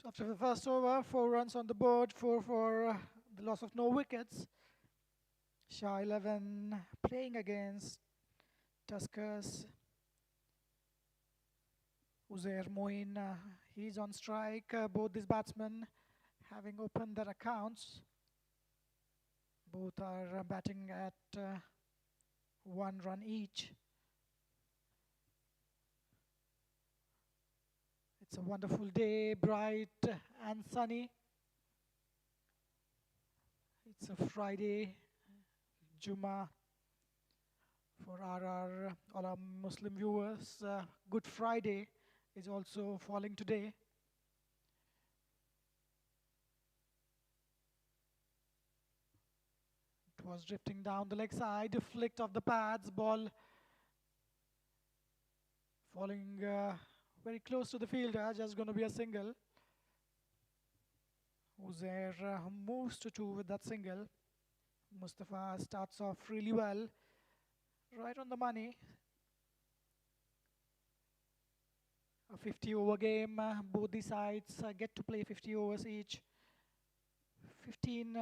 So after the first over, 4 runs on the board, four for the loss of no wickets. Shah 11 playing against Tuskers. Uzair Moin, he's on strike. Both these batsmen having opened their accounts. Both are batting at 1 run each. It's a wonderful day, bright and sunny. It's a Friday, Juma. For all our Muslim viewers, Good Friday is also falling today. It was drifting down the leg side, flicked off the pads, ball falling very close to the fielder, just going to be a single. Uzair moves to 2 with that single. Mustafa starts off really well, right on the money. A 50-over game, both the sides get to play 50 overs each. 15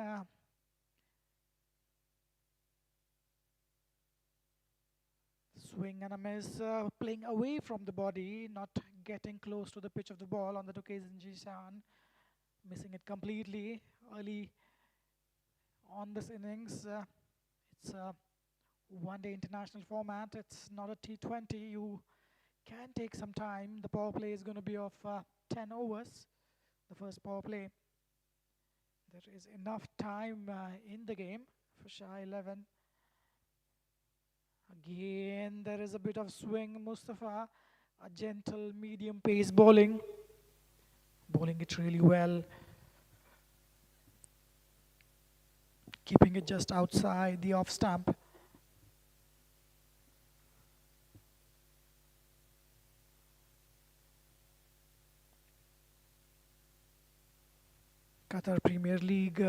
swing and a miss, playing away from the body, not getting close to the pitch of the ball on that occasion. Jishan missing it completely early on this innings. It's a one-day international format. It's not a T20. You can take some time. The power play is going to be of 10 overs, the first power play. There is enough time in the game for Shah 11. Again, there is a bit of swing. Mustafa, a gentle medium pace bowling it really well, keeping it just outside the off stump. Qatar Premier League,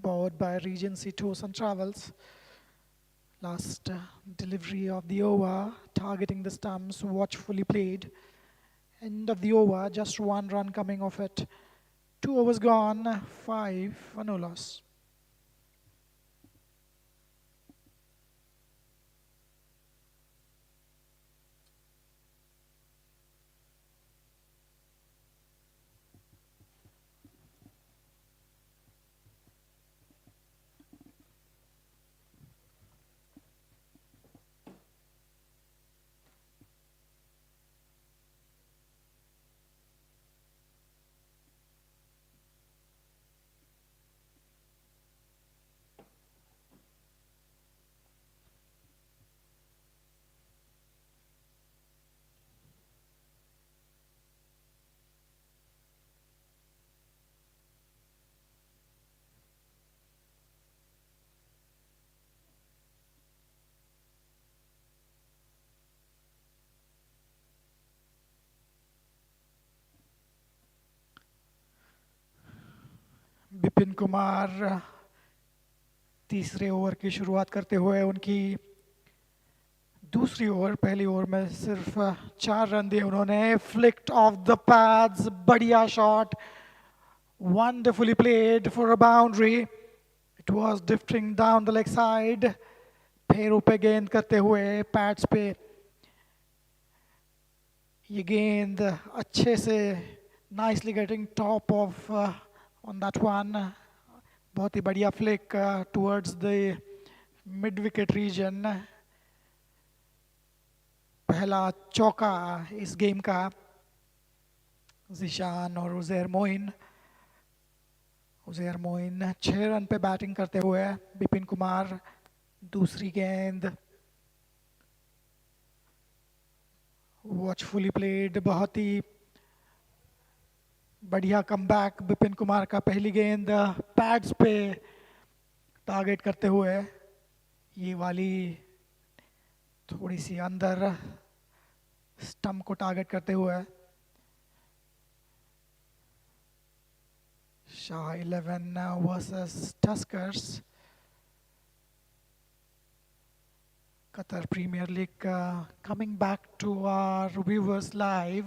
powered by Regency Tours and Travels. Last delivery of the over, targeting the stumps, watchfully played. End of the over, just 1 run coming off it. 2 overs gone, 5 for no loss. Bipin Kumar तीसरे over की शुरुआत करते हुए उनकी दूसरी over, पहली over में सिर्फ 4 रन दिए उन्होंने. फ्लिक्ड ऑफ द पैड्स, बढ़िया shot, wonderfully played for a boundary. It was drifting down the leg side. पैरों पे गेंद करते हुए पैड्स पे ये गेंद अच्छे से nicely getting top of on that one. बहुत ही बढ़िया flick towards the mid wicket region. पहला चौका इस गेम का जिशान और उजैर मोइन. उजैर मोइन 6 रन पे बैटिंग करते हुए. बिपिन कुमार दूसरी गेंद वॉचफुली प्लेड, बहुत ही बढ़िया कमबैक बिपिन कुमार का. पहली गेंद पैड्स पे टारगेट करते हुए, ये वाली थोड़ी सी अंदर स्टंप को टारगेट करते हुए. Shah 11 versus Tuskers. Qatar Premier League coming back to our viewers live.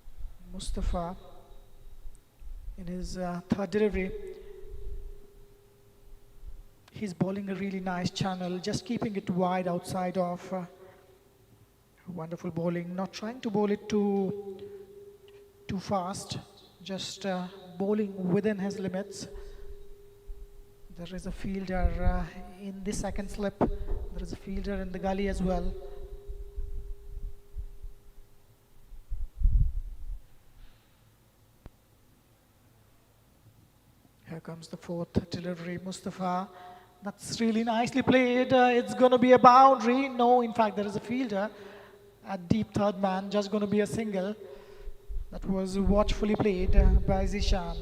Mustafa in his third delivery. He's bowling a really nice channel, just keeping it wide outside of wonderful bowling, not trying to bowl it too fast, just bowling within his limits. There is a fielder in the second slip. There is a fielder in the gully as well. Here comes the fourth delivery, Mustafa. That's really nicely played. It's going to be a boundary. No, in fact, there is a fielder at deep third man, just going to be a single. That was watchfully played by Zishan.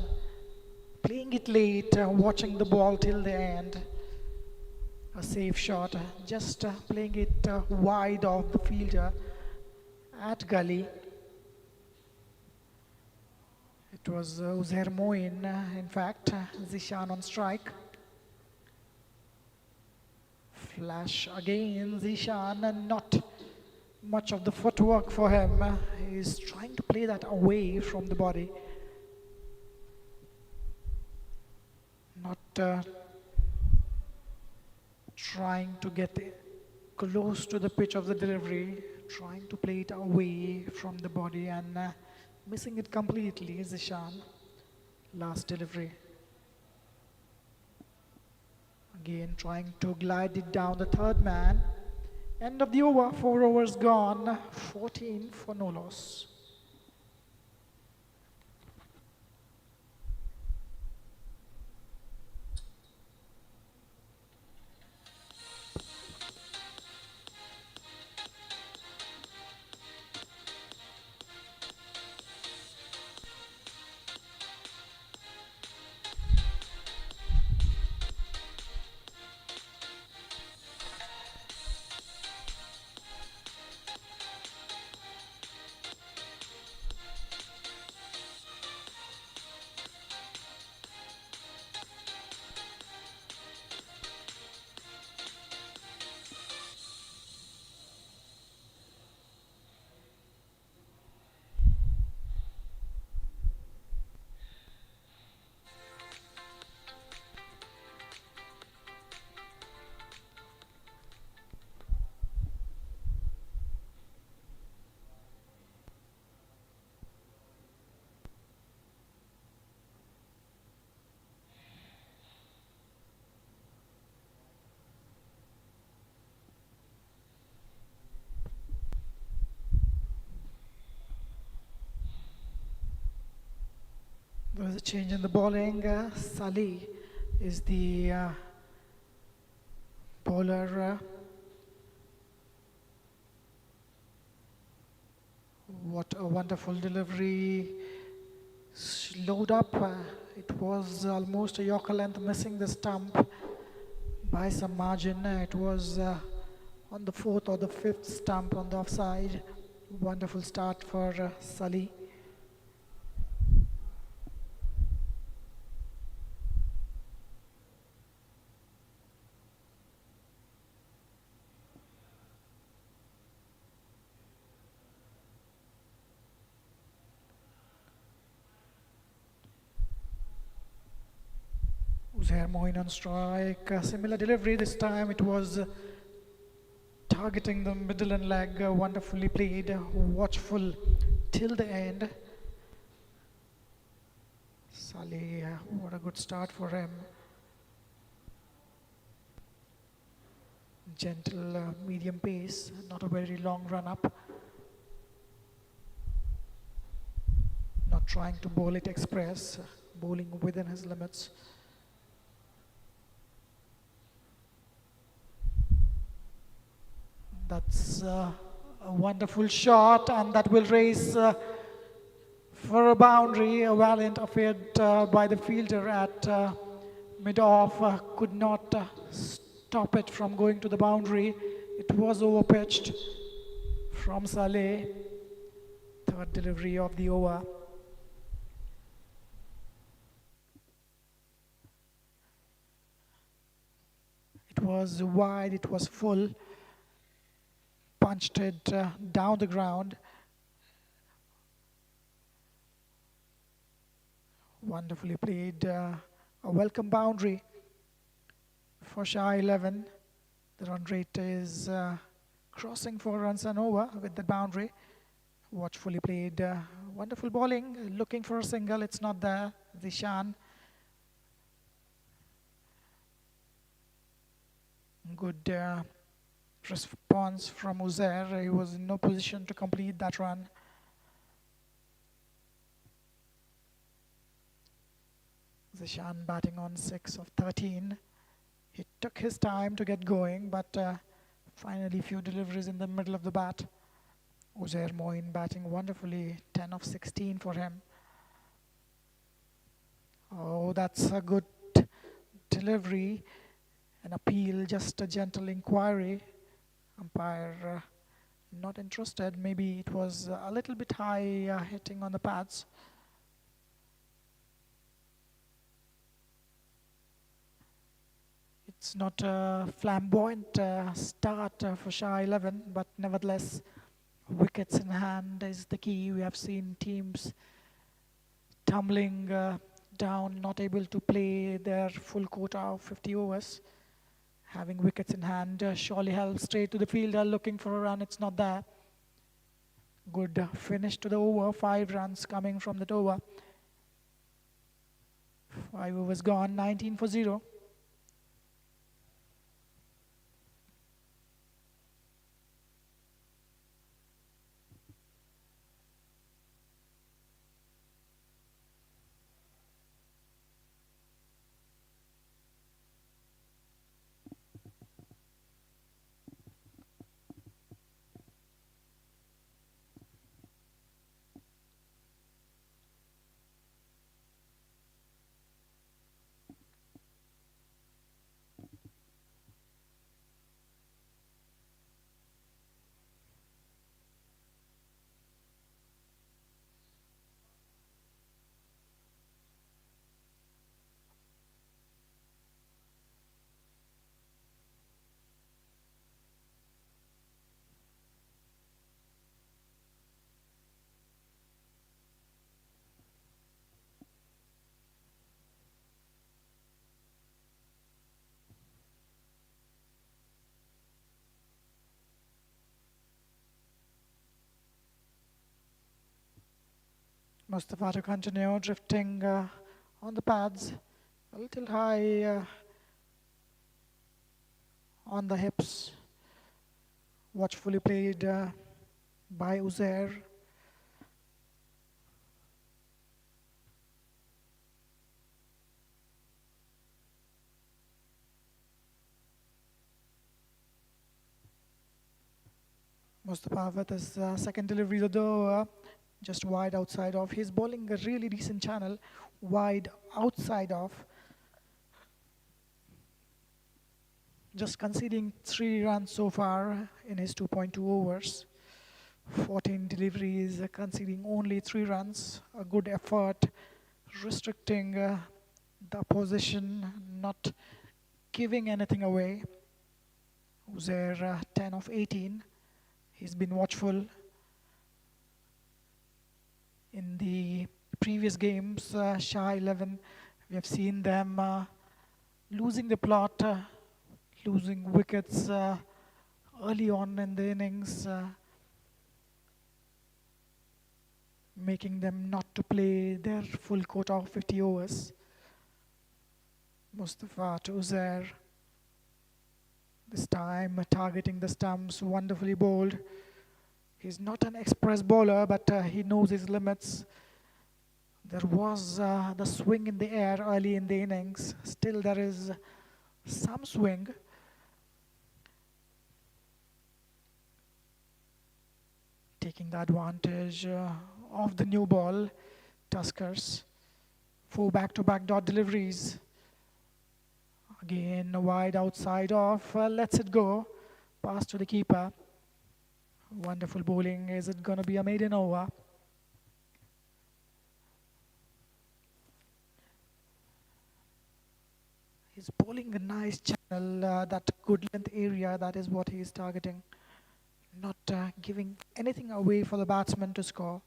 Playing it late, watching the ball till the end. A safe shot, just playing it wide of the fielder at gully. It was Uzair Moin, in fact, Zishan on strike. Flash again, Zishan, and not much of the footwork for him. He's trying to play that away from the body. Not trying to get close to the pitch of the delivery, trying to play it away from the body and missing it completely, Zishan. Last delivery. Again, trying to glide it down the third man. End of the over, 4 overs gone, 14 for no loss. There is a change in the bowling. Salih is the bowler. What a wonderful delivery. Slowed up. It was almost a Yorker length, missing the stump by some margin. It was on the fourth or the fifth stump on the offside. Wonderful start for Salih. Uzair Moin on strike. Similar delivery this time. It was targeting the middle and leg. Wonderfully played. Watchful till the end. Salih, what a good start for him. Gentle medium pace. Not a very long run up. Not trying to bowl it express. Bowling within his limits. That's a wonderful shot, and that will raise for a boundary. A valiant effort by the fielder at mid-off could not stop it from going to the boundary. It was overpitched from Saleh. Third delivery of the over. It was wide, it was full. Punched it down the ground. Wonderfully played. A welcome boundary for Shah 11. The run rate is crossing 4 runs and over with the boundary. Watchfully played. Wonderful bowling. Looking for a single. It's not there. Zishan. Good response from Uzair. He was in no position to complete that run. Zishan batting on 6 of 13. He took his time to get going, but finally few deliveries in the middle of the bat. Uzair Moin batting wonderfully, 10 of 16 for him. Oh, that's a good delivery. An appeal, just a gentle inquiry. Umpire not interested. Maybe it was a little bit high hitting on the pads. It's not a flamboyant start for Shah 11, but nevertheless, wickets in hand is the key. We have seen teams tumbling down, not able to play their full quota of 50 overs. Having wickets in hand surely helps. Straight to the fielder, looking for a run. It's not there. Good finish to the over. 5 runs coming from that over. 5 overs gone. 19 for 0. Mustafa to continue drifting on the pads, a little high on the hips. Watchfully played by Uzair. Mustafa with his second delivery of the over, just wide outside off. He's bowling a really decent channel, wide outside off. Just conceding 3 runs so far in his 2.2 overs. 14 deliveries, conceding only 3 runs. A good effort, restricting the opposition, not giving anything away. Uzair 10 of 18. He's been watchful. In the previous games, Shah 11, we have seen them losing the plot, losing wickets early on in the innings, making them not to play their full quota of 50 overs. Mustafa to Uzair. This time targeting the stumps, wonderfully bowled. He's not an express bowler, but he knows his limits. There was the swing in the air early in the innings. Still there is some swing. Taking the advantage of the new ball, Tuskers. 4 back-to-back dot deliveries. Again, wide outside off, lets it go. Pass to the keeper. Wonderful bowling. Is it going to be a maiden over? He's bowling a nice channel, that good length area, that is what he is targeting. Not giving anything away for the batsman to score.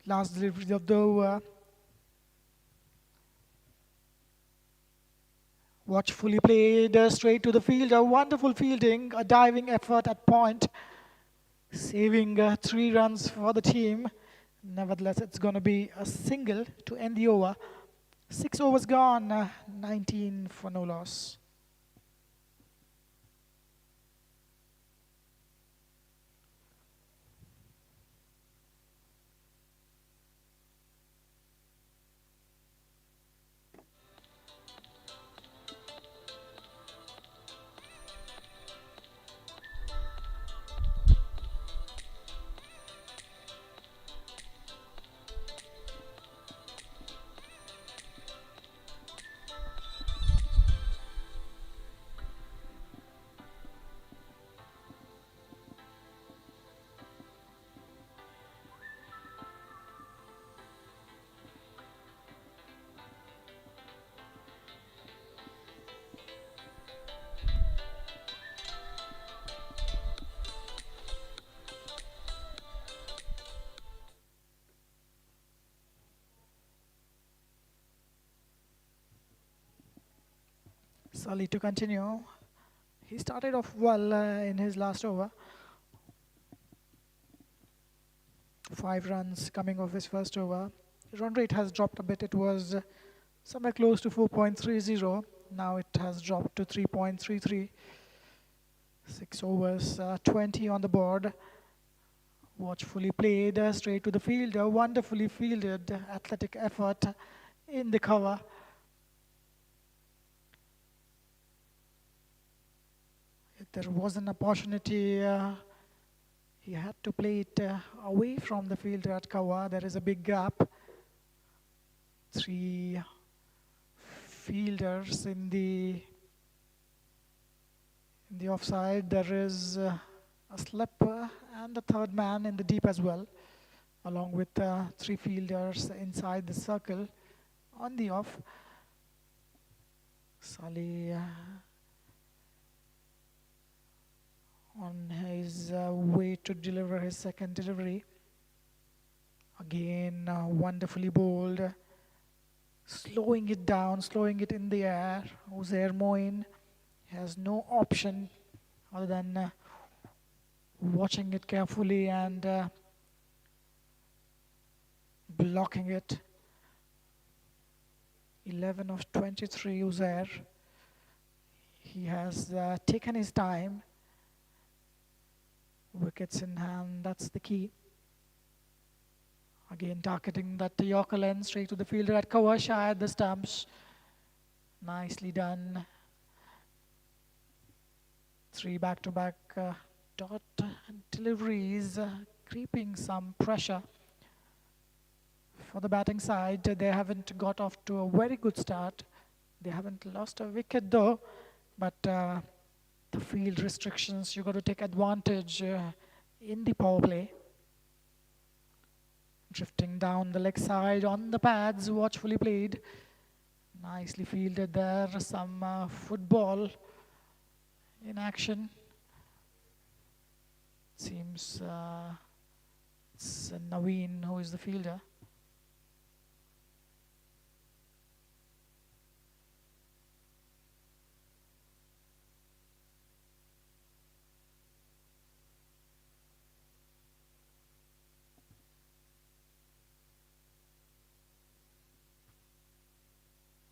Last delivery of the over. Watchfully played straight to the fielder. Wonderful fielding, a diving effort at point, saving 3 runs for the team. Nevertheless, it's going to be a single to end the over. 6 overs gone, 19 for no loss. Sully to continue. He started off well in his last over. 5 runs coming off his first over. Run rate has dropped a bit. It was somewhere close to 4.30. Now it has dropped to 3.33. 6 overs, 20 on the board. Watchfully played straight to the fielder. Wonderfully fielded, athletic effort in the cover. If there was an opportunity, he had to play it away from the fielder at cover. There is a big gap. 3 fielders in the offside. There is a slip and a third man in the deep as well, along with 3 fielders inside the circle on the off. Sully on his way to deliver his second delivery. Again, wonderfully bowled, slowing it down, slowing it in the air. Uzair Moin has no option other than watching it carefully and blocking it. 11 of 23 Uzair. He has taken his time. Wickets in hand, that's the key. Again, targeting that Yorker lens straight to the fielder at cover, shy at the stumps. Nicely done. 3 back-to-back dot deliveries, creeping some pressure for the batting side. They haven't got off to a very good start. They haven't lost a wicket though, but the field restrictions, you got to take advantage in the power play. Drifting down the leg side on the pads, watchfully played. Nicely fielded there, some football in action. Seems it's Naveen who is the fielder.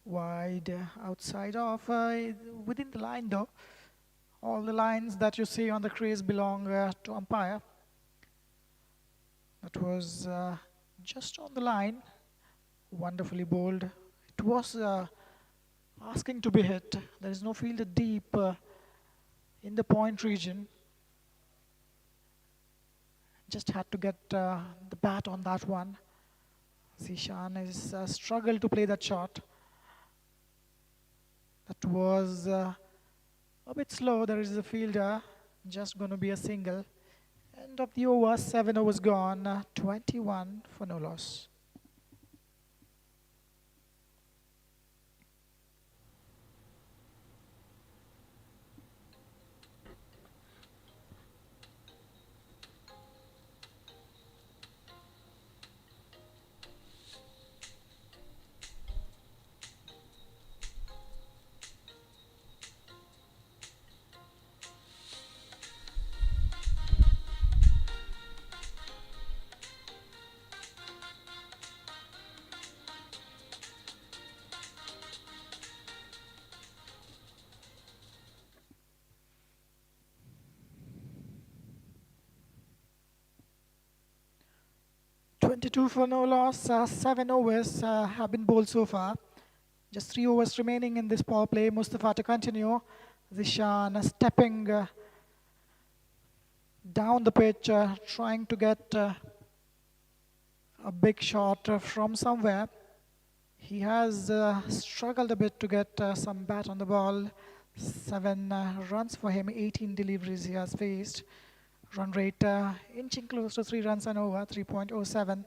Wide outside off, within the line though. All the lines that you see on the crease belong to umpire. That was just on the line. Wonderfully bowled. It was asking to be hit. There is no fielder deep in the point region. Just had to get the bat on that one. Zishan is struggled to play that shot. That was a bit slow. There is a fielder, just going to be a single. End of the over, 7 overs gone, 21 for no loss. 22 for no loss. 7 overs have been bowled so far. Just 3 overs remaining in this power play. Mustafa to continue. Zishan stepping down the pitch, trying to get a big shot from somewhere. He has struggled a bit to get some bat on the ball. 7 runs for him, 18 deliveries he has faced. Run rate inching close to 3 runs and over, 3.07.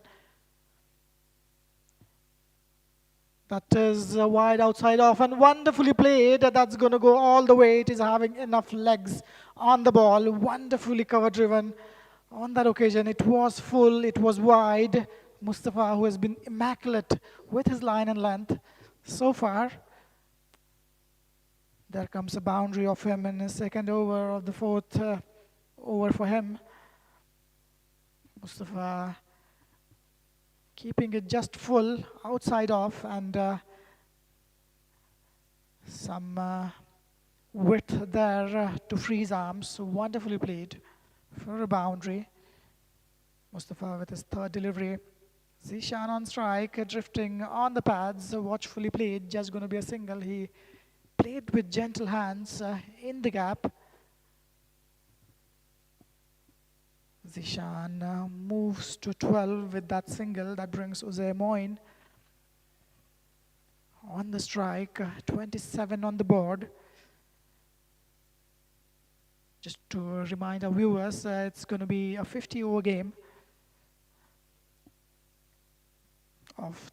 That is wide outside off and wonderfully played. That's going to go all the way. It is having enough legs on the ball. Wonderfully cover driven. On that occasion, it was full, it was wide. Mustafa, who has been immaculate with his line and length so far. There comes a boundary of him in his second over of the fourth over for him. Mustafa keeping it just full, outside off, and some width there to freeze arms. Wonderfully played for a boundary. Mustafa with his third delivery. Zishan on strike, drifting on the pads, watchfully played, just going to be a single. He played with gentle hands in the gap. Zishan moves to 12 with that single. That brings Uzair Moin on the strike, 27 on the board. Just to remind our viewers, it's going to be a 50-over game. Off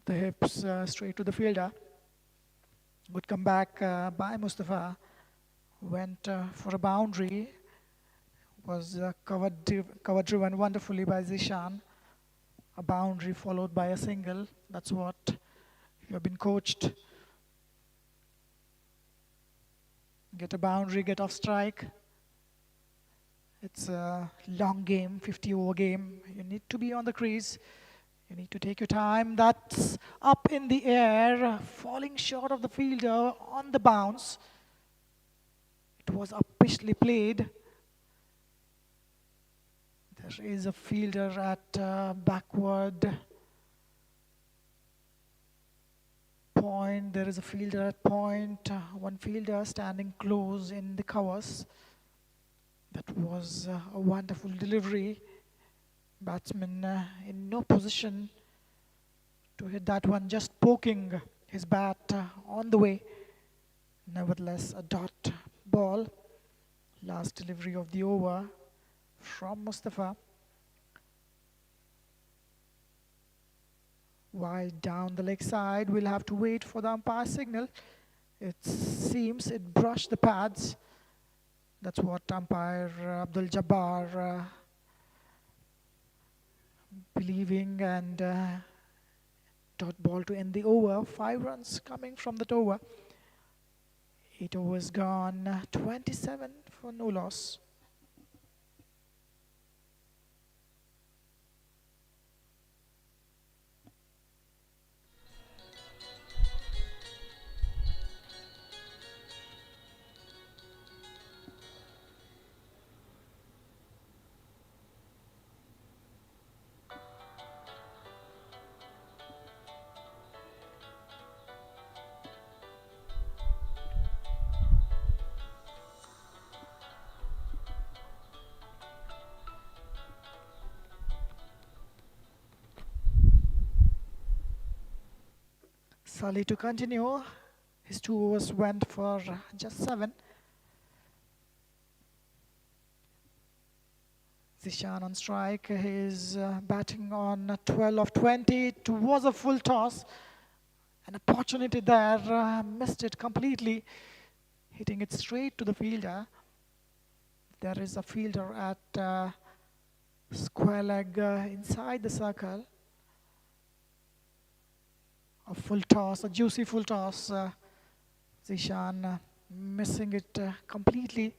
the hips, straight to the fielder. Good comeback by Mustafa. Went for a boundary. Was cover driven wonderfully by Zishan. A boundary followed by a single. That's what you have been coached. Get a boundary, get off strike. It's a long game, 50-over game. You need to be on the crease. You need to take your time. That's up in the air, falling short of the fielder on the bounce. It was uppishly played. There is a fielder at backward point. There is a fielder at point. One fielder standing close in the covers. That was a wonderful delivery. Batsman in no position to hit that one, just poking his bat on the way. Nevertheless, a dot ball. Last delivery of the over from Mustafa. Wide down the leg side. We'll have to wait for the umpire signal. It seems it brushed the pads. That's what umpire Abdul Jabbar believing, and dot ball to end the over. 5 runs coming from that over. 8 overs gone. 27 for no loss. Sully to continue. His 2 overs went for just 7. Zishan on strike. He's batting on 12 of 20. It was a full toss. An opportunity there. Missed it completely. Hitting it straight to the fielder. There is a fielder at square leg inside the circle. A full toss, a juicy full toss. Zishan missing it completely.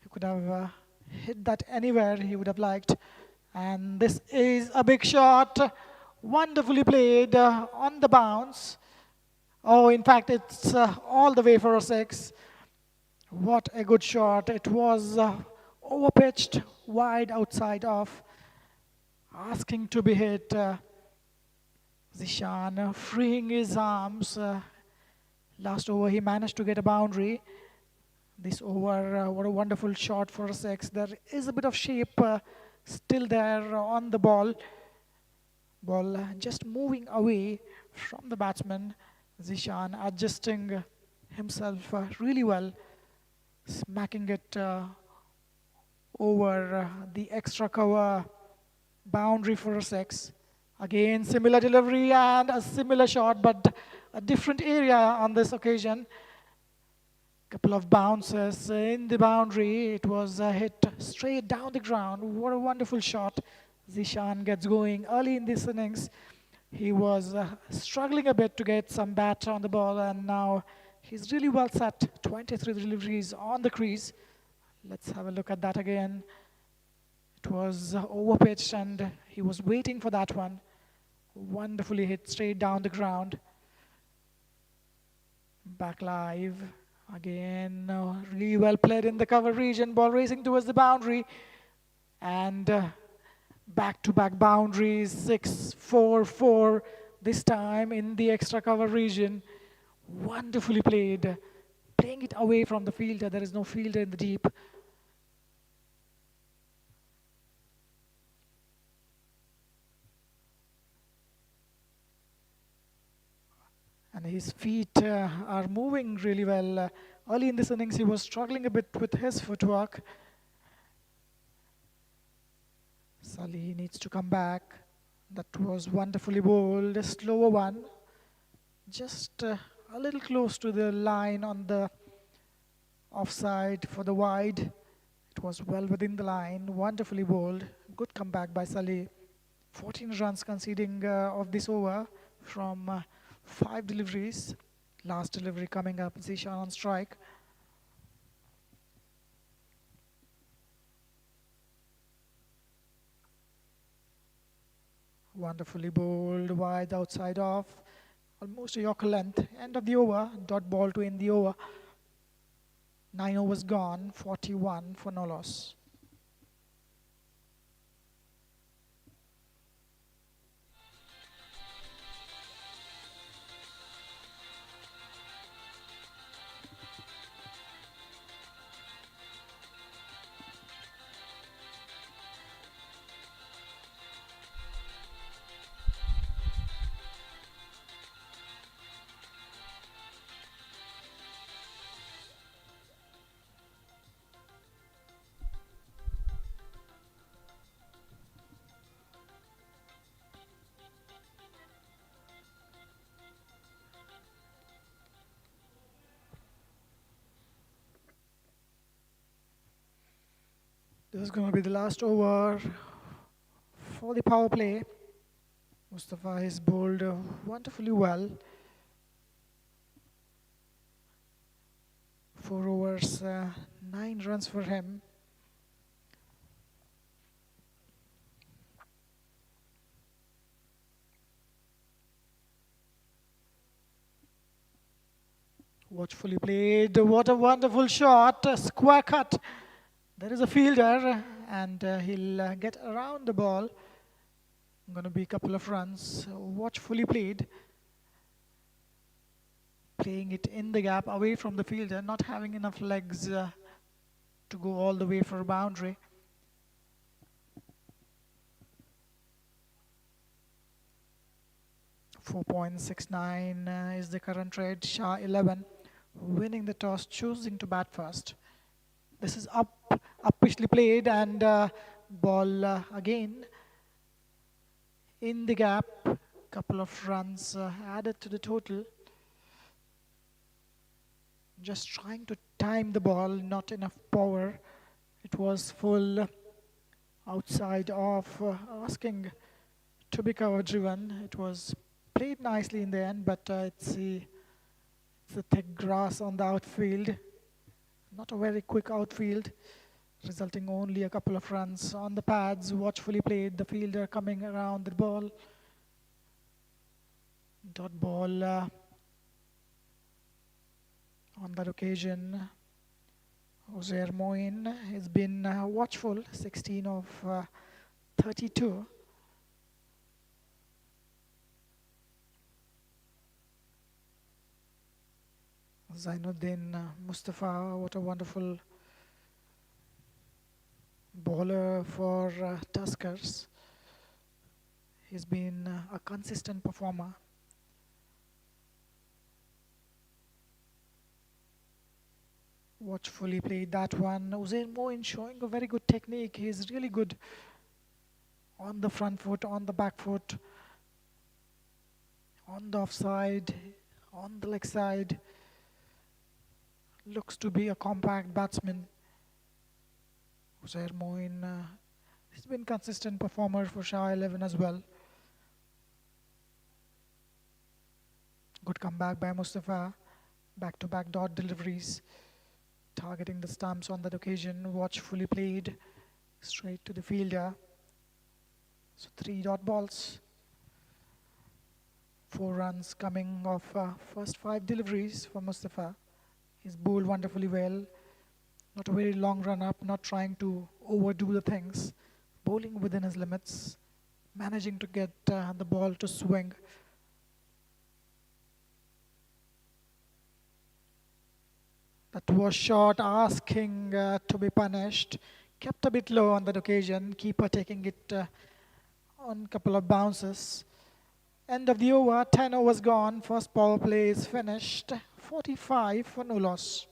He could have hit that anywhere he would have liked. And this is a big shot. Wonderfully played on the bounce. Oh, in fact, it's all the way for a 6. What a good shot. It was overpitched, wide outside off. asking to be hit. Zishan freeing his arms. Last over, he managed to get a boundary. This over, what a wonderful shot for a six. There is a bit of shape still there on the ball. Ball just moving away from the batsman. Zishan adjusting himself really well, smacking it over the extra cover boundary for a six. Again, similar delivery and a similar shot, but a different area on this occasion. Couple of bounces in the boundary. It was hit straight down the ground. What a wonderful shot. Zishan gets going early in this innings. He was struggling a bit to get some bat on the ball, and now he's really well set. 23 deliveries on the crease. Let's have a look at that again. It was overpitched, and he was waiting for that one. Wonderfully hit straight down the ground. Back live. Again, really well played in the cover region. Ball racing towards the boundary. And back-to-back boundaries. 6-4-4 this time in the extra cover region. Wonderfully played. Playing it away from the fielder. There is no fielder in the deep. And his feet are moving really well. Early in this innings, he was struggling a bit with his footwork. Sully needs to come back. That was wonderfully bowled. A slower one. Just a little close to the line on the offside for the wide. It was well within the line. Wonderfully bowled. Good comeback by Sully. 14 runs conceding of this over from 5 deliveries. Last delivery coming up. Zishan on strike. Wonderfully bowled, wide outside off. Almost a Yorker length. End of the over. Dot ball to end the over. 9 overs gone. 41 for no loss. This is going to be the last over for the power play. Mustafa has bowled wonderfully well. 4 overs, 9 runs for him. Watchfully played. What a wonderful shot. A square cut. There is a fielder, and he'll get around the ball. Going to be a couple of runs. Watchfully played. Playing it in the gap away from the fielder, not having enough legs to go all the way for a boundary. .69 is the current rate. Shah 11 winning the toss, choosing to bat first. This is uppishly played, and ball again in the gap. Couple of runs added to the total. Just trying to time the ball, not enough power. It was full outside off, asking to be cover driven. It was played nicely in the end, but it's the thick grass on the outfield. Not a very quick outfield, resulting only a couple of runs on the pads. Watchfully played, the fielder coming around the ball. Dot ball on that occasion. Uzair Moin has been watchful, 16 of 32. Zainuddin Mustafa, what a wonderful bowler for Tuskers. He's been a consistent performer. Watchfully played that one. Uzair Moin showing a very good technique. He's really good on the front foot, on the back foot, on the offside, on the leg side. Looks to be a compact batsman. Uzair Moin, he's been consistent performer for Shah 11 as well. Good comeback by Mustafa. Back-to-back dot deliveries. Targeting the stumps on that occasion. Watchfully played straight to the fielder. So 3 dot balls. 4 runs coming off first 5 deliveries for Mustafa. He's bowled wonderfully well. Not a very long run up, not trying to overdo the things. Bowling within his limits. Managing to get the ball to swing. That was shot asking to be punished. Kept a bit low on that occasion. Keeper taking it on a couple of bounces. End of the over. 10 overs gone. First power play is finished. 45 for no loss.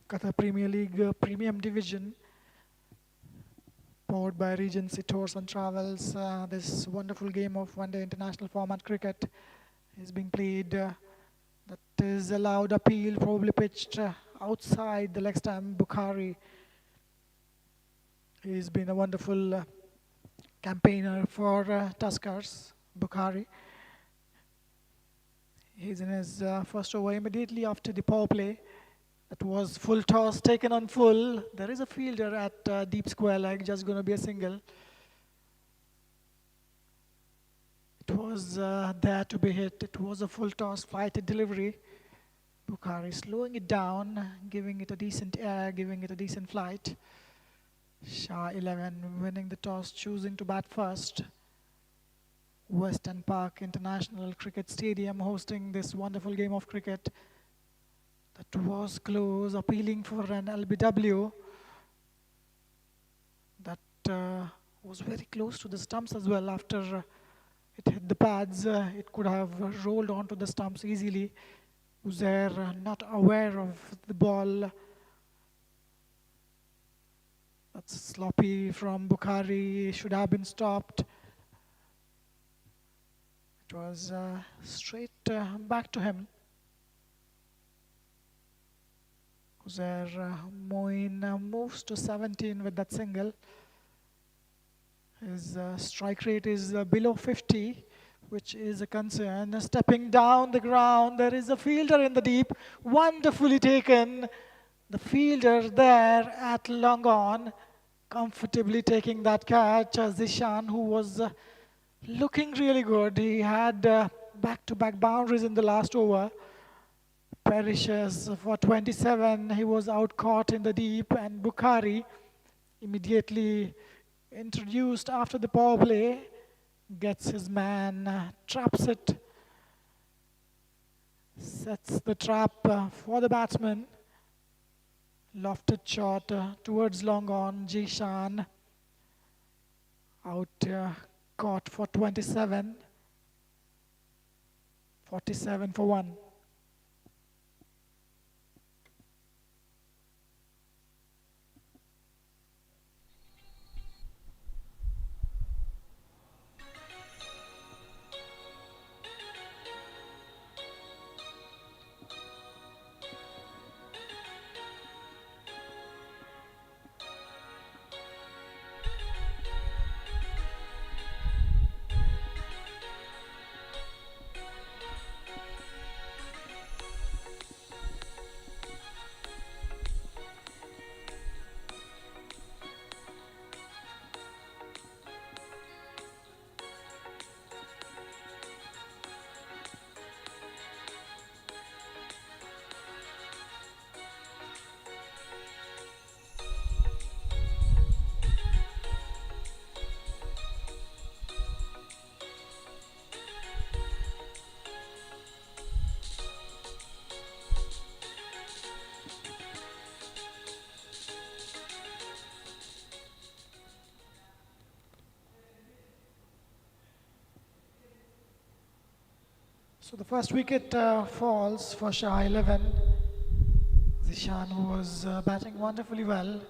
Qatar Premier League Premium Division, powered by Regency Tours and Travels. This wonderful game of one-day international format cricket is being played. That is allowed appeal, probably pitched outside the leg stump. Bukhari, he's been a wonderful campaigner for Tuskers. Bukhari, he's in his first over immediately after the power play. That was full toss taken on full. There is a fielder at deep square leg, just going to be a single. It was there to be hit. It was a full toss, flighted delivery. Bukhari slowing it down, giving it a decent air, giving it a decent flight. Shah 11 winning the toss, choosing to bat first. Western Park International Cricket Stadium hosting this wonderful game of cricket. That was close, appealing for an LBW. That was very close to the stumps as well. After it hit the pads, it could have rolled onto the stumps easily. Uzair not aware of the ball. That's sloppy from Bukhari, should have been stopped. It was straight back to him. Uzair Moin moves to 17 with that single. His strike rate is below 50, which is a concern. Stepping down the ground, there is a fielder in the deep. Wonderfully taken. The fielder there at long on, comfortably taking that catch. Zishan, who was looking really good. He had back-to-back boundaries in the last over. Perishes for 27. He was out caught in the deep, and Bukhari, immediately introduced after the power play, gets his man, traps it, sets the trap for the batsman. Lofted shot towards long on. Jishan out caught for 27. 47 for 1. So the first wicket falls for Shah 11. Zishan, who was batting wonderfully well,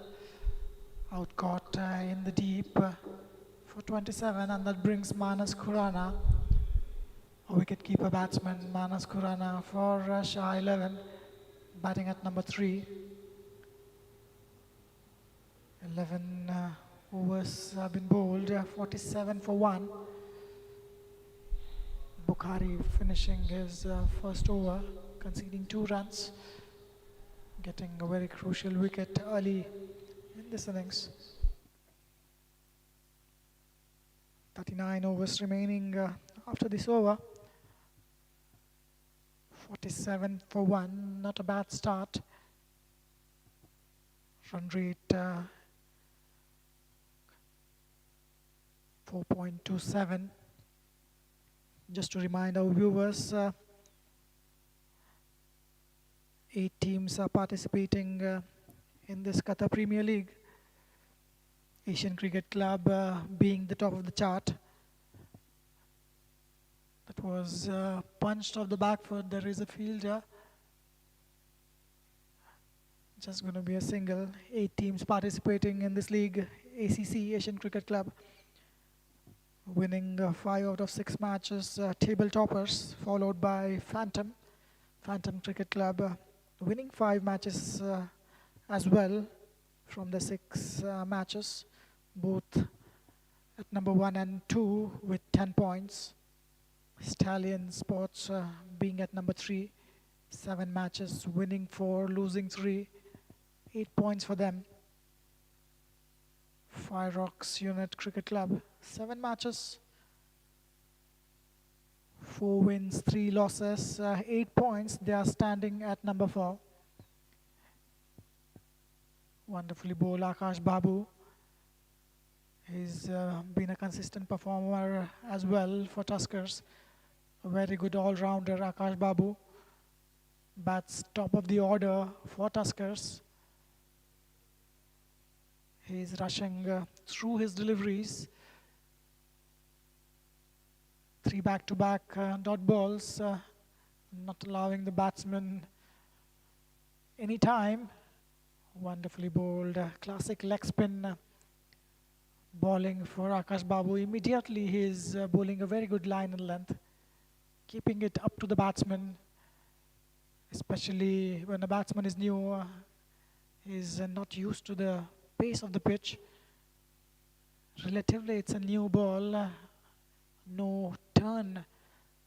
out caught in the deep for 27, and that brings Manas Khurana, a wicket-keeper batsman. Manas Khurana for Shah 11, batting at number 3. 11 overs have been bowled, 47 for 1. Bukhari finishing his first over, conceding 2 runs, getting a very crucial wicket early in this innings. 39 overs remaining after this over. 47 for 1, not a bad start. Run rate 4.27. Just to remind our viewers, 8 teams are participating in this Qatar Premier League. Asian Cricket Club being the top of the chart. That was punched off the back foot. There is a fielder. Just going to be a single. 8 teams participating in this league. ACC, Asian Cricket Club, winning 5 out of 6 matches. Table toppers, followed by Phantom Cricket Club, winning 5 matches as well from the 6 matches, both at number 1 and 2 with 10 points. Stallion Sports being at number 3, 7 matches, winning 4, losing 3, 8 points for them. Fire Rocks Unit Cricket Club, 7 matches, 4 wins, 3 losses, 8 points. They are standing at number 4. Wonderfully bowled Akash Babu. He's been a consistent performer as well for Tuskers. A very good all-rounder, Akash Babu. Bats top of the order for Tuskers. He's rushing through his deliveries. 3 back-to-back dot balls, not allowing the batsman any time. Wonderfully bowled, classic leg spin bowling for Akash Babu. Immediately he's bowling a very good line and length, keeping it up to the batsman, especially when a batsman is new, he's not used to the pace of the pitch. Relatively, it's a new ball, no turn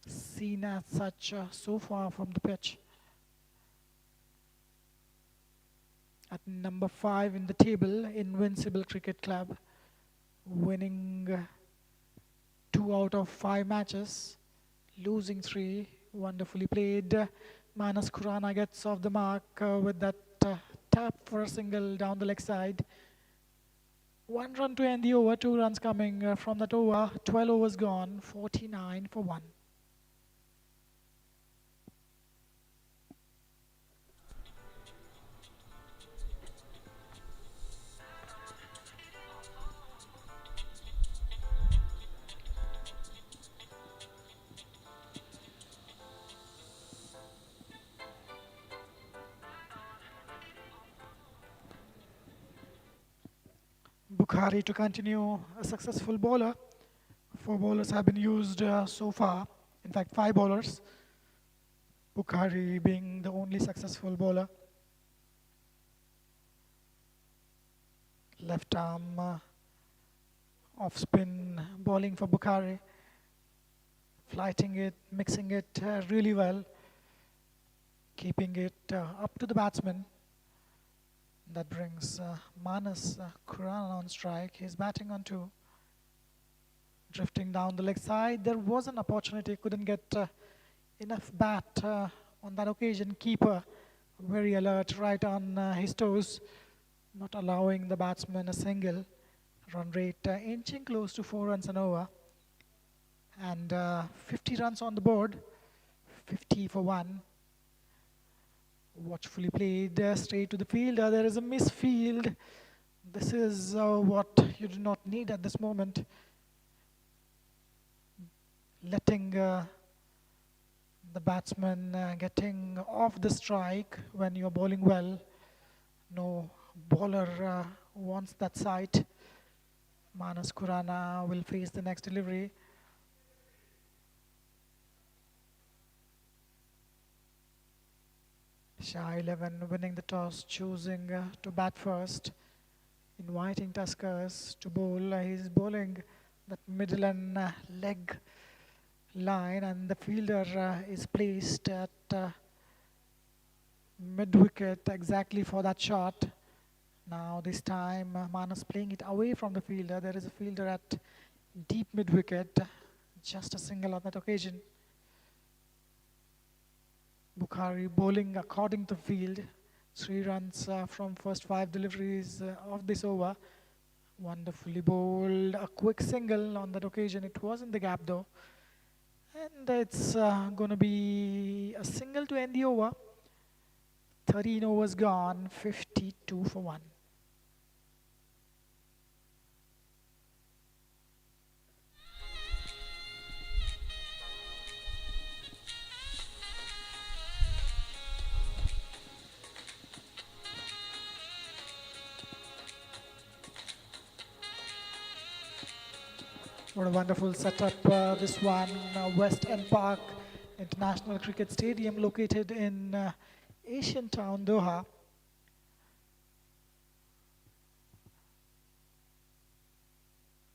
seen as such so far from the pitch. At number 5 in the table, Invincible Cricket Club, winning 2 out of 5 matches, losing 3. Wonderfully played. Manas Khurana gets off the mark with that tap for a single down the leg side. 1 run to end the over, 2 runs coming from that over. 12 overs gone, 49 for 1. Bukhari to continue a successful bowler. Four bowlers have been used so far. In fact, five bowlers. Bukhari being the only successful bowler. Left arm off spin bowling for Bukhari. Flighting it, mixing it really well. Keeping it up to the batsman. That brings Manas Khurana on strike. He's batting on two. Drifting down the leg side. There was an opportunity, couldn't get enough bat on that occasion. Keeper very alert, right on his toes, not allowing the batsman a single. Run rate inching close to 4 runs and over. And 50 runs on the board, 50 for 1. Watchfully played straight to the fielder. There is a misfield. This is what you do not need at this moment. Letting the batsman getting off the strike when you're bowling well. No bowler wants that sight. Manas Khurana will face the next delivery. Shah XI winning the toss, choosing to bat first, inviting Tuskers to bowl. He's bowling that middle and leg line, and the fielder is placed at mid-wicket exactly for that shot. Now this time Manas playing it away from the fielder. There is a fielder at deep mid-wicket, just a single on that occasion. Bukhari bowling according to field. 3 runs from first 5 deliveries of this over. Wonderfully bowled. A quick single on that occasion. It was in the gap though. And it's going to be a single to end the over. 13 overs gone, 52 for 1. What a wonderful setup, this one. West End Park International Cricket Stadium located in Asian town, Doha.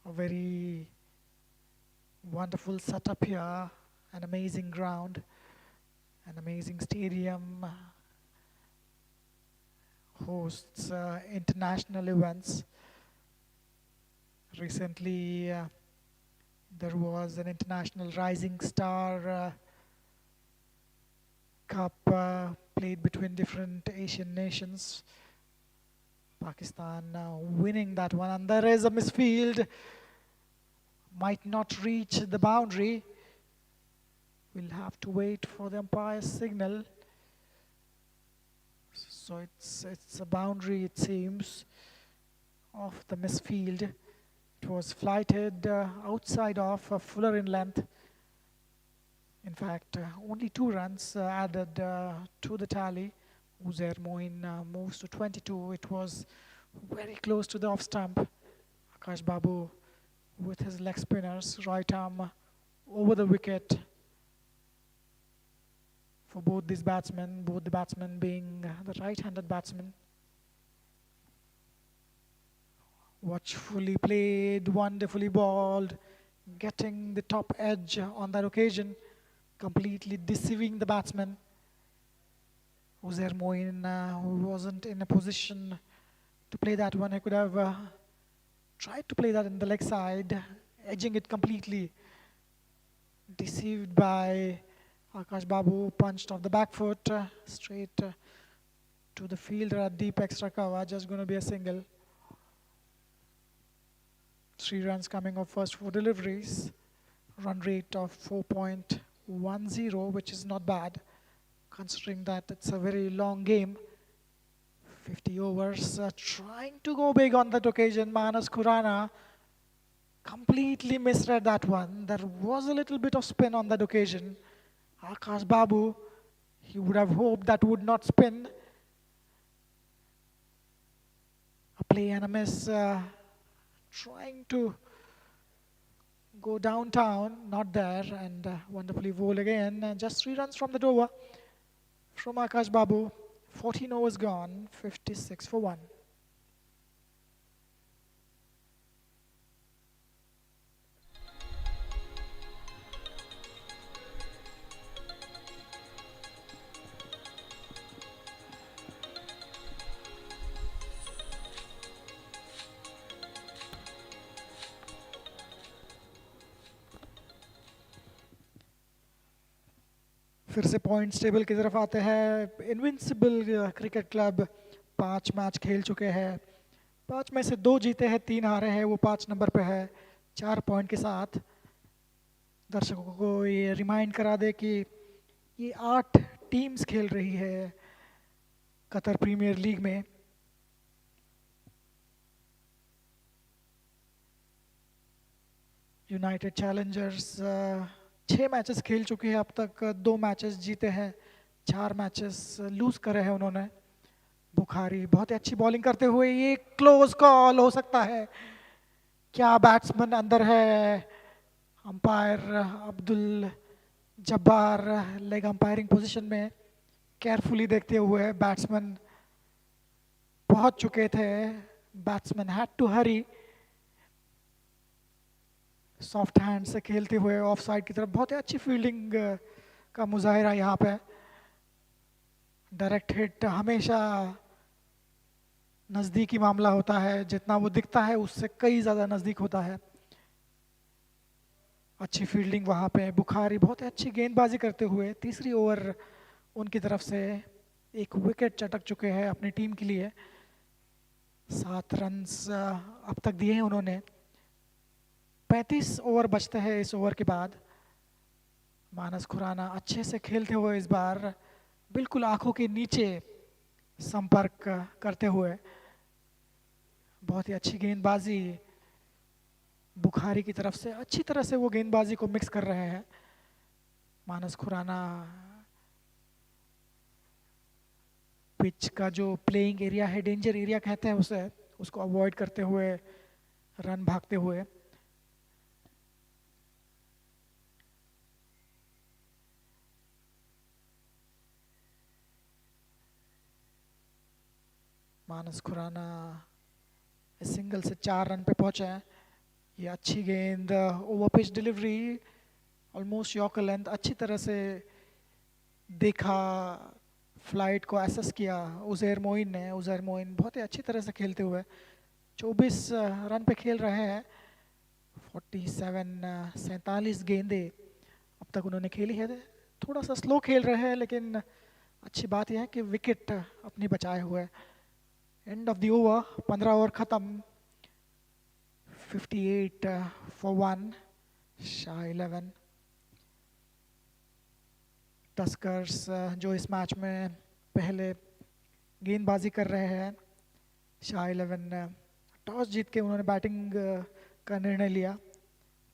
A very wonderful setup here, an amazing ground, an amazing stadium, hosts international events. Recently, there was an international Rising Star Cup played between different Asian nations. Pakistan winning that one, and there is a misfield. Might not reach the boundary. We'll have to wait for the umpire's signal. So it's a boundary, it seems, of the misfield. It was flighted outside of fuller in length. In fact, only 2 runs added to the tally. Uzair Moin moves to 22. It was very close to the off stump. Akash Babu with his leg spinners, right arm over the wicket for both these batsmen, both the batsmen being the right-handed batsmen. Watchfully played, wonderfully bowled, getting the top edge on that occasion, completely deceiving the batsman. Uzair Moin, who wasn't in a position to play that one, he could have tried to play that in the leg side, edging it completely. Deceived by Akash Babu, punched off the back foot, straight to the fielder at deep extra cover, just going to be a single. 3 runs coming off first 4 deliveries. Run rate of 4.10, which is not bad, considering that it's a very long game. 50 overs, trying to go big on that occasion. Manas Khurana completely misread that one. There was a little bit of spin on that occasion. Akash Babu, he would have hoped that would not spin. A play and a miss trying to go downtown, not there, and wonderfully bowl again. Just 3 runs from the over from Akash Babu. 14 overs gone, 56 for 1. फिर से points table की तरफ आते हैं। Invincible cricket club 5 match खेल चुके हैं, 5 में से 2 जीते हैं, 3 हारे हैं। वो 5 नंबर पे है 4 पॉइंट के साथ। दर्शकों को ये रिमाइंड करा दे कि ये 8 टीम्स खेल रही है कतर प्रीमियर लीग में। यूनाइटेड चैलेंजर्स 6 मैचेस खेल चुके हैं अब तक, 2 मैचेस जीते हैं, 4 मैचेस लूज करे हैं उन्होंने। बुखारी बहुत ही अच्छी बॉलिंग करते हुए, ये क्लोज कॉल हो सकता है। क्या बैट्समैन अंदर है? Umpire Abdul Jabbar leg umpiring position में केयरफुली देखते हुए, बैट्समैन पहुंच चुके थे। Batsman had to hurry. Soft hand से खेलते हुए ऑफ साइड की तरफ, बहुत ही अच्छी फील्डिंग का मुजाहिरा यहाँ पे। डायरेक्ट हिट हमेशा नज़दीकी मामला होता है, जितना वो दिखता है उससे कई ज़्यादा नज़दीक होता है। अच्छी फील्डिंग वहाँ पे। बुखारी बहुत ही अच्छी गेंदबाजी करते हुए, तीसरी ओवर उनकी तरफ से 1 विकेट चटक चुके हैं अपनी टीम के लिए। 7 रन्स अब तक दिए हैं उन्होंने। 35 ओवर बचते हैं इस ओवर के बाद। मानस खुराना अच्छे से खेलते हुए इस बार, बिल्कुल आंखों के नीचे संपर्क करते हुए, बहुत ही अच्छी गेंदबाजी बुखारी की तरफ से। अच्छी तरह से वो गेंदबाजी को मिक्स कर रहे हैं मानस खुराना। पिच का जो प्लेइंग एरिया है, डेंजर एरिया कहते हैं उसे, उसको अवॉइड करते हुए रन भागते हुए। मानस खुराना सिंगल से 4 रन पे पहुंचे हैं। ये अच्छी गेंद, over pitch delivery, almost yorker length, अच्छी तरह से देखा, फ्लाइट को एसेस किया उज़ैर मोइन ने। उज़ैर मोइन बहुत ही अच्छी तरह से खेलते हुए 24 रन पे खेल रहे हैं। 47 गेंदें अब तक उन्होंने खेली है। थोड़ा सा स्लो खेल रहे हैं, लेकिन अच्छी बात यह है कि विकेट अपनी बचाए हुए। And of the over, 15 over ख़त्म। 58 for 1, शाह 11। टस्कर्स जो इस मैच में पहले गेंदबाजी कर रहे हैं। शाह 11 टॉस जीत के उन्होंने बैटिंग का निर्णय लिया।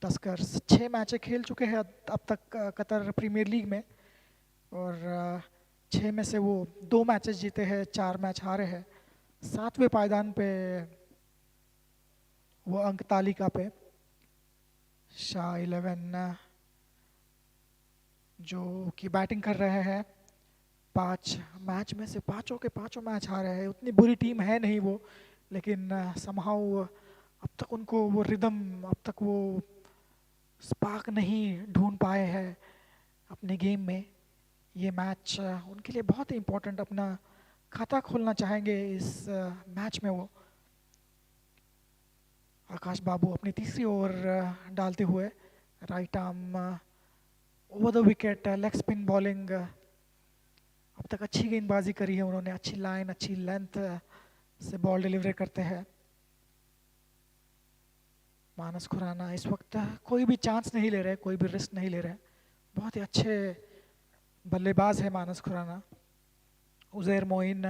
टस्कर्स 6 मैचें खेल चुके हैं अब तक कतर प्रीमियर लीग में, और 6 में से वो 2 मैचेस जीते हैं, 4 मैच हारे हैं। 7वें पायदान पे वो अंक तालिका पे। शाह 11 जो कि बैटिंग कर रहे हैं। 5 मैच में से 5 के 5 मैच हारे हैं। उतनी बुरी टीम है नहीं वो, लेकिन समहाउ अब तक उनको वो रिदम, अब तक वो स्पार्क नहीं ढूंढ पाए हैं अपने गेम में। ये मैच उनके लिए बहुत ही इम्पोर्टेंट, अपना खाता खोलना चाहेंगे इस मैच में वो। आकाश बाबू अपनी तीसरी ओवर डालते हुए, right arm over the wicket, leg spin bowling. अब तक अच्छी गेंदबाजी करी है उन्होंने, अच्छी लाइन, अच्छी लेंथ से बॉल डिलीवर करते हैं। मानस खुराना इस वक्त कोई भी चांस नहीं ले रहे, कोई भी रिस्क नहीं ले रहे। बहुत ही अच्छे बल्लेबाज है मानस खुराना। उज़ैर मोइन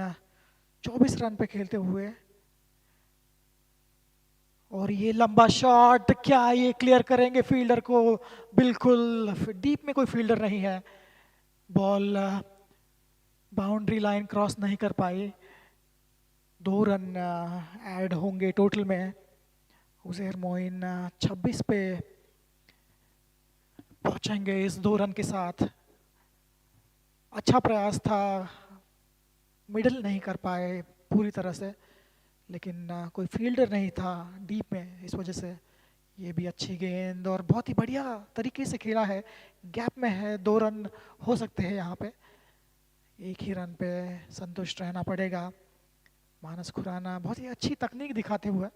24 रन पे खेलते हुए, और ये लंबा शॉट, क्या ये क्लियर करेंगे फील्डर को? बिल्कुल डीप में कोई फील्डर नहीं है। बॉल बाउंड्री लाइन क्रॉस नहीं कर पाई। 2 रन ऐड होंगे टोटल में। उज़ैर मोइन 26 पे पहुंचेंगे इस 2 रन के साथ। अच्छा प्रयास था, मिडल नहीं कर पाए पूरी तरह से, लेकिन कोई फील्डर नहीं था डीप में, इस वजह से। ये भी अच्छी गेंद और बहुत ही बढ़िया तरीके से खेला है। गैप में है, 2 रन हो सकते हैं यहाँ पे। एक ही रन पे संतुष्ट रहना पड़ेगा। मानस खुराना बहुत ही अच्छी तकनीक दिखाते हुए,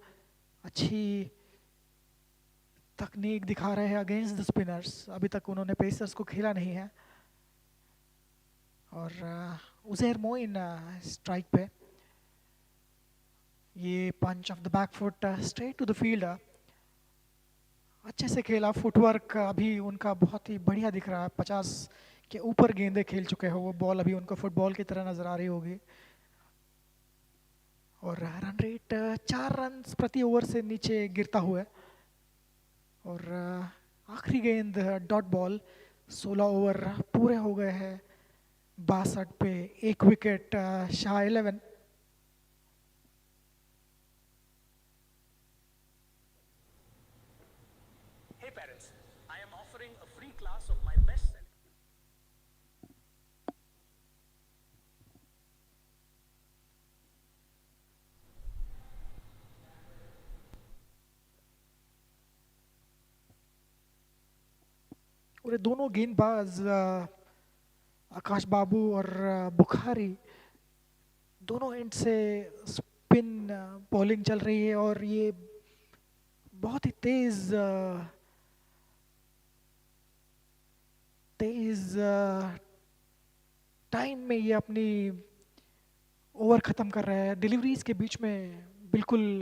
अच्छी तकनीक दिखा रहे हैं अगेंस्ट द स्पिनर्स। अभी तक उन्होंने पेसर्स को खेला नहीं है। और उज़ैर मोइन स्ट्राइक पे, ये punch off the back foot straight to the fielder. अच्छे से खेला, फुटवर्क अभी उनका बहुत ही बढ़िया दिख रहा है। 50 के ऊपर गेंदें खेल चुके हो वो। बॉल अभी उनको फुटबॉल की तरह नजर आ रही होगी। और रन रेट 4 रन प्रति ओवर से नीचे गिरता हुआ है। और आखिरी गेंद डॉट बॉल। 16 ओवर पूरे हो गए हैं। 62 पे 1 wicket, Shah 11। Hey parents, I am offering a free class of my best selling. और ये दोनों गेंदबाज आकाश बाबू और बुखारी, दोनों एंड से स्पिन बॉलिंग चल रही है। और ये बहुत ही तेज तेज टाइम में ये अपनी ओवर ख़त्म कर रहे हैं। डिलीवरीज के बीच में बिल्कुल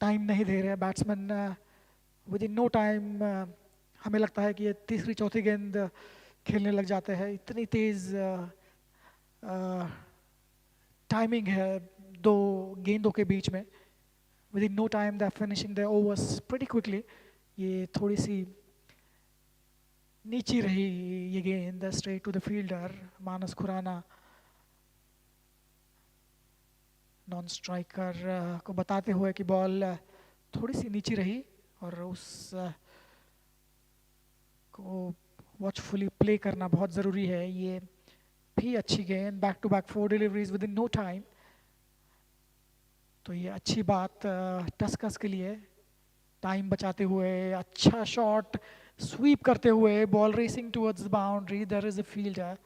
टाइम नहीं दे रहे हैं batsman. Within no time हमें लगता है कि ये तीसरी चौथी गेंद खेलने लग जाते हैं। इतनी तेज़ टाइमिंग है दो गेंदों के बीच में। Within no time they finishing the overs pretty quickly. ये थोड़ी सी नीची रही ये गेंद straight to the fielder Manas Khurana. Non striker को बताते हुए कि बॉल थोड़ी सी नीची रही और उस को वॉचफुली प्ले करना बहुत ज़रूरी है। ये भी अच्छी गेंद, back to back 4 deliveries within no time. तो ये अच्छी बात टस्कर्स के लिए, टाइम बचाते हुए अच्छा शॉट स्वीप करते हुए, ball racing towards the boundary. There is a fielder.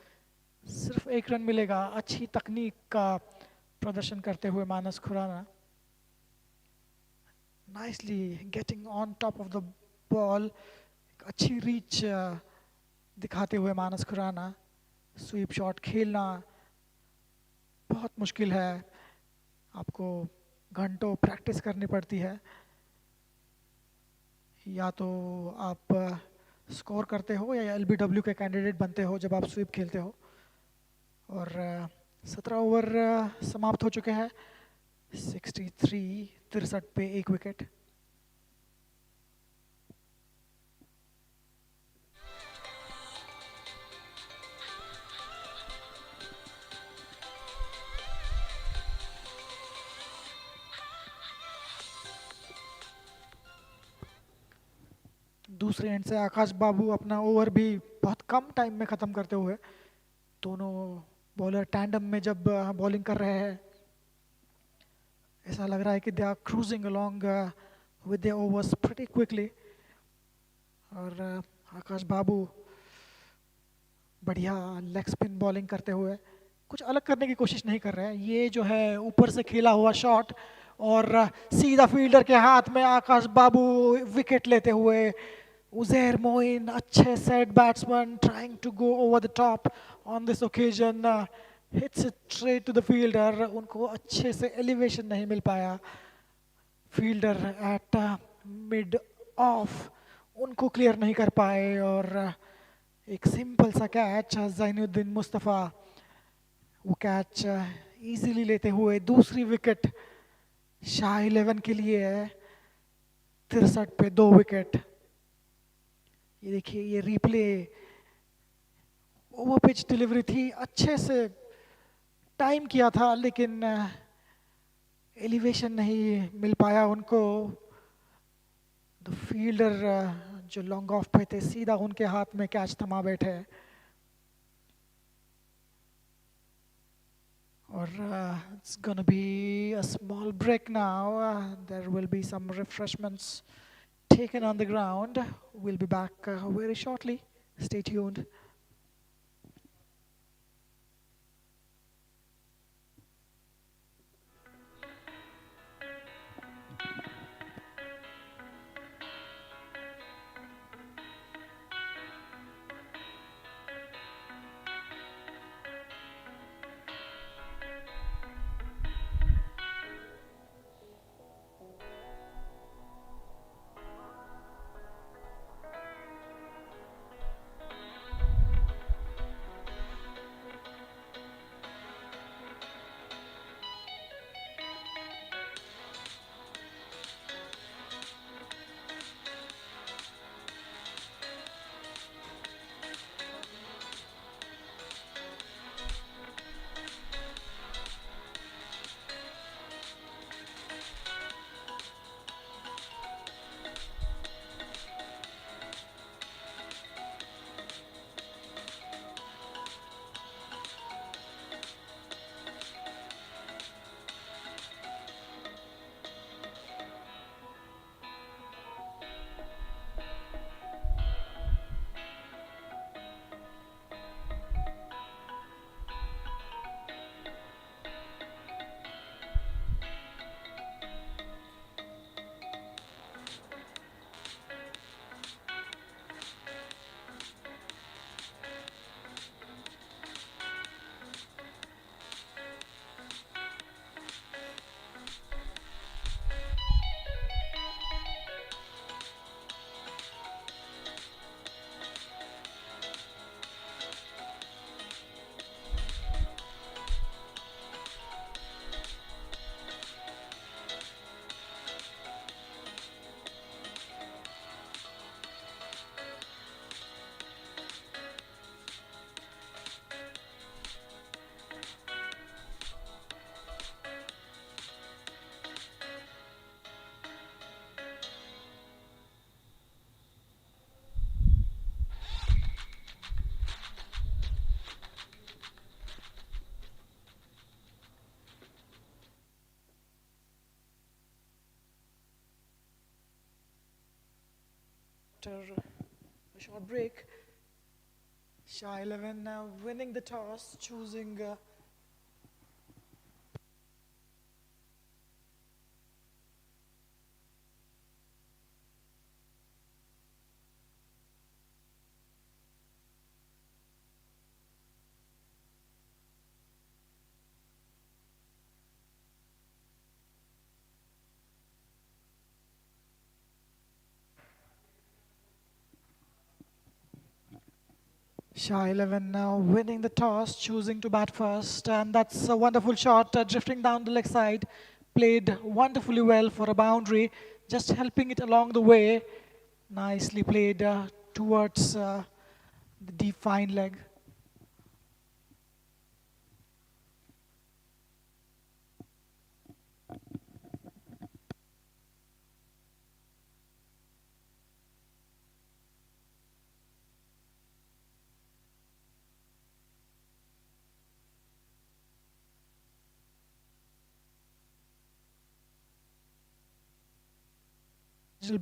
सिर्फ 1 रन मिलेगा। अच्छी तकनीक का प्रदर्शन करते हुए Manas Khurana, nicely getting on top of the ball. अच्छी रीच दिखाते हुए मानस खुराना। स्वीप शॉट खेलना बहुत मुश्किल है, आपको घंटों प्रैक्टिस करनी पड़ती है। या तो आप स्कोर करते हो या एलबीडब्ल्यू के कैंडिडेट बनते हो जब आप स्वीप खेलते हो। और 17 ओवर समाप्त हो चुके हैं। 63 पे 1 विकेट। दूसरे एंड से आकाश बाबू अपना ओवर भी बहुत कम टाइम में ख़त्म करते हुए, दोनों बॉलर टैंडम में जब बॉलिंग कर रहे हैं, ऐसा लग रहा है कि they are cruising along with their overs pretty quickly. और आकाश बाबू बढ़िया लेग स्पिन बॉलिंग करते हुए कुछ अलग करने की कोशिश नहीं कर रहे हैं। ये जो है ऊपर से खेला हुआ शॉट और सीधा फील्डर के हाथ में आकाश बाबू विकेट लेते हुए। उज़ैर मोइन, अच्छे set batsman, trying to go over the top on this occasion, hits it straight to the fielder. उनको अच्छे से एलिवेशन नहीं मिल पाया। फील्डर एट मिड ऑफ उनको क्लियर नहीं कर पाए। और एक सिंपल सा कैच, ज़ैनुद्दीन मुस्तफ़ा वो कैच इजीली लेते हुए दूसरी विकेट शाह 11 के लिए है। 63 पे 2 विकेट। ये देखिए, ये रिप्ले ओवर पिच डिलीवरी थी, अच्छे से टाइम किया था, लेकिन एलिवेशन नहीं मिल पाया उनको द फील्डर जो लॉन्ग ऑफ पे थे सीधा उनके हाथ में कैच थमा बैठे और it's gonna be a small break now. There will be some refreshments taken on the ground. We'll be back very shortly. Stay tuned. After a short break, Shah 11 winning the toss, choosing Shah 11 now winning the toss, choosing to bat first, and that's a wonderful shot, drifting down the leg side. Played wonderfully well for a boundary, just helping it along the way. Nicely played towards the deep fine leg.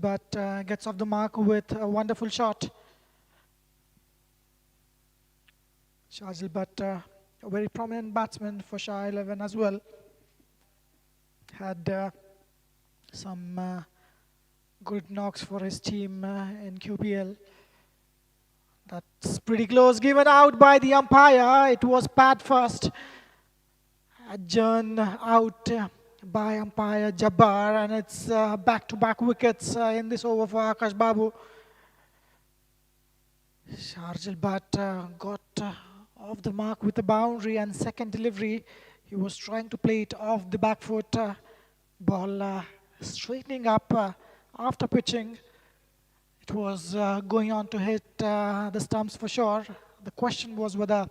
But gets off the mark with a wonderful shot. Shazil Butt, a very prominent batsman for Shah 11 as well. Had some good knocks for his team in QPL. That's pretty close. Given out by the umpire. It was pad first. Adjourn out by umpire Jabbar, and it's back-to-back wickets in this over for Akash Babu. Sharjil Bhatt got off the mark with a boundary and second delivery. He was trying to play it off the back foot. Ball straightening up after pitching. It was going on to hit the stumps for sure. The question was whether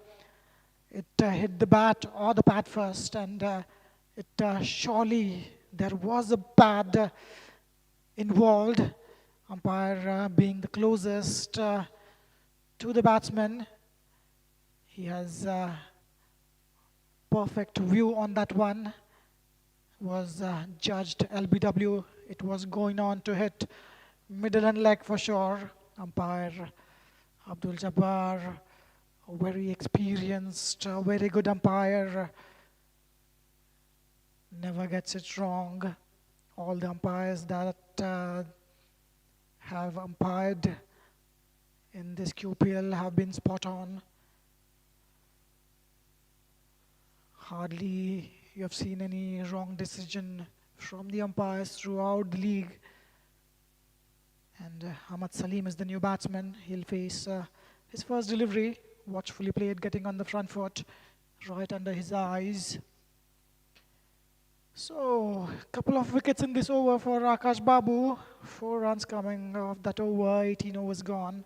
it hit the bat or the pad first, and surely there was a pad involved. Umpire being the closest to the batsman. He has perfect view on that one. Was judged LBW. It was going on to hit middle and leg for sure. Umpire Abdul Jabbar, a very experienced, very good umpire, never gets it wrong. All the umpires that have umpired in this QPL have been spot on. Hardly you have seen any wrong decision from the umpires throughout the league. And Ahmad Salim is the new batsman. He'll face his first delivery, watchfully played, getting on the front foot, right under his eyes. So, a couple of wickets in this over for Akash Babu. 4 runs coming off that over, 18 overs gone.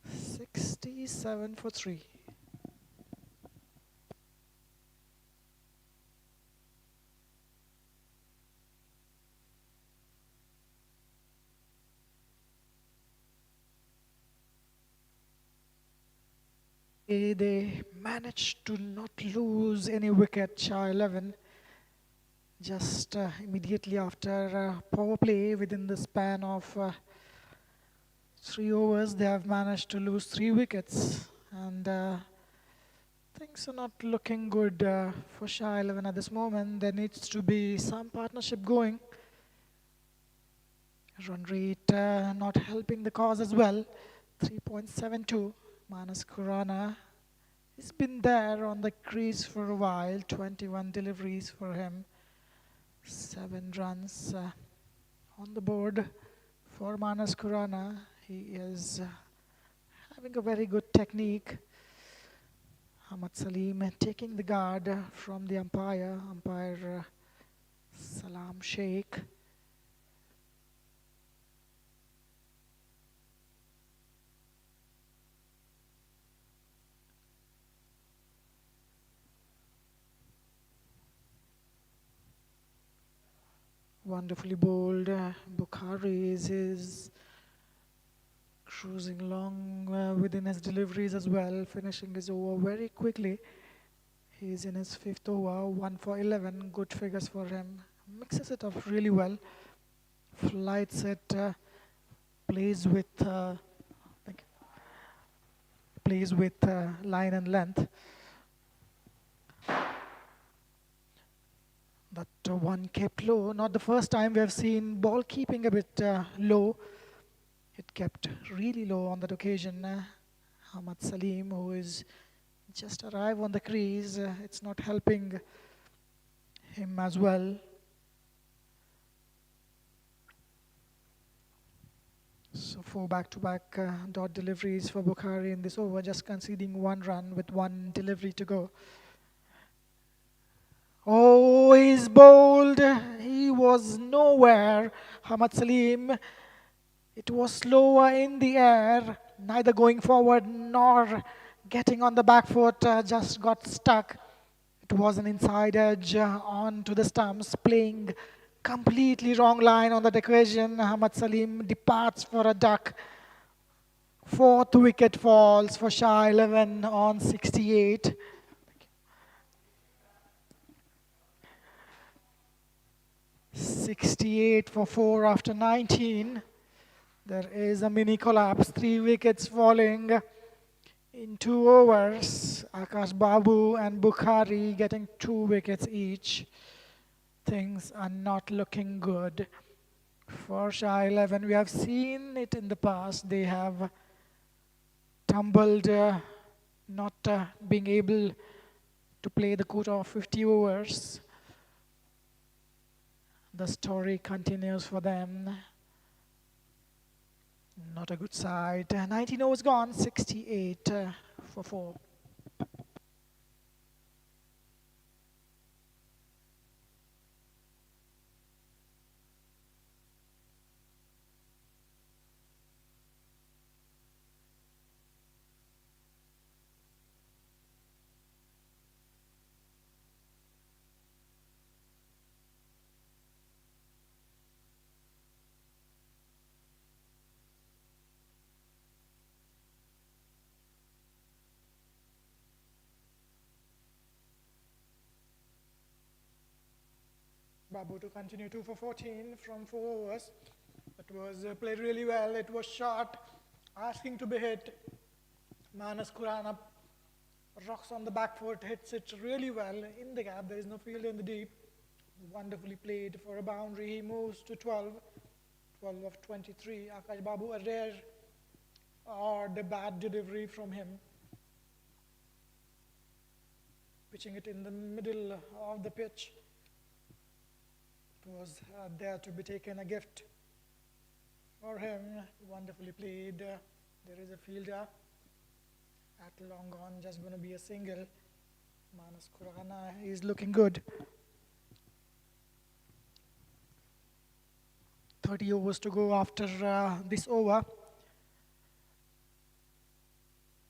67 for 3. They managed to not lose any wicket, Shah 11. Just immediately after power play, within the span of 3 overs, they have managed to lose 3 wickets. And things are not looking good for Shah 11 at this moment. There needs to be some partnership going. Run rate not helping the cause as well. 3.72. Manas Khurana. He's been there on the crease for a while. 21 deliveries for him. 7 runs on the board for Manas Khurana. He is having a very good technique. Ahmad Salim taking the guard from the umpire, Salam Sheikh. Wonderfully bowled. Bukhari is cruising along within his deliveries as well, finishing his over very quickly. He's in his 5th over, 1 for 11, good figures for him. Mixes it up really well, flights it, plays with line and length. That one kept low. Not the first time we have seen ball keeping a bit low. It kept really low on that occasion. Ahmad Salim, who is just arrived on the crease, it's not helping him as well. So 4 back-to-back dot deliveries for Bukhari in this over, just conceding 1 run with 1 delivery to go. Oh, he's bowled. He was nowhere. Ahmad Salim. It was slower in the air, neither going forward nor getting on the back foot, just got stuck. It was an inside edge onto the stumps, playing completely wrong line on that occasion. Ahmad Salim departs for a duck. 4th wicket falls for Shah 11 on 68. 68 for 4 after 19. There is a mini collapse, 3 wickets falling in 2 overs. Akash Babu and Bukhari getting 2 wickets each. Things are not looking good for Shah 11. We have seen it in the past. They have tumbled, not being able to play the quota of 50 overs. The story continues for them. Not a good side. 19 overs gone, 68 for 4. Babu to continue 2 for 14 from 4 overs. It was played really well. It was short, asking to be hit. Manas Khurana rocks on the back foot, hits it really well in the gap. There is no field in the deep. Wonderfully played for a boundary. He moves to 12, 12 of 23. Akash Babu, a rare or the bad delivery from him. Pitching it in the middle of the pitch. It was there to be taken, a gift for him. Wonderfully played. There is a fielder at long on, just going to be a single. Manas Khurana is looking good. 30 overs to go after this over.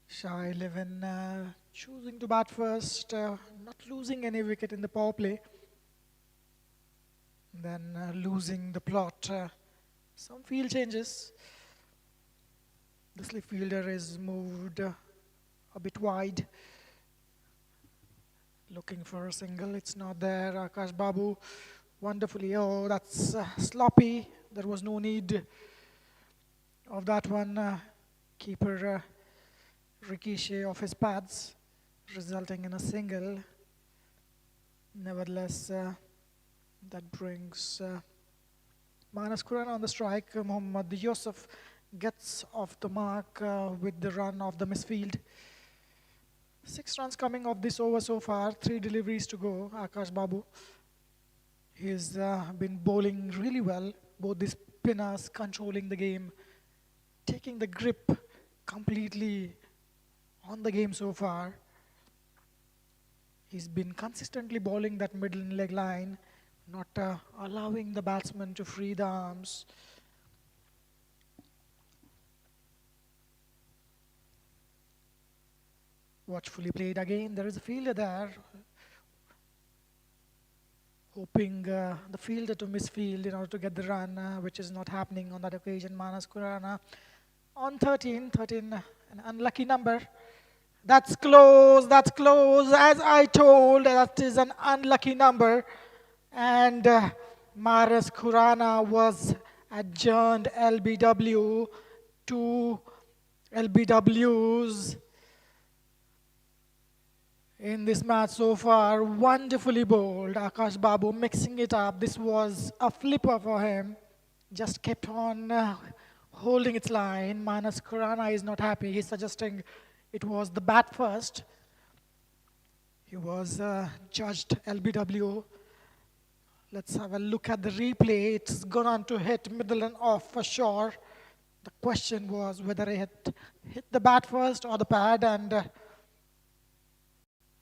Shah XI choosing to bat first, not losing any wicket in the power play. Then losing the plot. Some field changes. The slip fielder is moved a bit wide. Looking for a single, it's not there. Akash Babu wonderfully, oh, that's sloppy. There was no need of that one. Keeper ricochet of his pads, resulting in a single. Nevertheless, that brings Manas Khurana on the strike. Mohammad Yusuf gets off the mark with the run of the misfield. 6 runs coming off this over so far, 3 deliveries to go. Akash Babu, he's been bowling really well. Both these spinners controlling the game, taking the grip completely on the game so far. He's been consistently bowling that middle leg line, not allowing the batsman to free the arms. Watchfully played again. There is a fielder there, hoping the fielder to misfield in order to get the run, which is not happening on that occasion. Manas Khurana on 13, an unlucky number. That's close, that's close. As I told, that is an unlucky number. And Manas Khurana was adjourned LBW to LBWs in this match so far. Wonderfully bowled. Akash Babu mixing it up. This was a flipper for him. Just kept on holding its line. Manas Khurana is not happy. He's suggesting it was the bat first. He was judged LBW. Let's have a look at the replay. It's gone on to hit middle and off for sure. The question was whether it hit the bat first or the pad, and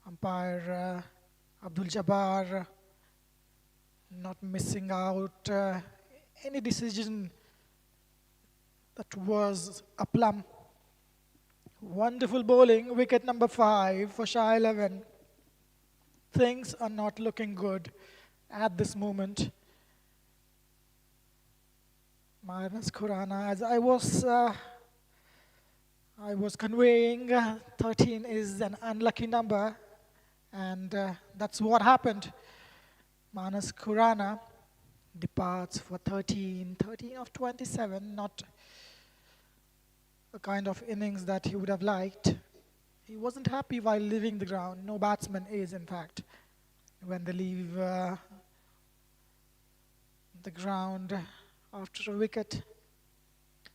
umpire Abdul Jabbar not missing out any decision that was a plum. Wonderful bowling, wicket number 5 for Shah XI. Things are not looking good at this moment. Manas Khurana, as I was conveying, 13 is an unlucky number, and that's what happened. Manas Khurana departs for 13 of 27, not a kind of innings that he would have liked. He wasn't happy while leaving the ground. No batsman is, in fact, when they leave the ground after a wicket.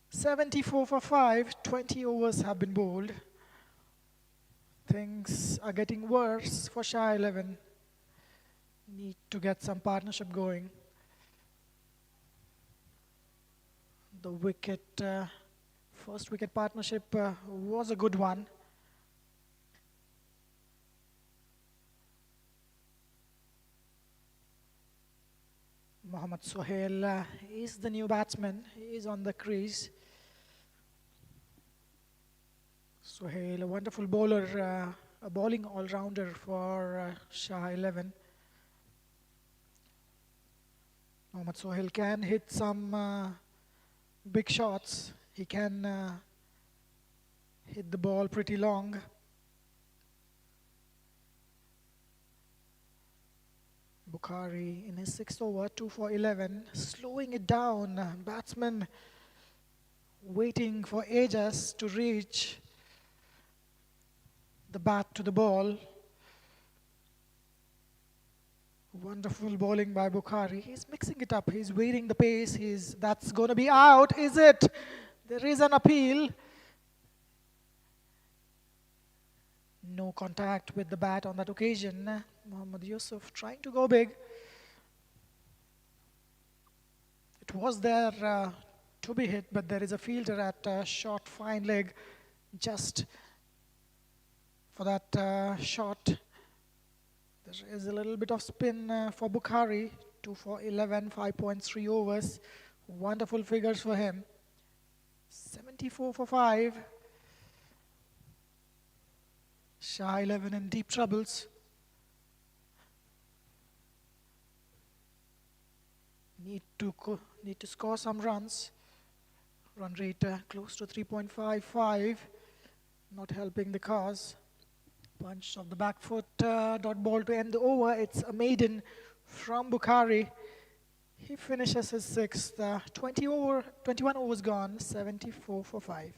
74 for 5, 20 overs have been bowled. Things are getting worse for Shah XI. Need to get some partnership going. The wicket, first wicket partnership was a good one. Mohammad Sohail is the new batsman. He is on the crease. Sohail, a wonderful bowler, a bowling all-rounder for Shah XI. Mohammad Sohail can hit some big shots. He can hit the ball pretty long. Bukhari in his sixth over, 2 for 11, slowing it down. Batsman waiting for ages to reach the bat to the ball. Wonderful bowling by Bukhari. He's mixing it up. He's waiting the pace. That's going to be out, is it? There is an appeal. No contact with the bat on that occasion. Mohammad Yusuf trying to go big. It was there to be hit, but there is a fielder at short fine leg just for that shot. There is a little bit of spin for Bukhari. 2 for 11, 5.3 overs. Wonderful figures for him. 74 for 5. Shah 11 in deep troubles. Need to score some runs. Run rate close to 3.55. Not helping the cause. Punch of the back foot, dot ball to end the over. It's a maiden from Bukhari. He finishes his sixth. 21 overs gone, 74 for 5.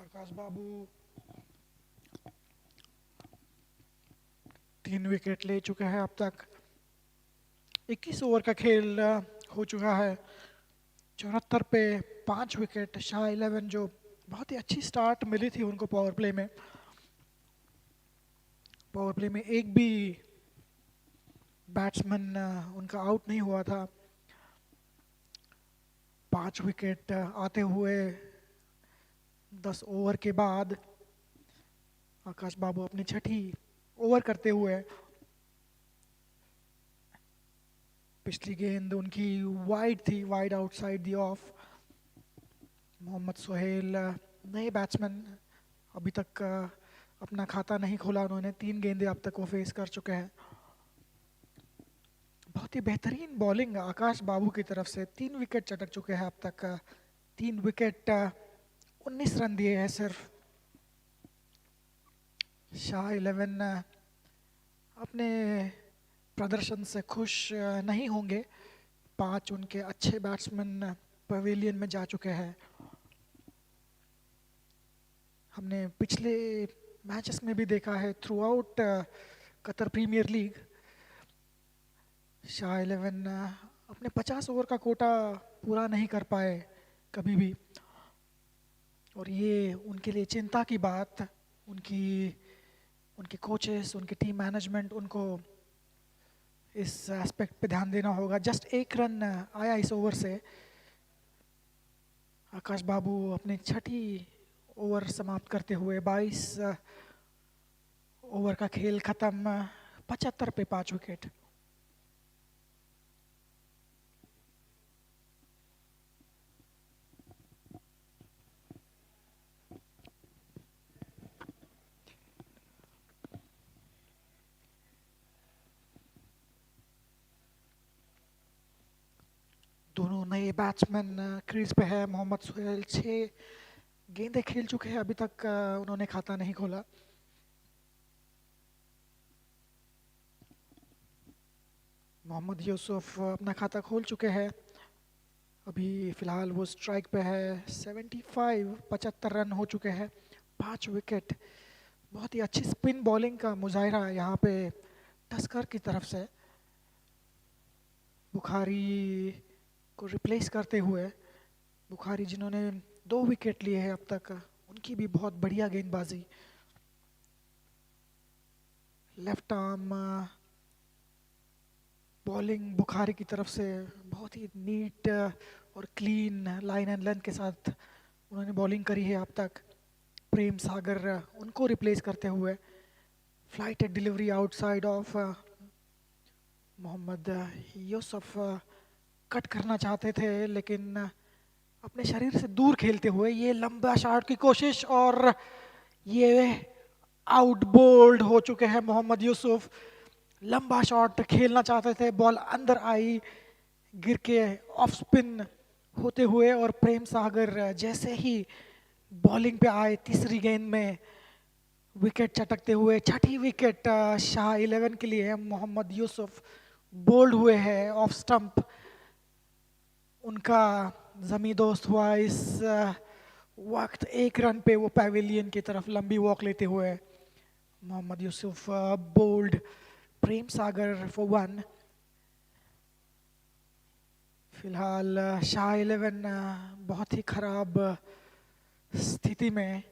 Akash Babu 3 wicket ले चुके हैं अब तक. 21 over का खेल हो चुका है. 74 पे 5 विकेट. शाह 11 जो बहुत ही अच्छी स्टार्ट मिली थी उनको पावर प्ले में. पावर प्ले में एक भी बैट्समैन उनका आउट नहीं हुआ था. 5 विकेट आते हुए 10 ओवर के बाद आकाश बाबू अपनी छठी ओवर करते हुए पिछली गेंद उनकी वाइड थी, wide outside the off. Mohammad Sohail नए बैट्समैन अभी तक अपना खाता नहीं खोला उन्होंने. 3 गेंदें अब तक वो फेस कर चुके हैं. बहुत ही बेहतरीन बॉलिंग आकाश बाबू की तरफ से. 3 विकेट चटक चुके हैं अब तक. 3 विकेट 19 रन दिए हैं सिर्फ. शाह 11 अपने प्रदर्शन से खुश नहीं होंगे. 5 उनके अच्छे बैट्समैन पवेलियन में जा चुके हैं. हमने पिछले मैचेस में भी देखा है throughout Qatar Premier League Shah 11 अपने 50 ओवर का कोटा पूरा नहीं कर पाए कभी भी. और ये उनके लिए चिंता की बात. उनके कोचेस, उनकी टीम मैनेजमेंट, उनको इस एस्पेक्ट पे ध्यान देना होगा. जस्ट 1 रन आया इस ओवर से. आकाश बाबू अपनी छठी ओवर समाप्त करते हुए 22 ओवर का खेल खत्म. 75 पे 5 विकेट. दोनों नए बैट्समैन क्रीज पे है. मोहम्मद सोहेल 6 गेंदें खेल चुके हैं, अभी तक उन्होंने खाता नहीं खोला. मोहम्मद यूसुफ अपना खाता खोल चुके हैं. अभी फिलहाल वो स्ट्राइक पे है. 75 रन हो चुके हैं. 5 विकेट. बहुत ही अच्छी स्पिन बॉलिंग का मुजाहिरा यहाँ पे टस्कर की तरफ से. बुखारी को रिप्लेस करते हुए बुखारी जिन्होंने 2 विकेट लिए हैं अब तक, उनकी भी बहुत बढ़िया गेंदबाजी। लेफ्ट आर्म बॉलिंग बुखारी की तरफ से बहुत ही नीट और क्लीन लाइन एंड लेंथ के साथ उन्होंने बॉलिंग करी है अब तक। प्रेम सागर उनको रिप्लेस करते हुए flight delivery outside off Mohammad Yusuf cut करना चाहते थे, लेकिन अपने शरीर से दूर खेलते हुए ये लंबा शॉट की कोशिश, और ये आउट बोल्ड हो चुके हैं मोहम्मद यूसुफ। लंबा शॉट खेलना चाहते थे, बॉल अंदर आई गिर के ऑफ स्पिन होते हुए, और प्रेम सागर जैसे ही बॉलिंग पे आए तीसरी गेंद में विकेट चटकते हुए, छठी विकेट शाह 11 के लिए मोहम्मद यूसुफ बोल्ड हुए हैं ऑफ स्टंप। उनका जमी दोस्त हुआ इस वक्त 1 रन पे वो पैवेलियन की तरफ लंबी वॉक लेते हुए। Mohammad Yusuf bowled, Prem Sagar for 1। फिलहाल शाह 11 बहुत ही खराब स्थिति में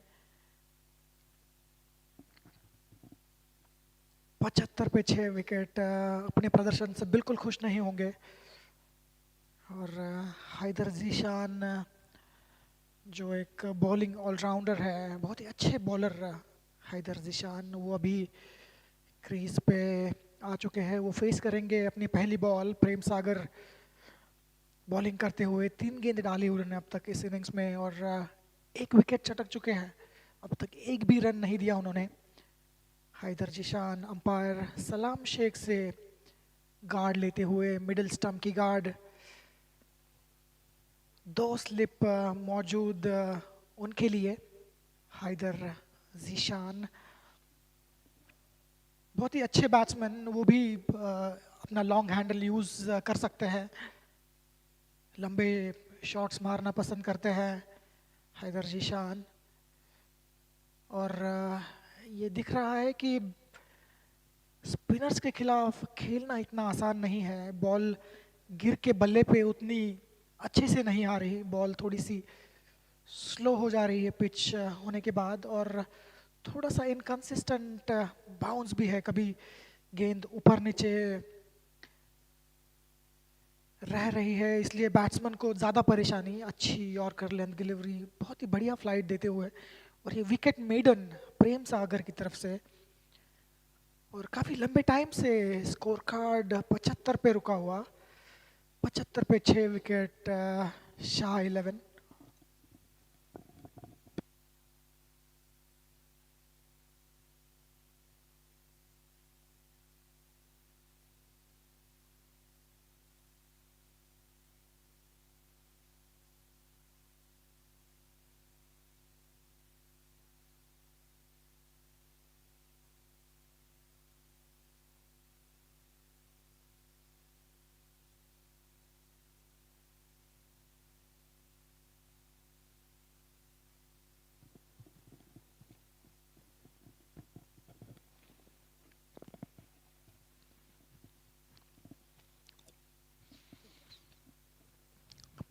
75 पे 6 विकेट, अपने प्रदर्शन से बिल्कुल खुश नहीं होंगे। और हैदर जीशान जो एक बॉलिंग ऑलराउंडर है, बहुत ही अच्छे बॉलर हैदर जीशान, वो अभी क्रीज पे आ चुके हैं। वो फेस करेंगे अपनी पहली बॉल। प्रेम सागर बॉलिंग करते हुए 3 गेंद डाली उन्होंने अब तक इस इनिंग्स में, और 1 विकेट चटक चुके हैं। अब तक एक भी रन नहीं दिया उन्होंने। हैदर जीशान अंपायर सलाम शेख से गार्ड लेते हुए, मिडिल स्टंप की गार्ड, 2 स्लिप मौजूद उनके लिए। हैदर जीशान बहुत ही अच्छे बैट्समैन, वो भी अपना लॉन्ग हैंडल यूज़ कर सकते हैं, लंबे शॉट्स मारना पसंद करते हैं हैदर जीशान। और ये दिख रहा है कि स्पिनर्स के खिलाफ खेलना इतना आसान नहीं है। बॉल गिर के बल्ले पे उतनी अच्छे से नहीं आ रही, बॉल थोड़ी सी स्लो हो जा रही है पिच होने के बाद, और थोड़ा सा इनकंसिस्टेंट बाउंस भी है। कभी गेंद ऊपर नीचे रह रही है, इसलिए बैट्समैन को ज़्यादा परेशानी। अच्छी यॉर्कर लेंथ डिलीवरी, बहुत ही बढ़िया फ्लाइट देते हुए, और ये विकेट मेडन प्रेम सागर की तरफ से। और काफ़ी लंबे टाइम से स्कोर कार्ड 75 पे रुका हुआ। 75 पे 6 wicket Shah 11।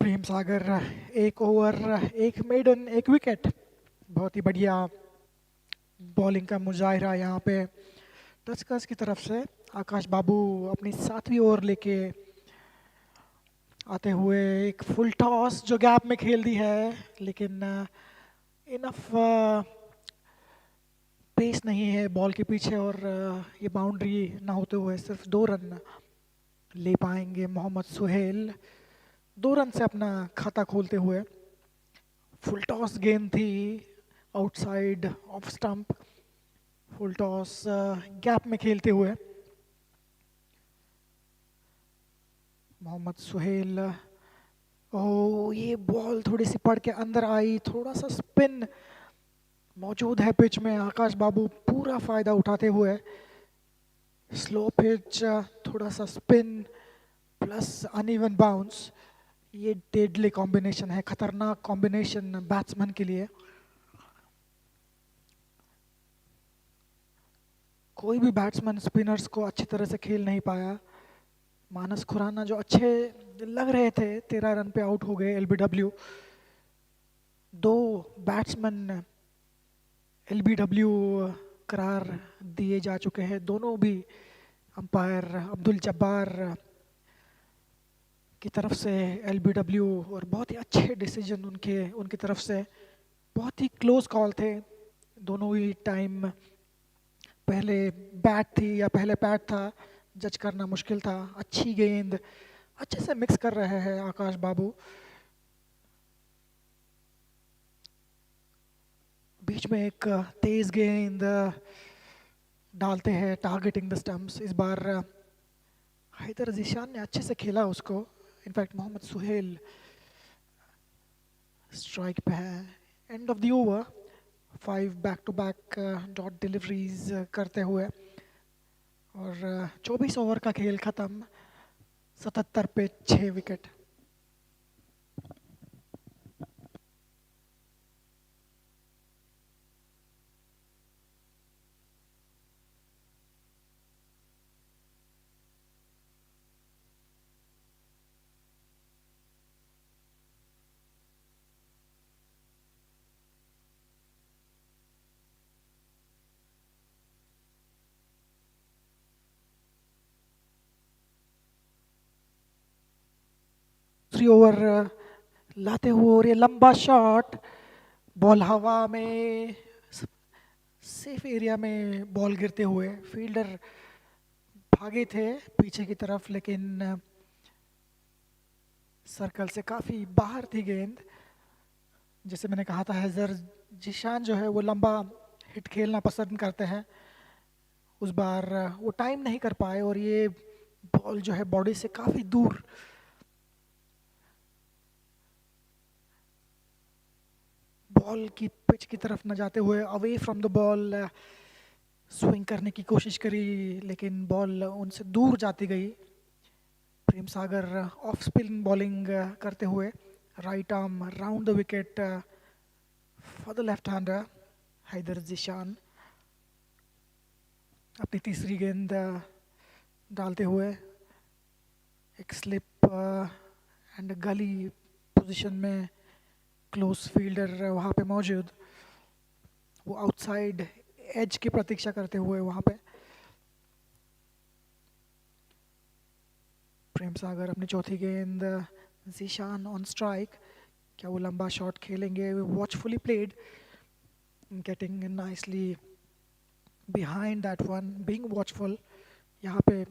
Prem Sagar 1 over 1 maiden 1 wicket. बहुत ही बढ़िया बॉलिंग का मुजाहिरा यहाँ पे टस्कर्स की तरफ से। आकाश बाबू अपनी 7वीं ओवर लेके आते हुए, एक फुल टॉस जो गैप में खेल दी है, लेकिन इनफ पेस नहीं है बॉल के पीछे, और ये बाउंड्री ना होते हुए सिर्फ 2 रन ले पाएंगे मोहम्मद सुहेल। 2 रन से अपना खाता खोलते हुए। फुल टॉस गेंद थी outside off stump, full toss gap में खेलते हुए मोहम्मद सुहेल। ओ, ये बॉल थोड़ी सी पड़ के अंदर आई, थोड़ा सा स्पिन मौजूद है पिच में। आकाश बाबू पूरा फायदा उठाते हुए, स्लो पिच, थोड़ा सा स्पिन प्लस अनइवन बाउंस, ये डेडली कॉम्बिनेशन है, खतरनाक कॉम्बिनेशन बैट्समैन के लिए। कोई भी बैट्समैन स्पिनर्स को अच्छी तरह से खेल नहीं पाया। मानस खुराना जो अच्छे लग रहे थे 13 रन पे आउट हो गए एलबीडब्ल्यू। दो बैट्समैन एलबीडब्ल्यू करार दिए जा चुके हैं, दोनों भी अंपायर अब्दुल जब्बार की तरफ से एलबीडब्ल्यू, और बहुत ही अच्छे डिसीजन उनके उनकी तरफ से। बहुत ही क्लोज कॉल थे दोनों ही टाइम। पहले बैट थी या पहले पैड था, जज करना मुश्किल था। अच्छी गेंद अच्छे से मिक्स कर रहे हैं आकाश बाबू। बीच में एक तेज गेंद डालते हैं टारगेटिंग द स्टंप्स। इस बार हैदर जीशान ने अच्छे से खेला उसको। इनफैक्ट मोहम्मद सुहेल स्ट्राइक पे है। End of the over, 5 back to back dot deliveries करते हुए, और 24 ओवर का खेल खत्म। 77 पे 6 विकेट। दूसरी ओवर लाते हुए, और ये लंबा शॉट, बॉल हवा में, सेफ एरिया में बॉल गिरते हुए। फील्डर भागे थे पीछे की तरफ, लेकिन सर्कल से काफ़ी बाहर थी गेंद। जैसे मैंने कहा था, हैदर जिशान जो है वो लंबा हिट खेलना पसंद करते हैं। उस बार वो टाइम नहीं कर पाए, और ये बॉल जो है बॉडी से काफ़ी दूर, बॉल की पिच की तरफ न जाते हुए away from the ball swing करने की कोशिश करी, लेकिन बॉल उनसे दूर जाती गई। Prem Sagar off spin bowling करते हुए, right arm round the wicket for the left hander Haider Zeeshan. अपनी तीसरी गेंद डालते हुए, एक स्लिप एंड गली पोजीशन में, क्लोज फील्डर वहाँ पे मौजूद, वो आउटसाइड एज की प्रतीक्षा करते हुए वहाँ पे। प्रेम सागर अपनी चौथी गेंद, जीशान ऑन स्ट्राइक। क्या वो लंबा शॉट खेलेंगे? Watchfully played, getting nicely behind that one, being watchful. यहाँ पे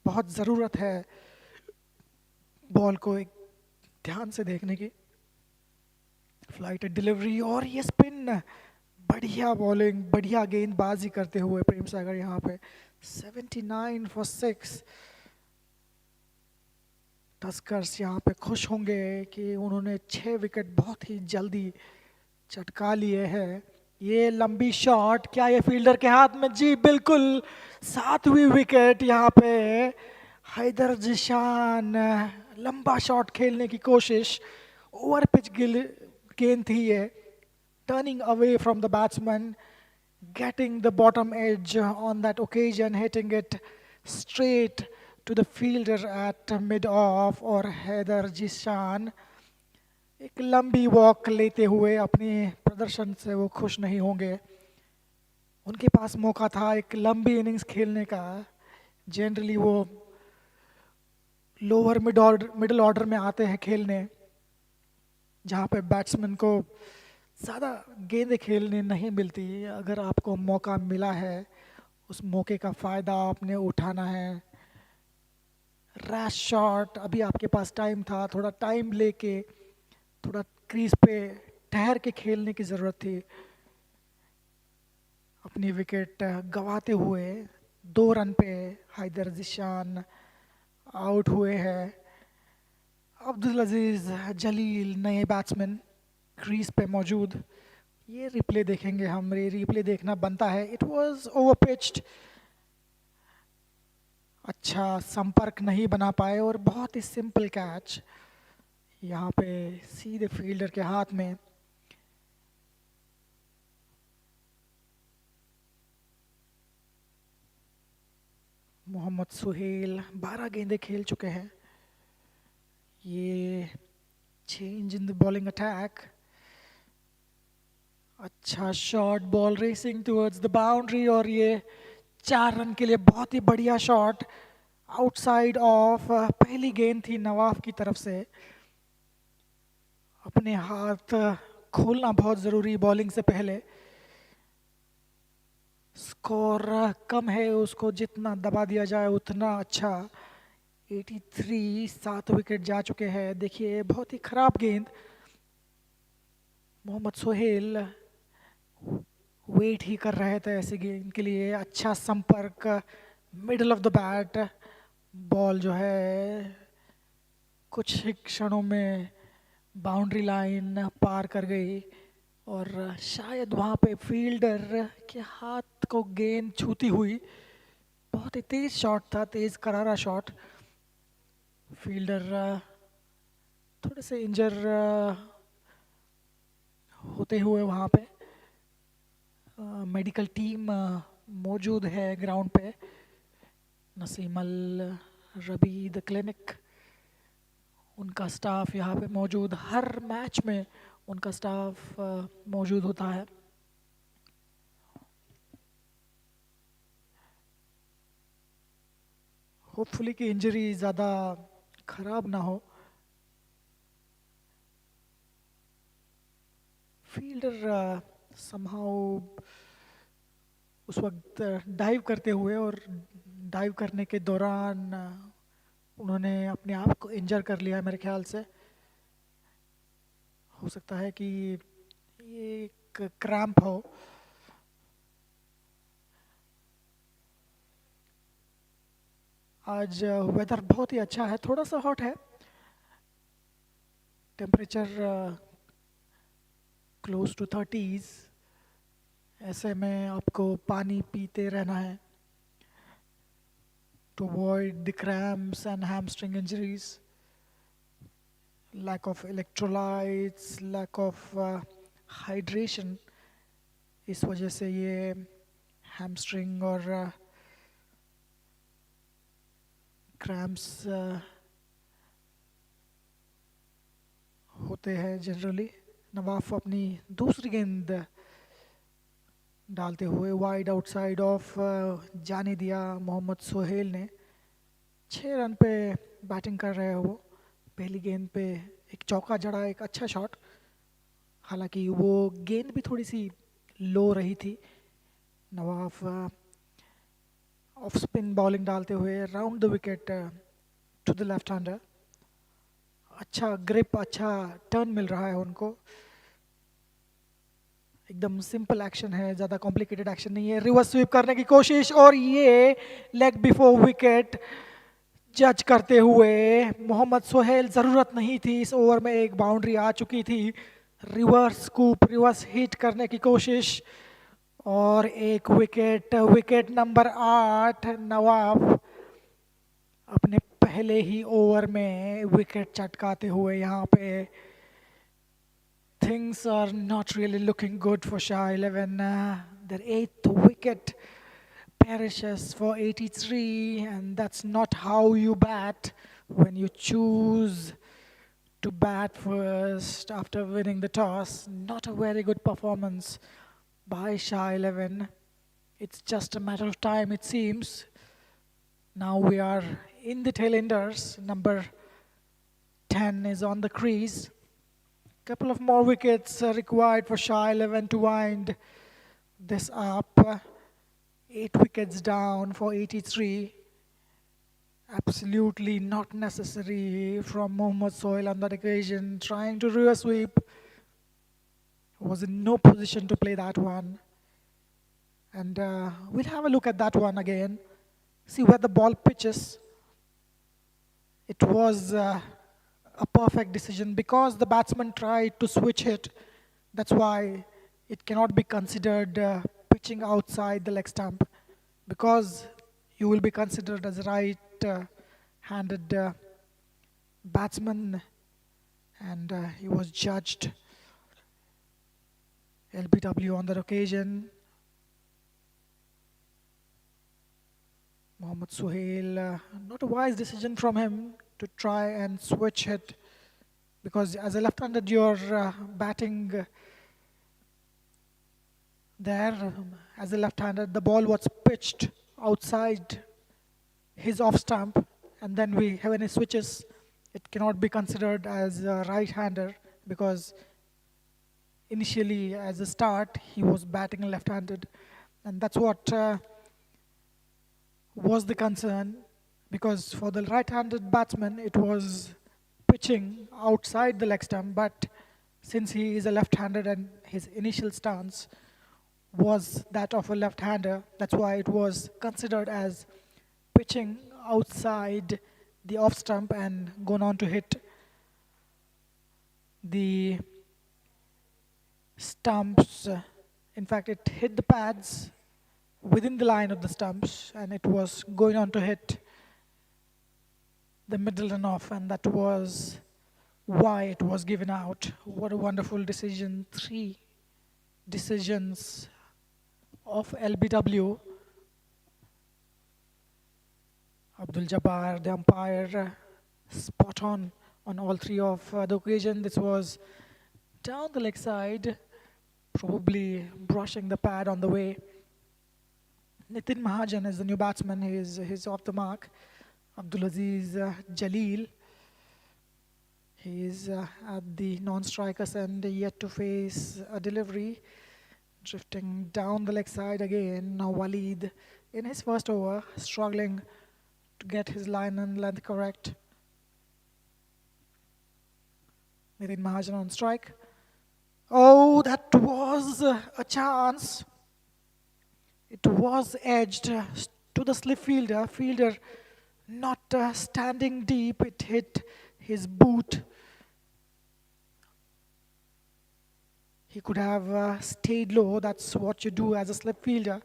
बहुत ज़रूरत है बॉल को एक ध्यान से देखने की। फ्लाइट डिलीवरी और ये स्पिन, बढ़िया बॉलिंग, बढ़िया गेंदबाजी करते हुए प्रेम सागर यहाँ पे। 79 फॉर 6। टस्कर्स यहाँ पे खुश होंगे कि उन्होंने 6 विकेट बहुत ही जल्दी चटका लिए हैं। ये लंबी शॉट, क्या ये फील्डर के हाथ में? जी बिल्कुल। 7वीं विकेट यहाँ पे। हैदर जिशान लंबा शॉट खेलने की कोशिश, ओवर पिच गेंद थी ये, turning away from the batsman, getting the bottom edge on that occasion, hitting it straight to the fielder at mid-off। और हैदर जिशान एक लंबी वॉक लेते हुए अपने प्रदर्शन से वो खुश नहीं होंगे। उनके पास मौका था एक लंबी इनिंग्स खेलने का। जनरली वो लोअर मिडिल ऑर्डर में आते हैं खेलने, जहाँ पे बैट्समैन को ज़्यादा गेंदें खेलने नहीं मिलती। अगर आपको मौका मिला है, उस मौके का फ़ायदा आपने उठाना है। रैश शॉट, अभी आपके पास टाइम था, थोड़ा टाइम लेके, थोड़ा क्रीज पे ठहर के खेलने की ज़रूरत थी। अपनी विकेट गंवाते हुए 2 रन पे हैदर जिशान आउट हुए हैं। अब्दुल अजीज जलील नए बैट्समैन क्रीज पे मौजूद। ये रिप्ले देखेंगे हम, ये रिप्ले देखना बनता है। इट वाज ओवर पिच्ड, अच्छा संपर्क नहीं बना पाए, और बहुत ही सिंपल कैच यहाँ पे सीधे फील्डर के हाथ में। मोहम्मद मोहम्मद सुहेल 12 गेंदें खेल चुके हैं. ये change in the bowling attack. अच्छा shot, ball racing towards the boundary और ये 4 रन के लिए बहुत ही बढ़िया शॉट आउटसाइड ऑफ. पहली गेंद थी नवाब की तरफ से. अपने हाथ खोलना बहुत ज़रूरी बॉलिंग से पहले. स्कोर कम है, उसको जितना दबा दिया जाए उतना अच्छा. 83, 7 विकेट जा चुके हैं. देखिए बहुत ही खराब गेंद. मोहम्मद सोहेल वेट ही कर रहे थे ऐसी गेंद के लिए. अच्छा संपर्क middle of the bat. Ball जो है कुछ ही क्षणों में बाउंड्री लाइन पार कर गई और शायद वहाँ पे फील्डर के हाथ को गेंद छूती हुई. बहुत ही तेज शॉट था, तेज करारा शॉट. फील्डर थोड़े से इंजर होते हुए वहाँ पे. मेडिकल टीम मौजूद है ग्राउंड पे. नसीमल रबी द क्लिनिक, उनका स्टाफ यहाँ पे मौजूद. हर मैच में उनका स्टाफ मौजूद होता है. होपफुली कि इंजरी ज़्यादा ख़राब ना हो. फील्डर समहाउ उस वक्त डाइव करते हुए और डाइव करने के दौरान उन्होंने अपने आप को इंजर कर लिया है मेरे ख्याल से. हो सकता है कि ये एक क्रैम्प हो. आज वेदर बहुत ही अच्छा है, थोड़ा सा हॉट है. Temperature close to 30s. ऐसे में आपको पानी पीते रहना है to avoid the cramps and hamstring injuries. Lack of electrolytes, lack of hydration, इस वजह से ये hamstring और cramps होते हैं जनरली. नवाफ अपनी दूसरी गेंद डालते हुए वाइड आउटसाइड ऑफ जाने दिया मोहम्मद सोहेल ने. 6 रन पे बैटिंग कर रहे हो वो. पहली गेंद पे एक चौका जड़ा, एक अच्छा शॉट. हालांकि वो गेंद भी थोड़ी सी लो रही थी. नवाफ ऑफ स्पिन बॉलिंग डालते हुए round the wicket to the left hander. अच्छा ग्रिप, अच्छा टर्न मिल रहा है उनको. एकदम सिंपल एक्शन है, ज़्यादा कॉम्प्लिकेटेड एक्शन नहीं है. रिवर्स स्वीप करने की कोशिश और ये लेग बिफोर विकेट जज करते हुए मोहम्मद सोहेल. ज़रूरत नहीं थी इस ओवर में, एक बाउंड्री आ चुकी थी. रिवर्स स्कूप, रिवर्स हिट करने की कोशिश और एक विकेट. Wicket number 8. नवाब अपने पहले ही ओवर में विकेट चटकाते हुए यहाँ पे. Things are not really looking good for Shah XI. Their 8th wicket perishes for 83, and that's not how you bat when you choose to bat first after winning the toss. Not a very good performance by Shah XI. It's just a matter of time, it seems. Now we are in the tail enders. Number 10 is on the crease. Couple of more wickets required for Shah XI to wind this up. 8 wickets down for 83. Absolutely not necessary from Mohammad Sohail on that occasion. Trying to reverse sweep. Was in no position to play that one. And we'll have a look at that one again. See where the ball pitches. It was a perfect decision because the batsman tried to switch it. That's why it cannot be considered pitching outside the leg stump, because you will be considered as a right-handed batsman, and he was judged LBW on that occasion. Mohammad Suhail, not a wise decision from him to try and switch it because as a left-handed you're batting there. As a left-handed, the ball was pitched outside his off stump, and then when he switches, it cannot be considered as a right-hander because initially, as a start, he was batting left-handed, and that's what was the concern. Because for the right-handed batsman, it was pitching outside the leg stump, but since he is a left-handed and his initial stance was that of a left-hander, that's why it was considered as pitching outside the off stump and gone on to hit the stumps. In fact, it hit the pads within the line of the stumps and it was going on to hit the middle and off, and that was why it was given out. What a wonderful decision. Three decisions of LBW. Abdul Jabbar, the umpire, spot on all three of the occasion. This was down the leg side, probably brushing the pad on the way. Nitin Mahajan is the new batsman. He's off the mark. Abdulaziz Jalil. He's at the non-strikers end, yet to face a delivery. Drifting down the leg side again. Now Walid in his first over, struggling to get his line and length correct. Nitin Mahajan on strike. Oh, that was a chance. It was edged to the slip fielder. Fielder not standing deep. It hit his boot. He could have stayed low. That's what you do as a slip fielder.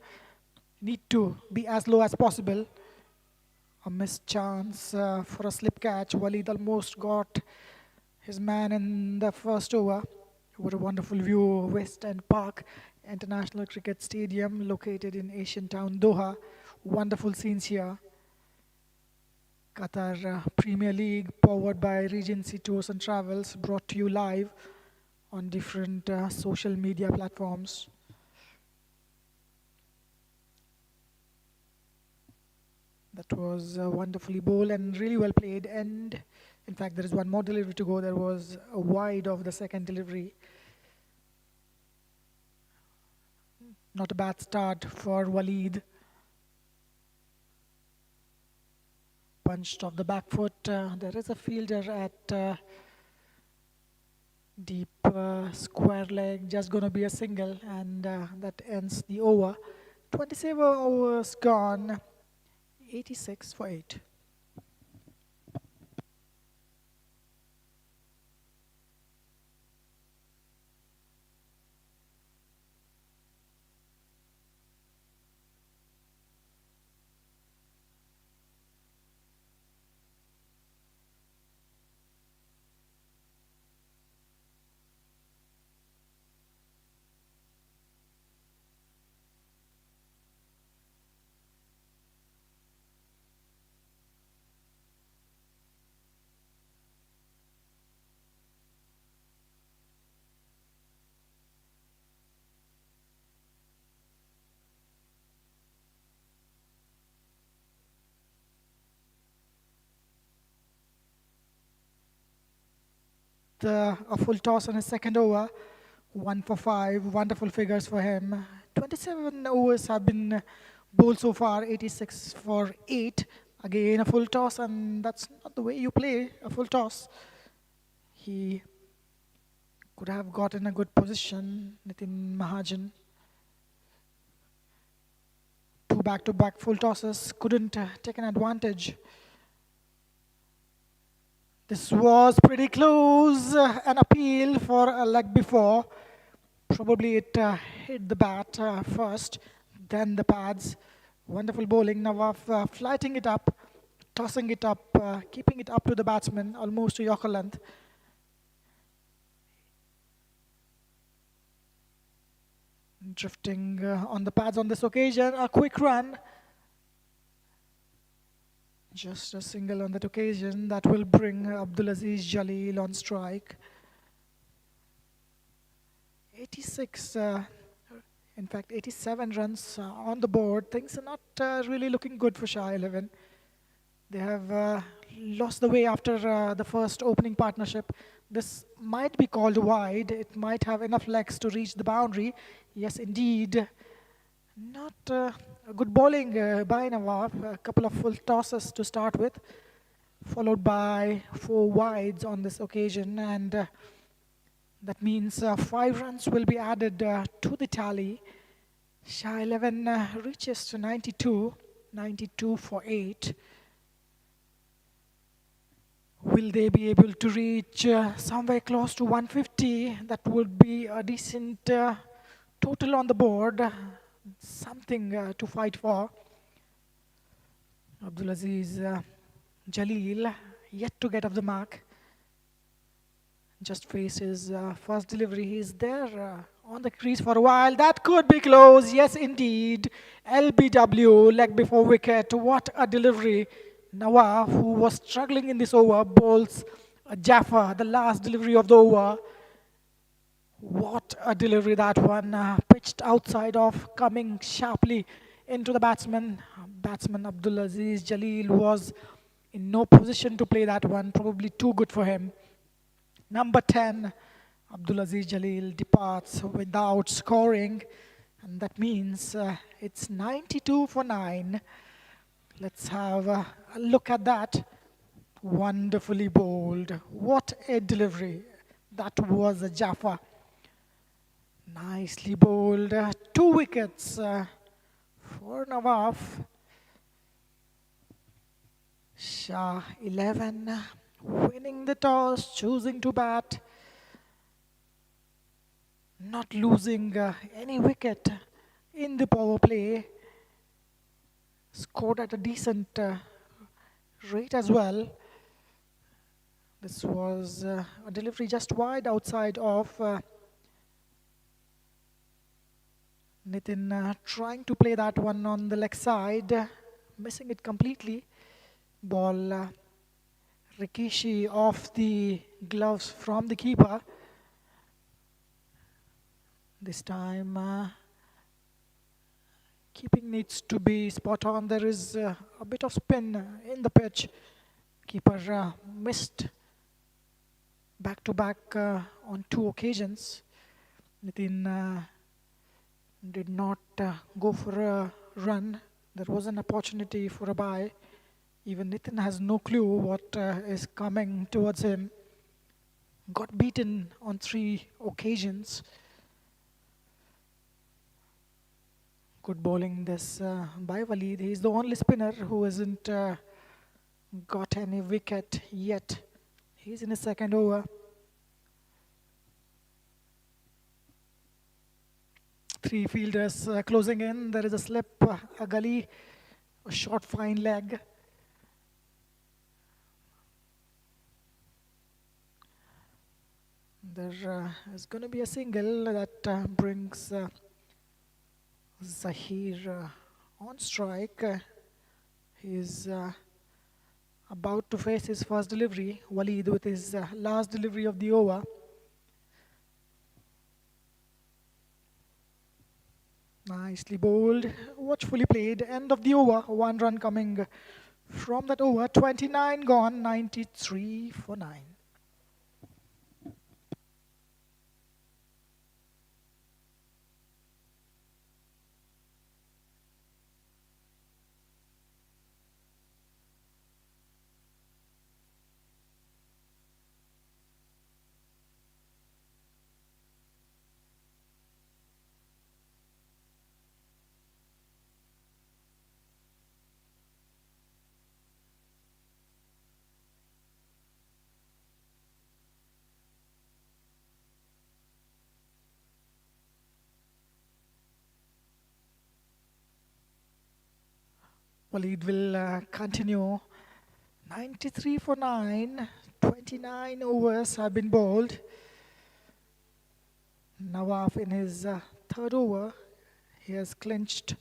Need to be as low as possible. A missed chance for a slip catch. Walid almost got his man in the first over. What a wonderful view. West End Park International Cricket Stadium located in Asian town Doha. Wonderful scenes here. Qatar Premier League powered by Regency Tours and Travels, brought to you live on different social media platforms. That was wonderfully bowled and really well played. And in fact, there is one more delivery to go. There was a wide of the second delivery. Not a bad start for Walid. Punched off the back foot. There is a fielder at deep square leg. Just going to be a single, and that ends the over. 27 overs gone. 86 for 8. A full toss on his second over. 1 for 5. Wonderful figures for him. 27 overs have been bowled so far. 86 for 8. Again, a full toss, and that's not the way you play a full toss. He could have gotten a good position. Nitin Mahajan. 2 back-to-back full tosses. Couldn't take an advantage. This was pretty close. An appeal for a leg before. Probably it hit the bat first, then the pads. Wonderful bowling. Nawaf flighting it up, tossing it up, keeping it up to the batsman, almost to Yorker length. Drifting on the pads on this occasion. A quick run. Just a single on that occasion that will bring Abdulaziz Jalil on strike. 86, in fact 87 runs on the board. Things are not really looking good for Shah 11. They have lost the way after the first opening partnership. This might be called wide. It might have enough legs to reach the boundary. Yes, indeed. Not a good bowling by Nawab. A couple of full tosses to start with, followed by 4 wides on this occasion. And that means 5 runs will be added to the tally. Shah 11 reaches to 92, 92 for 8. Will they be able to reach somewhere close to 150? That would be a decent total on the board, something to fight for. Abdulaziz Jalil yet to get off the mark. Just faces first delivery. He's there on the crease for a while. That could be close. Yes, indeed. LBW, leg before wicket. What a delivery. Nawaf, who was struggling in this over, bowls a Jaffa, the last delivery of the over. What a delivery that one. Pitched outside off, coming sharply into the batsman. Batsman Abdulaziz Jalil was in no position to play that one. Probably too good for him. Number 10, Abdulaziz Jalil departs without scoring. And that means it's 92 for 9. Let's have a look at that. Wonderfully bowled. What a delivery. That was a Jaffa. Nicely bowled. 2 wickets for Nawaf. Shah 11 winning the toss, choosing to bat. Not losing any wicket in the power play. Scored at a decent rate as well. This was a delivery just wide outside of Nitin trying to play that one on the leg side, missing it completely. Ball Rikishi off the gloves from the keeper. This time keeping needs to be spot on. There is a bit of spin in the pitch. Keeper missed back to back on 2 occasions. Nitin did not go for a run. There was an opportunity for a bye. Even Nitin has no clue what is coming towards him. Got beaten on 3 occasions. Good bowling this by Waleed. He's the only spinner who hasn't got any wicket yet. He's in his second over. 3 fielders closing in. There is a slip, a gully, a short fine leg. There is going to be a single that brings Zahir on strike. He's about to face his first delivery. Waleed with his last delivery of the over. Nicely bowled, watchfully played. End of the over. 1 run coming from that over. 29 gone, 93 for 9. Waleed will continue. 93 for 9. 29 overs have been bowled. Nawaf in his third over. He has clinched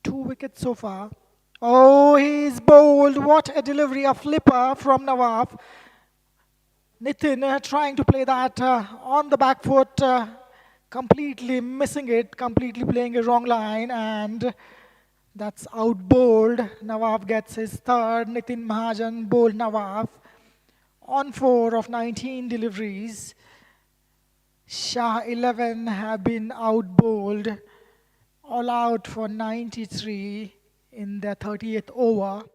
2 wickets so far. Oh, he's bold. What a delivery, a flipper from Nawaf. Nitin trying to play that on the back foot, completely missing it, completely playing a wrong line, and that's out bowled. Nawaf gets his third. Nitin Mahajan bowled Nawaf on 4 of 19 deliveries. Shah 11 have been out bowled, all out for 93 in their 30th over.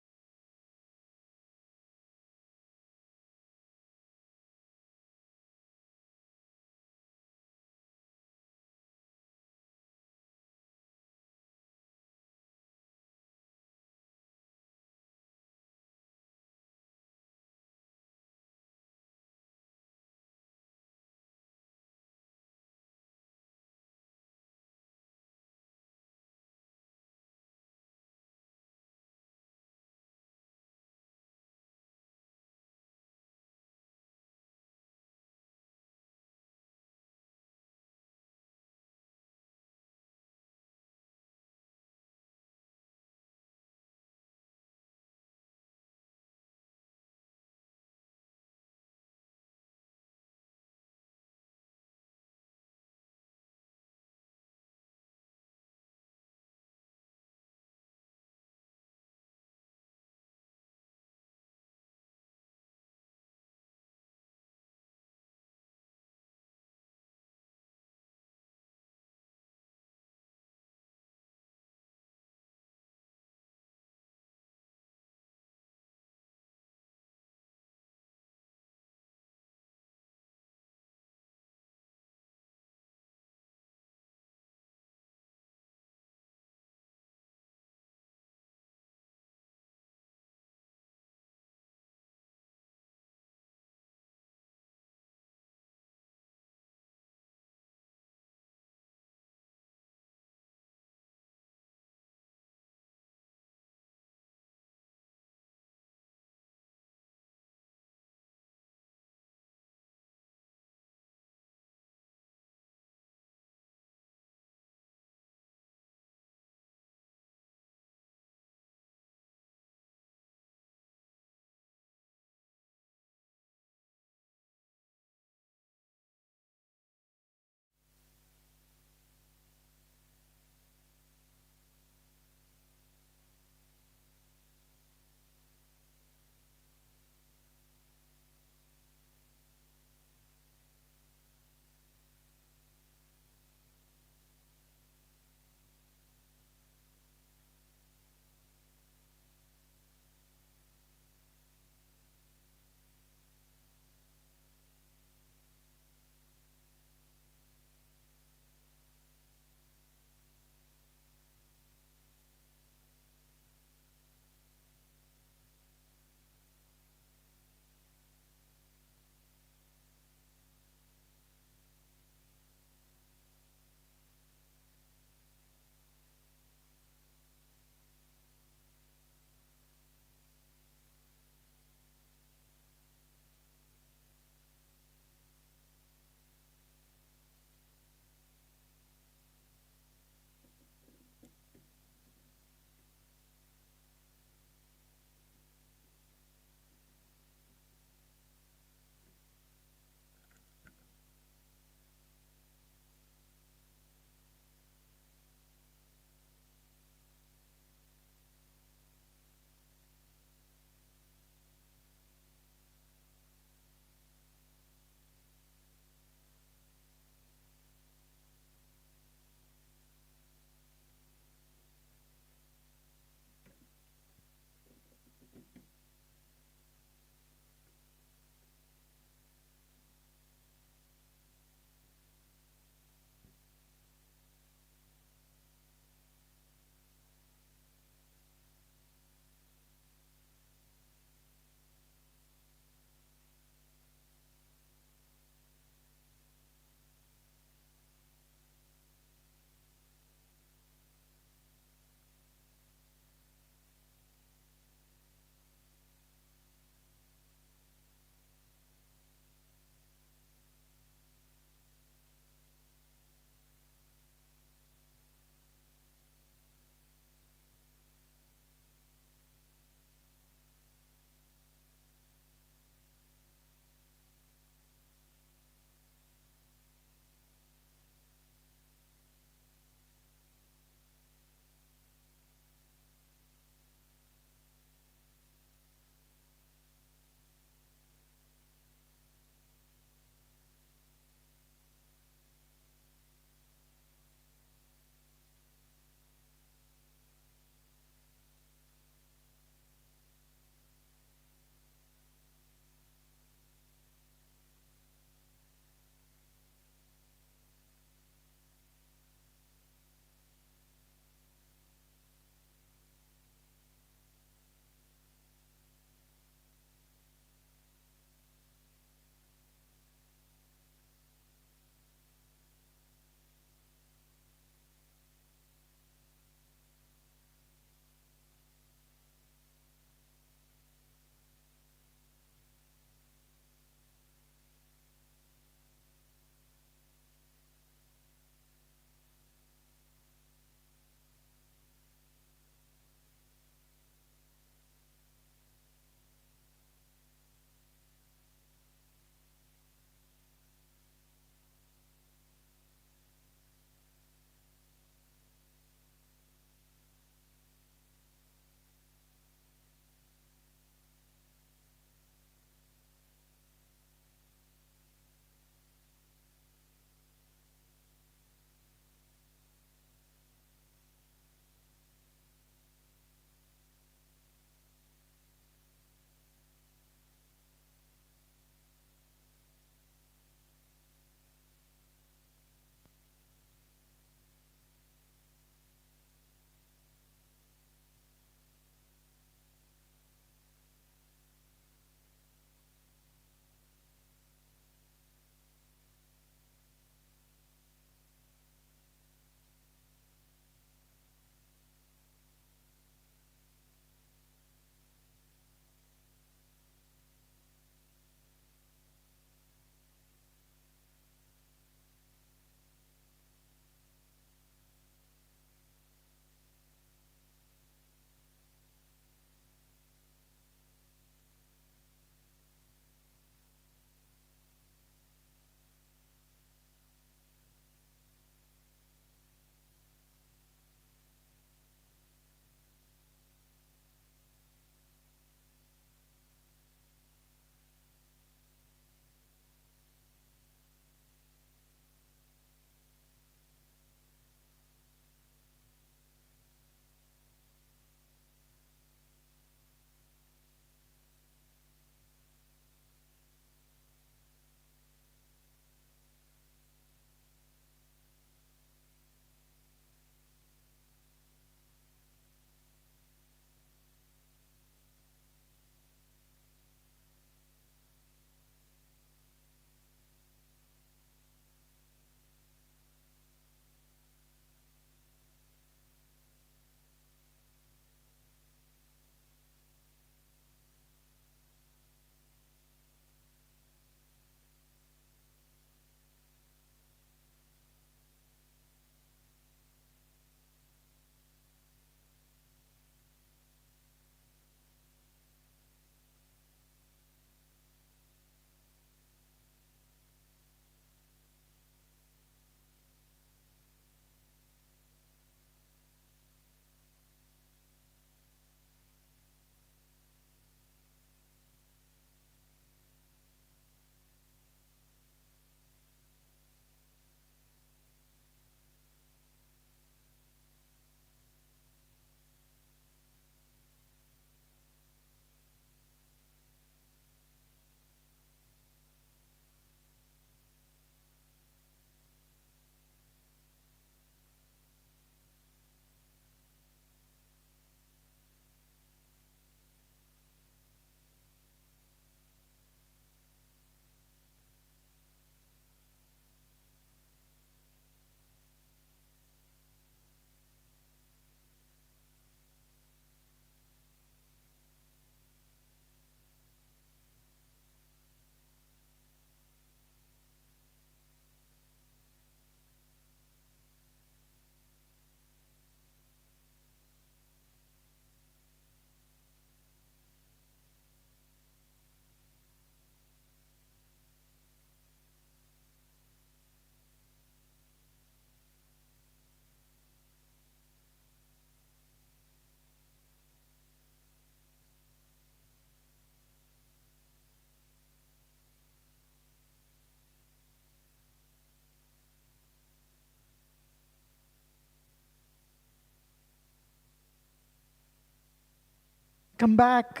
Welcome back.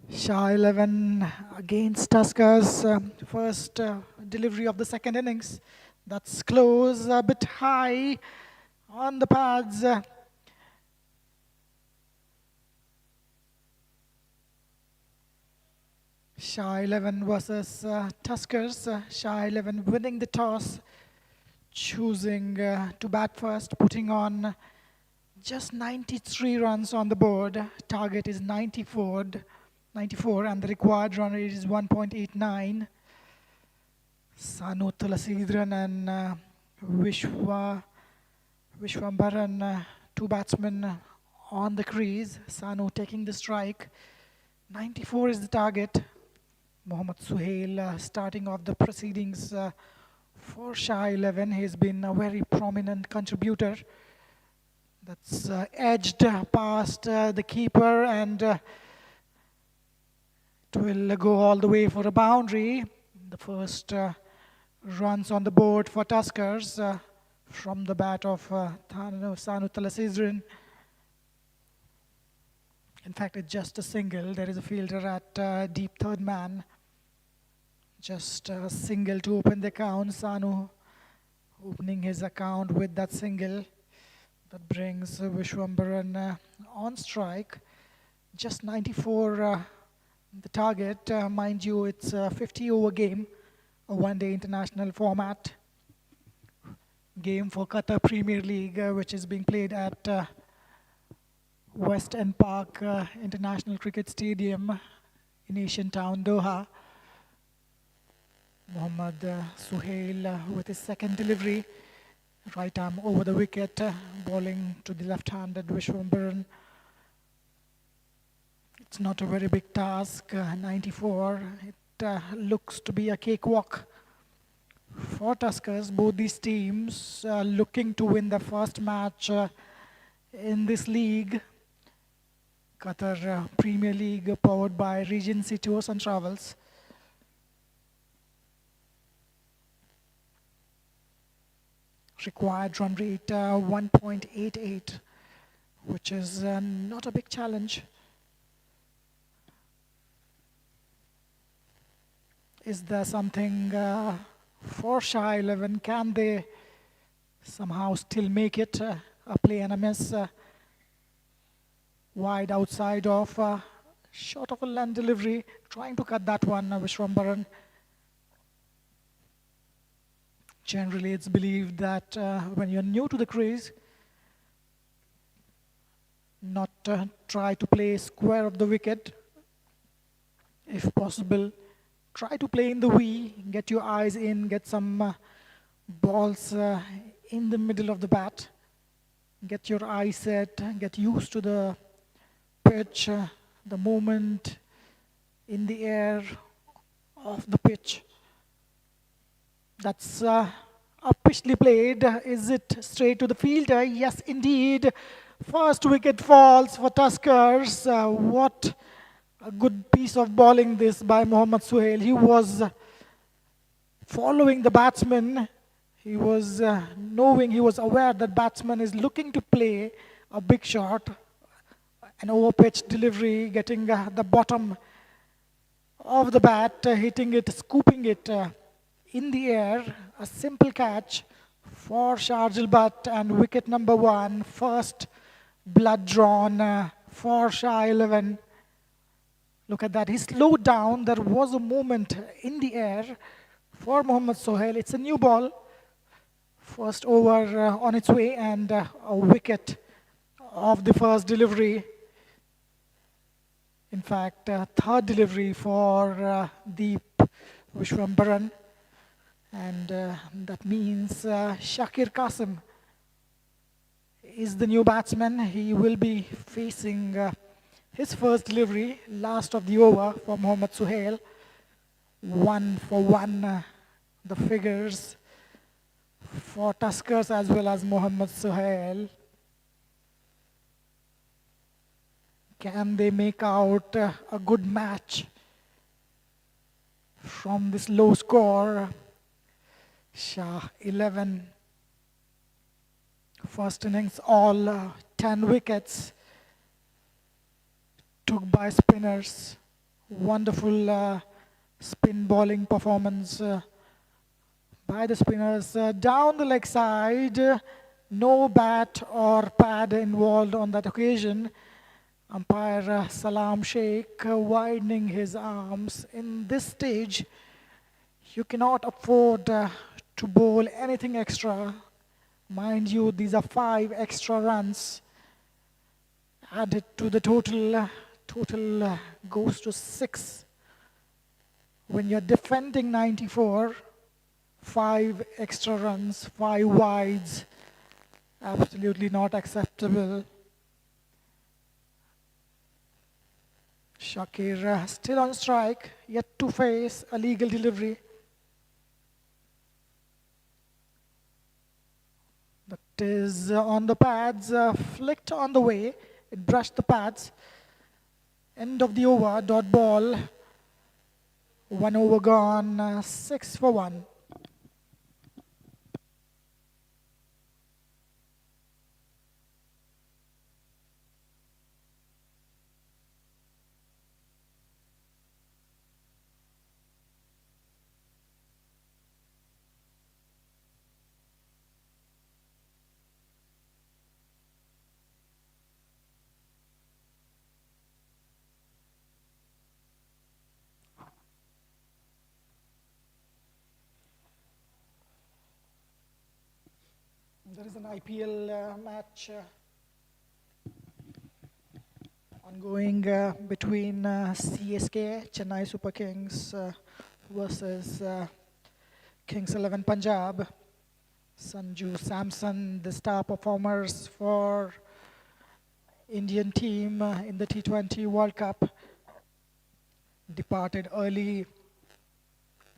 Shah 11 against Tuskers. First delivery of the second innings. That's close, a bit high on the pads. Shah 11 versus Tuskers. Shah 11 winning the toss, choosing to bat first, putting on just 93 runs on the board. Target is 94, and the required run rate is 1.89. Sanu Tulasidran and Vishwambaran, two batsmen on the crease. Sanu taking the strike. 94 is the target. Mohammad Suhail starting off the proceedings for Shah 11. He's been a very prominent contributor. That's edged past the keeper, and it will go all the way for a boundary. The first runs on the board for Tuskers from the bat of Sanu Thalasizrin. In fact, it's just a single. There is a fielder at deep third man. Just a single to open the account. Sanu opening his account with that single. That brings Vishwambaran on strike. Just 94 the target. Mind you, it's a 50-over game, a one-day international format. Game for Qatar Premier League, which is being played at West End Park International Cricket Stadium in Asian town Doha. Mohammad Suhail with his second delivery. Right arm over the wicket, bowling to the left-handed Vishwambaran. It's not a very big task, 94. It looks to be a cakewalk for Tuskers. Both these teams looking to win the first match in this league. Qatar Premier League, powered by Regency Tours and Travels. Required run rate 1.88, which is not a big challenge. Is there something for Shah 11? Can they somehow still make it a play and a miss? Wide outside of short of a land delivery, trying to cut that one, Vishwambaran. Generally, it's believed that when you're new to the crease, not try to play square of the wicket. If possible, try to play in the V, get your eyes in, get some balls in the middle of the bat. Get your eye set, get used to the pitch, the movement in the air of the pitch. That's uppishly played. Is it straight to the fielder? Yes, indeed. First wicket falls for Tuskers. What a good piece of bowling this by Mohammad Suhail. He was following the batsman. He was knowing, he was aware that batsman is looking to play a big shot. An over-pitch delivery, getting the bottom of the bat, hitting it, scooping it in the air. A simple catch for Sharjil Butt, and wicket number one. First blood drawn for Shah 11. Look at that. He slowed down. There was a movement in the air for Mohammad Suhail. It's a new ball. First over on its way, and a wicket of the first delivery. In fact, third delivery for Deep Vishwambaran. And that means Shakir Qasim is the new batsman. He will be facing his first delivery, last of the over for Mohammad Suhail. 1 for 1, the figures for Tuskers as well as Mohammad Suhail. Can they make out a good match from this low score? Shah 11. First innings, all 10 wickets. took by spinners. Wonderful spin bowling performance by the spinners. Down the leg side, no bat or pad involved on that occasion. Umpire Salam Sheikh widening his arms. In this stage, you cannot afford to bowl anything extra. Mind you, these are 5 extra runs added to the total. Total goes to 6. When you're defending 94, 5 extra runs, 5 wides, absolutely not acceptable. Shakir still on strike, yet to face a legal delivery. That is on the pads, flicked on the way. It brushed the pads. End of the over, dot ball. 1 over gone, 6 for 1. There is an IPL match ongoing between CSK, Chennai Super Kings, versus Kings 11 Punjab. Sanju Samson, the star performers for Indian team in the T20 World Cup, departed early.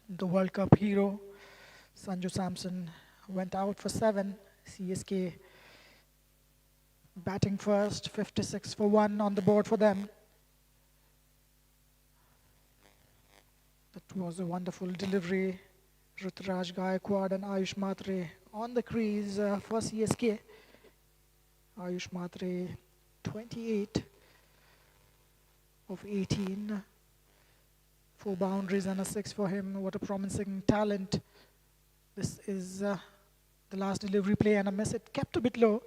The World Cup hero, Sanju Samson, went out for 7. CSK batting first, 56 for 1 on the board for them. That was a wonderful delivery. Ruturaj Gaikwad and Ayush Matre on the crease for CSK. Ayush Matre, 28 of 18. 4 boundaries and a 6 for him. What a promising talent. This is the last delivery play and a miss. It kept a bit low,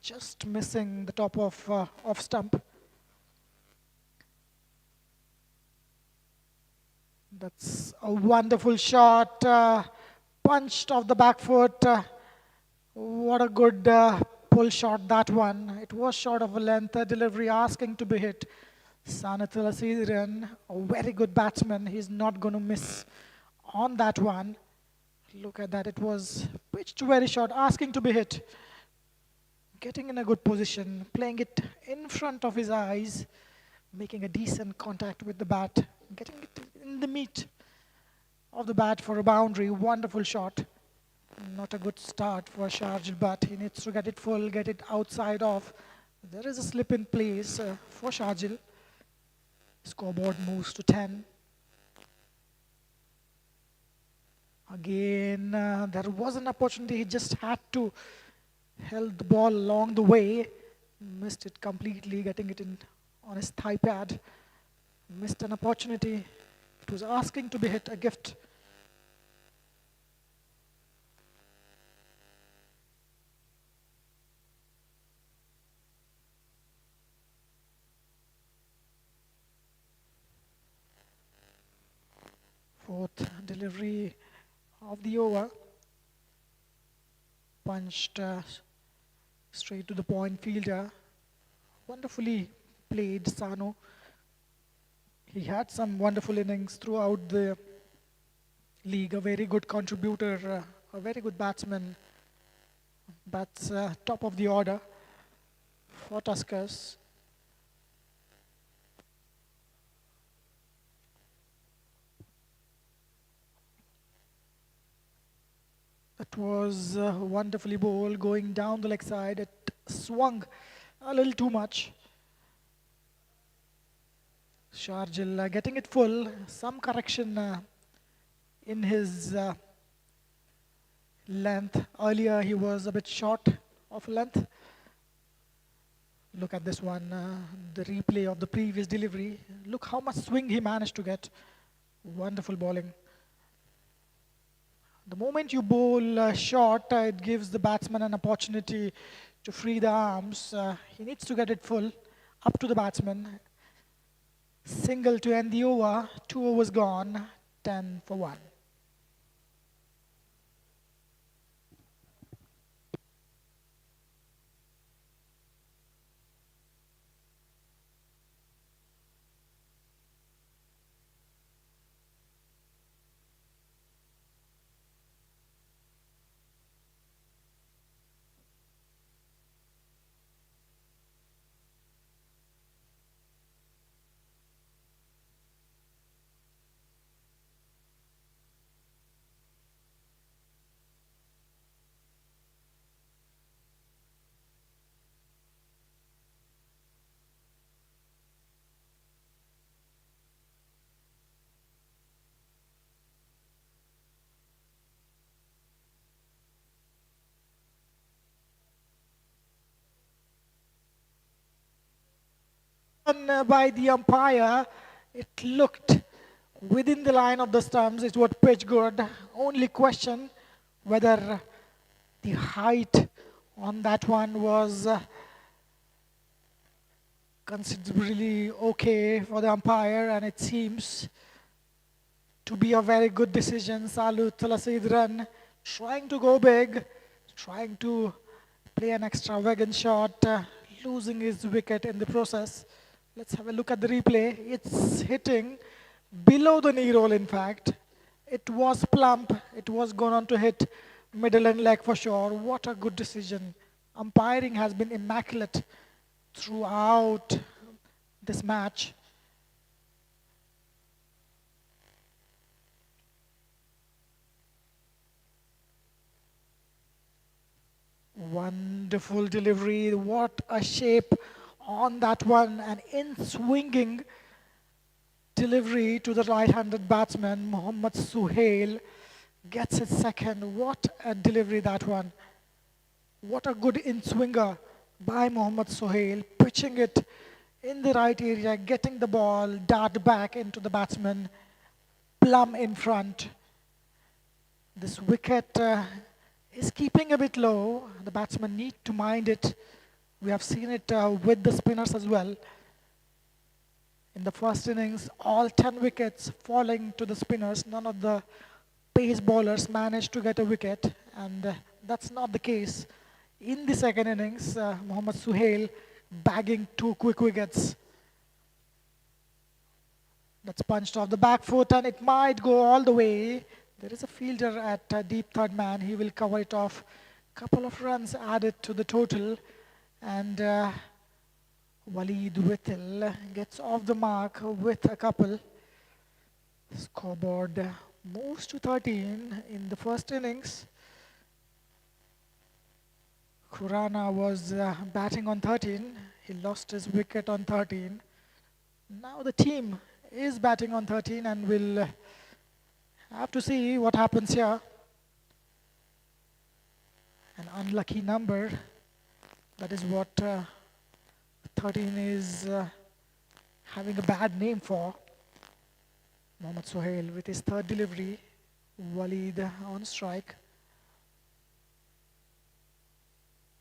just missing the top of off stump. That's a wonderful shot, punched off the back foot. What a good pull shot that one. It was short of a length, delivery asking to be hit. Sanathila Sridharan, a very good batsman. He's not going to miss on that one. Look at that, it was pitched very short, asking to be hit. Getting in a good position, playing it in front of his eyes, making a decent contact with the bat, getting it in the meat of the bat for a boundary. Wonderful shot. Not a good start for Sharjil, but he needs to get it full, get it outside off. There is a slip in place for Sharjil. Scoreboard moves to 10. Again, there was an opportunity. He just had to held the ball along the way. Missed it completely, getting it in on his thigh pad. Missed an opportunity. It was asking to be hit, a gift. Fourth delivery of the over. Punched straight to the point fielder. Wonderfully played, Sanu. He had some wonderful innings throughout the league. A very good contributor, a very good batsman. Bats top of the order for Tuskers. That was wonderfully bowled, going down the leg side. It swung a little too much. Sharjil getting it full. Some correction in his length. Earlier he was a bit short of length. Look at this one, the replay of the previous delivery. Look how much swing he managed to get. Wonderful bowling. The moment you bowl short, it gives the batsman an opportunity to free the arms. He needs to get it full, up to the batsman. Single to end the over, 2 overs gone, 10 for 1. By the umpire, it looked within the line of the stumps. It was pitch good. Only question whether the height on that one was considerably okay for the umpire, and it seems to be a very good decision. Salu Tulasidran trying to go big, trying to play an extravagant shot, losing his wicket in the process. Let's have a look at the replay. It's hitting below the knee roll, in fact. It was plump. It was going on to hit middle and leg for sure. What a good decision. Umpiring has been immaculate throughout this match. Wonderful delivery. What a shape on that one. An in-swinging delivery to the right-handed batsman. Mohammad Suhail gets his second. What a delivery that one. What a good in-swinger by Mohammad Suhail. Pitching it in the right area, getting the ball, dart back into the batsman, plumb in front. This wicket is keeping a bit low. The batsmen need to mind it. We have seen it with the spinners as well. In the first innings, all 10 wickets falling to the spinners. None of the pace bowlers managed to get a wicket, and that's not the case. In the second innings, Mohammad Suhail bagging 2 quick wickets. That's punched off the back foot, and it might go all the way. There is a fielder at deep third man. He will cover it off. Couple of runs added to the total, and Waleed Whittle gets off the mark with a couple. Scoreboard moves to 13 in the first innings. Khurana was batting on 13. He lost his wicket on 13. Now the team is batting on 13, and we'll have to see what happens here. An unlucky number. That is what 13 is having a bad name for. Mohammad Suhail with his third delivery. Waleed on strike.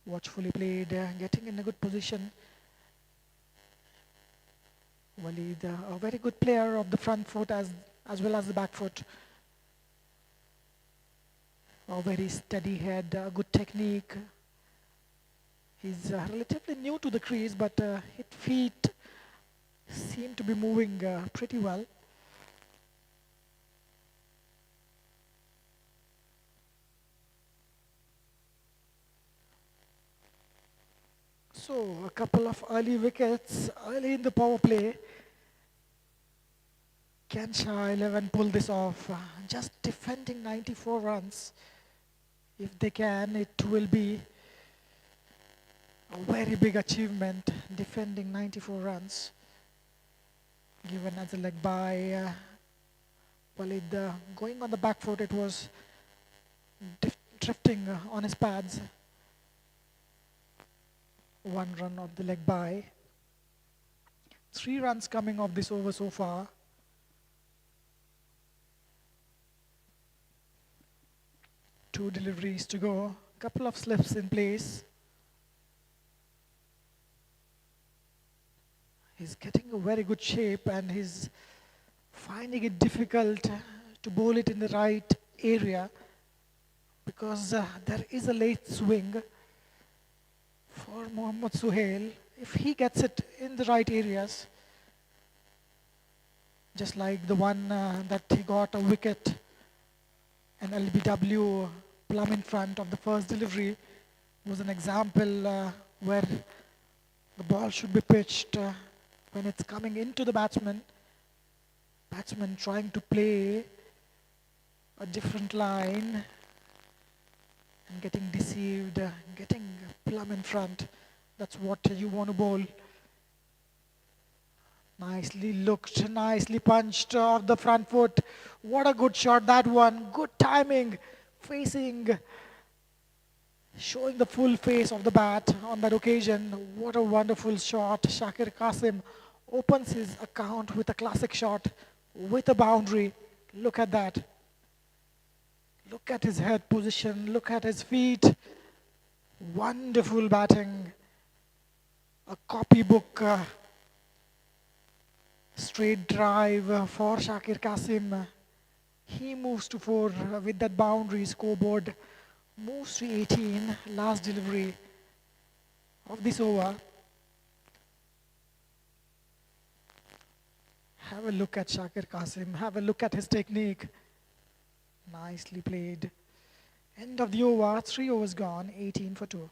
Watchfully played, getting in a good position. Waleed, a very good player of the front foot as well as the back foot. A very steady head, good technique. He's relatively new to the crease, but his feet seem to be moving pretty well. So a couple of early wickets early in the power play. Can Shah 11 pull this off? Just defending 94 runs. If they can, it will be a very big achievement, defending 94 runs. Given as a leg by Waleed, going on the back foot, it was drifting on his pads. 1 run of the leg by. 3 runs coming off this over so far. Two deliveries to go. Couple of slips in place. He's getting a very good shape and he's finding it difficult to bowl it in the right area because there is a late swing for Mohammad Suhail. If he gets it in the right areas, just like the one that he got a wicket and LBW plumb in front of the first delivery, was an example where the ball should be pitched when it's coming into the batsman. Batsman trying to play a different line and getting deceived, getting plumb in front. That's what you want to bowl. Nicely looked, nicely punched off the front foot. What a good shot that one. Good timing, facing, showing the full face of the bat on that occasion. What a wonderful shot. Shakir Qasim opens his account with a classic shot with a boundary. Look at that. Look at his head position. Look at his feet. Wonderful batting. A copybook straight drive for Shakir Qasim. He moves to 4 with that boundary. Scoreboard moves to 18. Last delivery of this over. Have a look at Shakir Qasim. Have a look at his technique. Nicely played. End of the over. 3 overs gone. 18 for 2.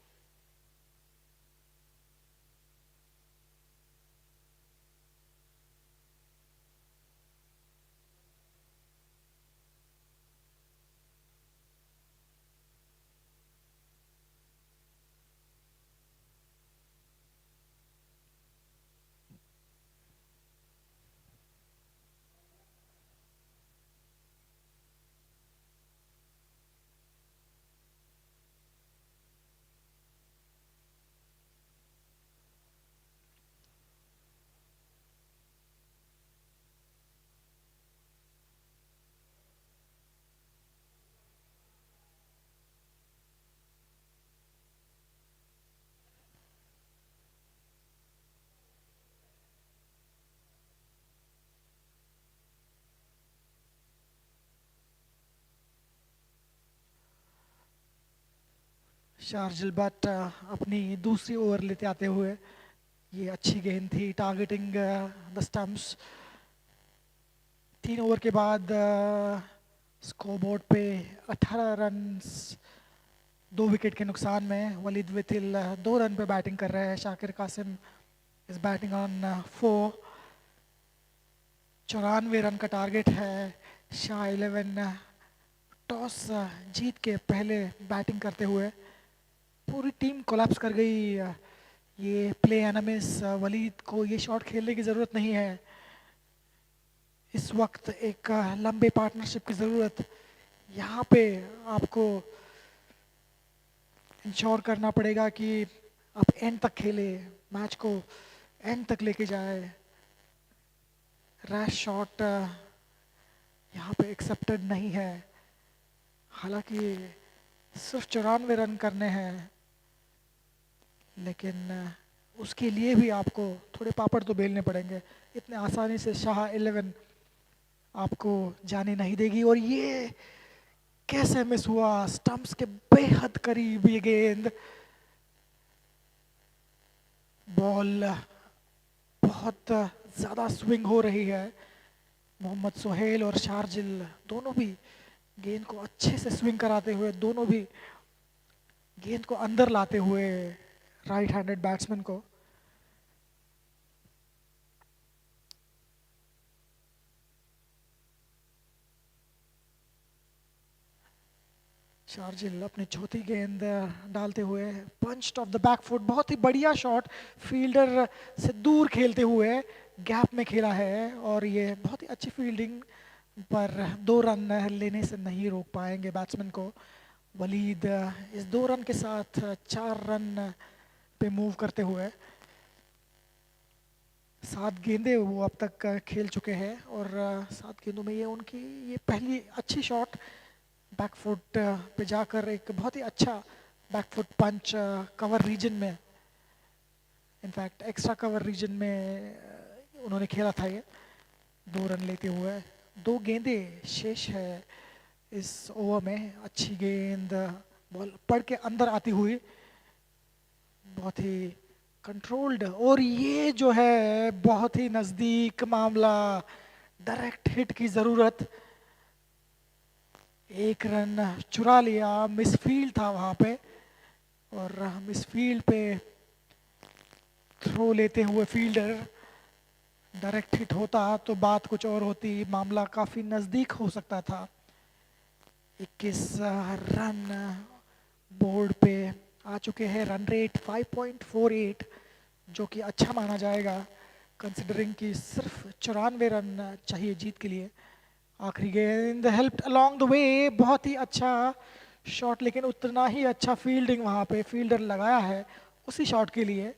Sharjeel but अपनी दूसरी over लेते आते हुए, ये अच्छी गेंद थी, targeting the stumps. 3 over के बाद स्कोरबोर्ड पे 18 रन्स 2 विकेट के नुकसान में. वलीद विथिल 2 रन पे बैटिंग कर रहे हैं. Shakir Qasim is batting on 4. 94 run का टारगेट है. शाह 11 टॉस जीत के पहले बैटिंग करते हुए. पूरी टीम कोलैप्स कर गई. ये प्ले एनिमिस वलीद को ये शॉट खेलने की ज़रूरत नहीं है. इस वक्त एक लंबे पार्टनरशिप की ज़रूरत. यहाँ पे आपको इंश्योर करना पड़ेगा कि आप एंड तक खेले, मैच को एंड तक लेके जाए. रैश शॉट यहाँ पे एक्सेप्टेड नहीं है. हालांकि सिर्फ 94 रन करने हैं, लेकिन उसके लिए भी आपको थोड़े पापड़ तो बेलने पड़ेंगे. इतने आसानी से शाह 11 आपको जाने नहीं देगी. और ये कैसे मिस हुआ, स्टंप्स के बेहद करीब ये गेंद. बॉल बहुत ज़्यादा स्विंग हो रही है. मोहम्मद सुहेल और शार्जिल दोनों भी गेंद को अच्छे से स्विंग कराते हुए, दोनों भी गेंद को अंदर लाते हुए राइट हैंडेड बैट्समैन को. शार्जिल अपनी चौथी गेंद डालते हुए, punched of the back foot. बहुत ही बढ़िया शॉट, फील्डर से दूर खेलते हुए गैप में खेला है. और ये बहुत ही अच्छी फील्डिंग, पर 2 रन लेने से नहीं रोक पाएंगे बैट्समैन को. वलीद इस 2 रन के साथ 4 रन पे मूव करते हुए। 7 गेंदें वो अब तक खेल चुके हैं और 7 गेंदों में ये पहली अच्छी शॉट बैकफुट पे जाकर एक बहुत ही अच्छा बैकफुट पंच कवर रीजन में, इनफैक्ट एक्स्ट्रा कवर रीजन में उन्होंने खेला था ये। 2 रन लेते हुए 2 गेंदें शेष है इस ओवर में। अच्छी गेंद बॉल पड़ के अंदर आती हुई, बहुत ही कंट्रोल्ड, और ये जो है बहुत ही नज़दीक मामला, डायरेक्ट हिट की ज़रूरत। 1 रन चुरा लिया, मिसफील्ड था वहाँ पे, और मिसफील्ड पे थ्रो लेते हुए फील्डर डायरेक्ट हिट होता तो बात कुछ और होती, मामला काफ़ी नज़दीक हो सकता था। 21 रन बोर्ड पे आ चुके हैं। रन रेट 5.48, जो कि अच्छा माना जाएगा कंसिडरिंग कि सिर्फ 94 रन चाहिए जीत के लिए। आखिरी गेंद हेल्प्ड अलोंग द वे, बहुत ही अच्छा शॉट, लेकिन उतना ही अच्छा फील्डिंग वहाँ पे फील्डर लगाया है उसी शॉट के लिए।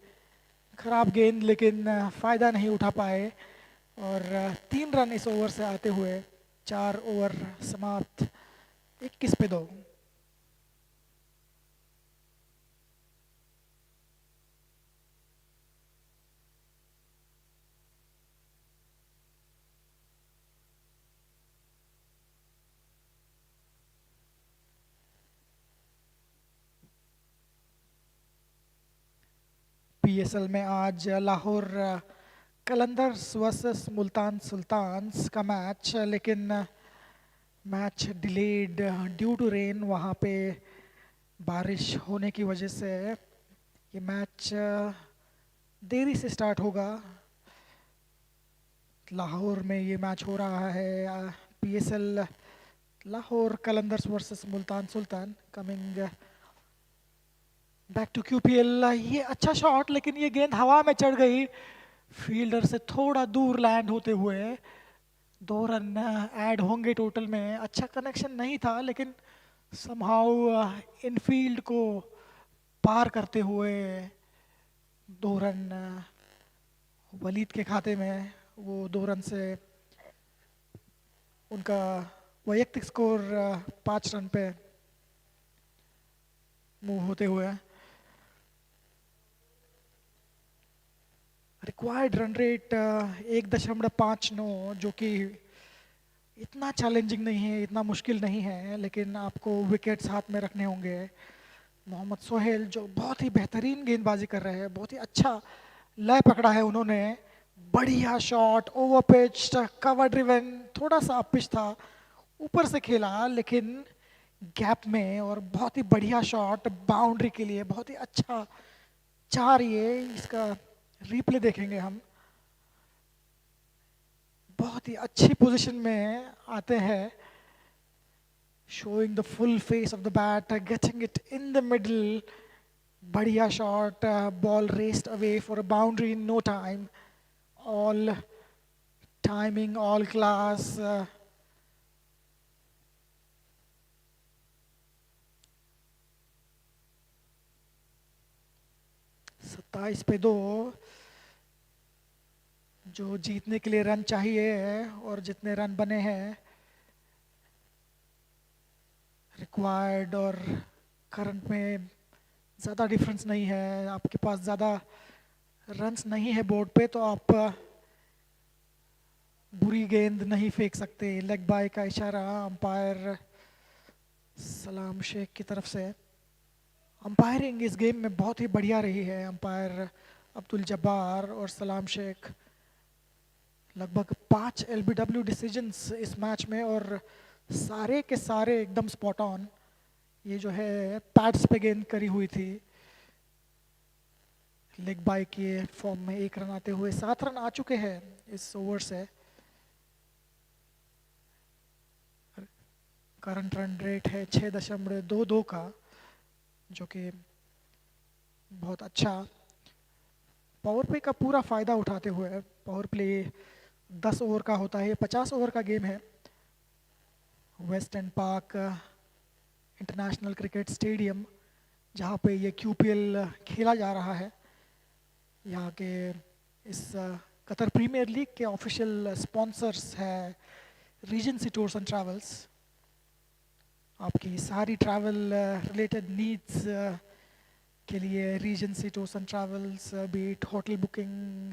खराब गेंद, लेकिन फ़ायदा नहीं उठा पाए, और 3 रन इस ओवर से आते हुए 4 ओवर समाप्त 21 पे 2। पीएसएल में आज लाहौर कलंदर्स वर्सेस मुल्तान सुल्तान्स का मैच, लेकिन match delayed due to rain. वहाँ पे बारिश होने की वजह से ये मैच देरी से स्टार्ट होगा। लाहौर में ये मैच हो रहा है, PSL Lahore Qalandars versus Multan Sultan. Coming back to QPL, ये अच्छा शॉट, लेकिन ये गेंद हवा में चढ़ गई फील्डर से थोड़ा दूर लैंड होते हुए। 2 रन ऐड होंगे टोटल में। अच्छा कनेक्शन नहीं था, लेकिन समहाउ इनफील्ड को पार करते हुए 2 रन वलीद के खाते में। वो 2 रन से उनका वैयक्तिक स्कोर 5 रन पे मूव होते हुए। रिक्वायर्ड रन रेट 1.59, जो कि इतना चैलेंजिंग नहीं है, इतना मुश्किल नहीं है, लेकिन आपको विकेट्स हाथ में रखने होंगे। मोहम्मद सोहेल जो बहुत ही बेहतरीन गेंदबाजी कर रहे हैं, बहुत ही अच्छा लय पकड़ा है उन्होंने। बढ़िया shot, over pitch, cover driven, थोड़ा सा अप पिच था, ऊपर से खेला लेकिन गैप में, और बहुत ही बढ़िया शॉट बाउंड्री के लिए, बहुत ही अच्छा। 4, ये इसका रिप्ले देखेंगे हम। बहुत ही अच्छी पोजीशन में आते हैं, showing the full face of the bat, getting it in the middle. बढ़िया shot, ball raced away for a boundary in no time. All timing, all class. 27 पे 2, जो जीतने के लिए रन चाहिए और जितने रन बने हैं रिक्वायर्ड और करंट में ज़्यादा डिफरेंस नहीं है। आपके पास ज़्यादा रन्स नहीं है बोर्ड पे, तो आप बुरी गेंद नहीं फेंक सकते। लेग बाय का इशारा अंपायर सलाम शेख की तरफ से। अंपायरिंग इस गेम में बहुत ही बढ़िया रही है। अंपायर अब्दुल जब्बार और सलाम शेख, लगभग 5 एलबीडब्ल्यू डिसीजंस इस मैच में, और सारे के सारे एकदम स्पॉट ऑन। ये जो है पैड्स पे गेंद करी हुई थी। लेग बाय के फॉर्म में 1 रन आते हुए 7 रन आ चुके हैं इस ओवर से। करंट रन रेट है 6.22 का, जो कि बहुत अच्छा। पावर प्ले का पूरा फ़ायदा उठाते हुए, पावर प्ले 10 ओवर का होता है, 50 ओवर का गेम है। West End Park International Cricket Stadium, जहाँ पे ये QPL खेला जा रहा है। यहाँ के इस कतर प्रीमियर लीग के ऑफिशियल स्पॉन्सर्स है रीजेंसी टूर्स एंड ट्रैवल्स। आपकी सारी ट्रैवल रिलेटेड नीड्स के लिए Regency Tours and Travels, beat hotel booking,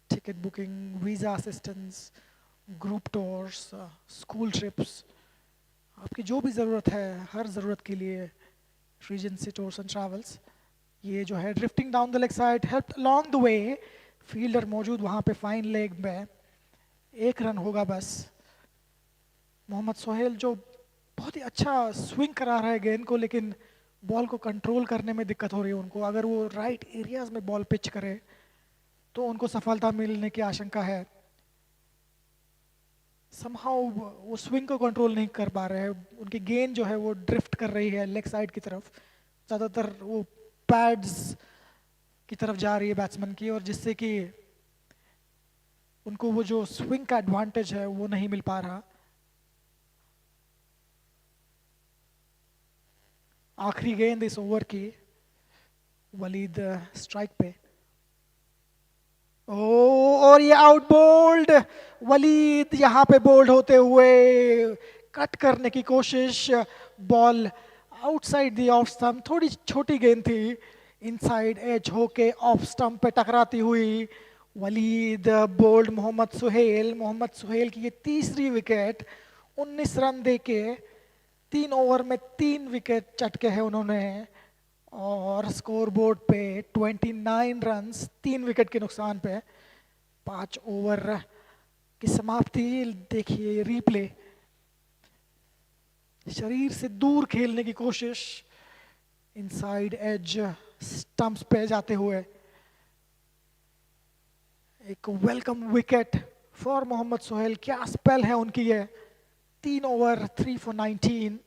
ticket booking, visa assistance, group tours, school trips, आपकी जो भी ज़रूरत है हर ज़रूरत के लिए रीजेंसी टूर्स एंड ट्रैवल्स। ये जो है drifting down the leg side help along the way, fielder मौजूद वहाँ पे फाइन लेग में, 1 रन होगा बस। मोहम्मद सोहेल जो बहुत ही अच्छा स्विंग करा रहा है गेंद को, लेकिन बॉल को कंट्रोल करने में दिक्कत हो रही है उनको। अगर वो राइट एरियाज में बॉल पिच करे तो उनको सफलता मिलने की आशंका है। समहाउ वो स्विंग को कंट्रोल नहीं कर पा रहे हैं, उनकी गेंद जो है वो ड्रिफ्ट कर रही है लेग साइड की तरफ, ज़्यादातर वो पैड्स की तरफ जा रही है बैट्समैन की, और जिससे कि उनको वो जो स्विंग का एडवांटेज है वो नहीं मिल पा रहा। आखिरी गेंद इस ओवर की, वलीद स्ट्राइक पे। ओ, और ये आउट बोल्ड, वलीद यहाँ पे बोल्ड होते हुए कट करने की कोशिश, ball outside the off stump, थोड़ी छोटी गेंद थी, इनसाइड एज होके ऑफ स्टंप पे टकराती हुई। वलीद बोल्ड मोहम्मद सुहेल की ये तीसरी विकेट, 19 रन देके 3 ओवर में 3 विकेट चटके हैं उन्होंने, और स्कोर बोर्ड पे 29 रन्स 3 विकेट के नुकसान पे। 5 ओवर की समाप्ति, देखिए रीप्ले, शरीर से दूर खेलने की कोशिश, इनसाइड एज स्टंप्स पे जाते हुए एक welcome wicket for Mohammad Sohail. क्या स्पेल है उनकी ये, 3 over 3 for 19।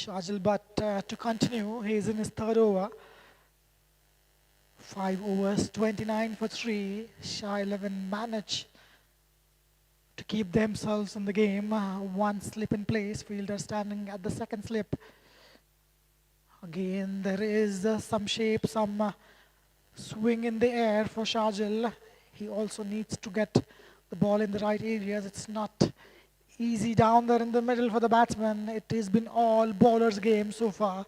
Shajil Butt to continue. He is in his third over. 5 overs, 29 for 3. Shah 11 managed to keep themselves in the game. One slip in place. Fielder standing at the second slip. Again, there is some shape, some swing in the air for Shajil. He also needs to get the ball in the right areas. It's not easy down there in the middle for the batsman. It has been all bowlers' game so far.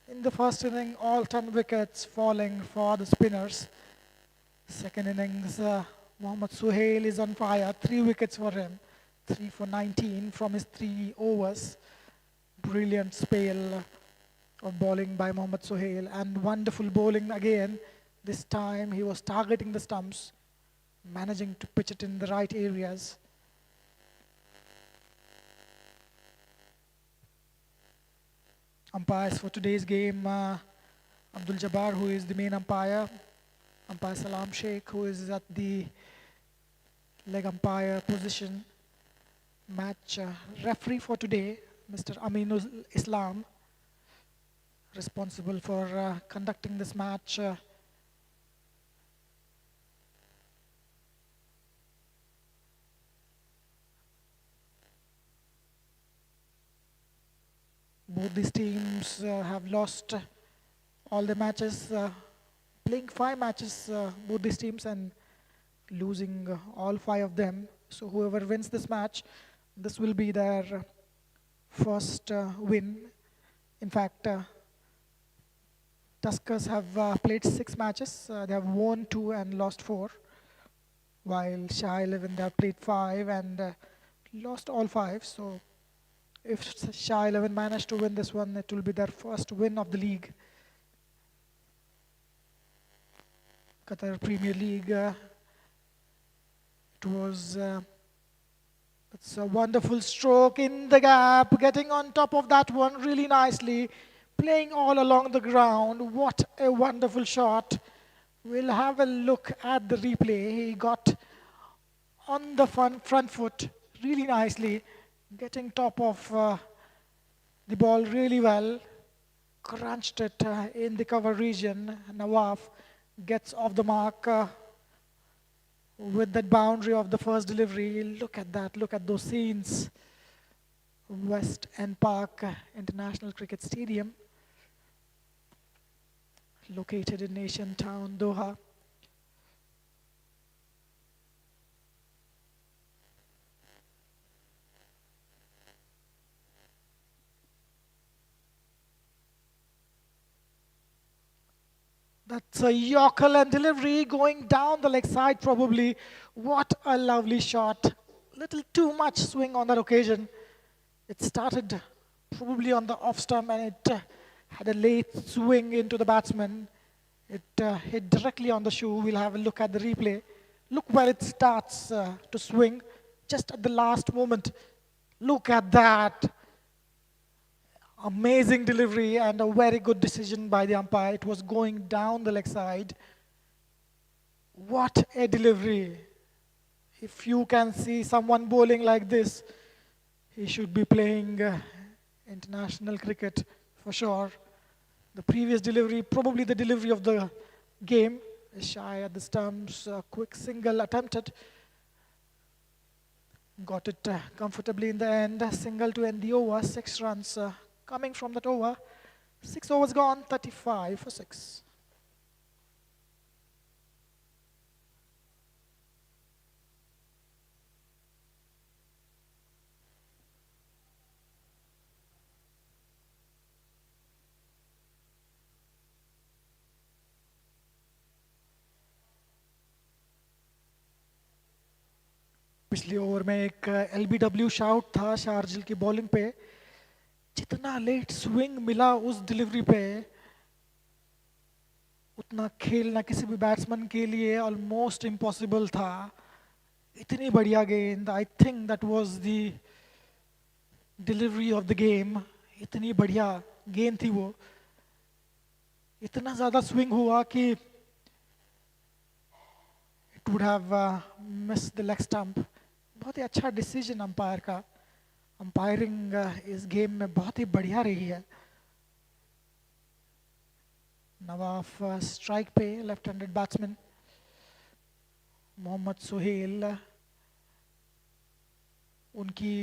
In the first inning, all 10 wickets falling for the spinners. Second innings, Mohammad Suhail is on fire. 3 wickets for him. 3 for 19 from his 3 overs. Brilliant spell of bowling by Mohammad Suhail, and wonderful bowling again. This time he was targeting the stumps, managing to pitch it in the right areas. Umpires for today's game, Abdul Jabbar, who is the main umpire Salam Sheikh, who is at the leg umpire position. Match referee for today, Mr. Aminul Islam, responsible for conducting this match. Both these teams have lost all the matches, playing 5 matches, both these teams, and losing all 5 of them. So whoever wins this match, this will be their first win. In fact, Tuskers have played 6 matches. They have won 2 and lost 4, while Shah 11 they have played 5 and lost all 5. So if Shah 11 managed to win this one, it will be their first win of the league. Qatar Premier League. It was it's a wonderful stroke in the gap, getting on top of that one really nicely, playing all along the ground. What a wonderful shot. We'll have a look at the replay. He got on the front foot really nicely, getting top of the ball really well, crunched it in the cover region. Nawaf gets off the mark with that boundary of the first delivery. Look at that, look at those scenes. West End Park International Cricket Stadium, located in Asian town Doha. That's a Yorker and delivery going down the leg side probably. What a lovely shot. Little too much swing on that occasion. It started probably on the off stump and it had a late swing into the batsman. It hit directly on the shoe. We'll have a look at the replay. Look where it starts to swing, just at the last moment. Look at that. Amazing delivery and a very good decision by the umpire. It was going down the leg side. What a delivery. If you can see someone bowling like this, he should be playing international cricket for sure. The previous delivery, probably the delivery of the game, is shy at the stumps. Quick single attempted. Got it comfortably in the end. Single to end the over. 6 runs coming from that over. 6 overs gone, 35 for 6. पिछली over में एक LBW shout था शार्जिल की bowling पे. जितना late swing मिला उस delivery पे, उतना खेलना किसी भी बैट्समैन के लिए ऑलमोस्ट इम्पॉसिबल था. इतनी बढ़िया गेंद. I think that was the delivery of the game. इतनी बढ़िया गेंद थी वो. इतना ज़्यादा स्विंग हुआ कि it would have missed the leg stump. बहुत ही अच्छा डिसीजन अंपायर का. अंपायरिंग इस गेम में बहुत ही बढ़िया रही है. नवाफ स्ट्राइक पे, left handed batsman. Mohammad Suhail, उनकी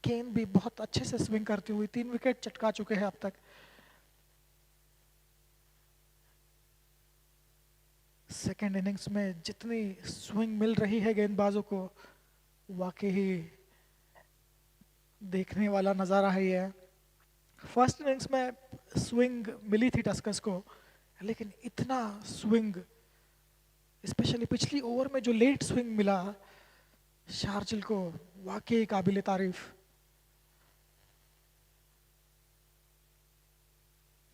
गेंद भी बहुत अच्छे से स्विंग करती हुई 3 विकेट चटका चुके हैं अब तक. सेकेंड इनिंग्स में जितनी स्विंग मिल रही है गेंदबाजों को, वाकई देखने वाला नज़ारा है ये. फर्स्ट इनिंग्स में स्विंग मिली थी टस्कर्स को, लेकिन इतना स्विंग, स्पेशली पिछली ओवर में जो लेट स्विंग मिला शार्जिल को, वाकई काबिल तारीफ.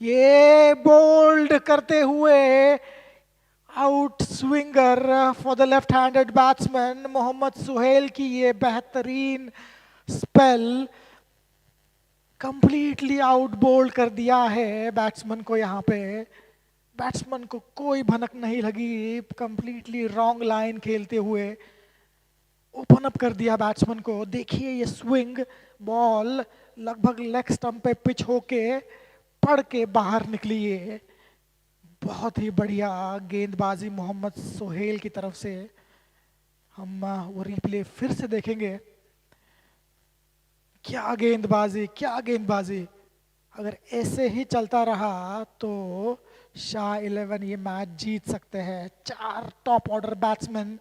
ये बोल्ड करते हुए out swinger for the left handed batsman Mohammad Suhail की ये बेहतरीन स्पेल कंप्लीटली आउट बोल्ड कर दिया है बैट्समैन को. यहाँ पे बैट्समैन को कोई भनक नहीं लगी. कंप्लीटली रॉन्ग लाइन खेलते हुए ओपन अप कर दिया बैट्समैन को. देखिए ये स्विंग, बॉल लगभग लेग स्टंप पे पिच होके पड़ के बाहर निकली है. बहुत ही बढ़िया गेंदबाजी मोहम्मद सुहेल की तरफ से. हम वो रिप्ले फिर से देखेंगे. क्या गेंदबाजी, क्या गेंदबाजी. अगर ऐसे ही चलता रहा तो शाह 11 ये मैच जीत सकते हैं. 4 टॉप ऑर्डर बैट्समैन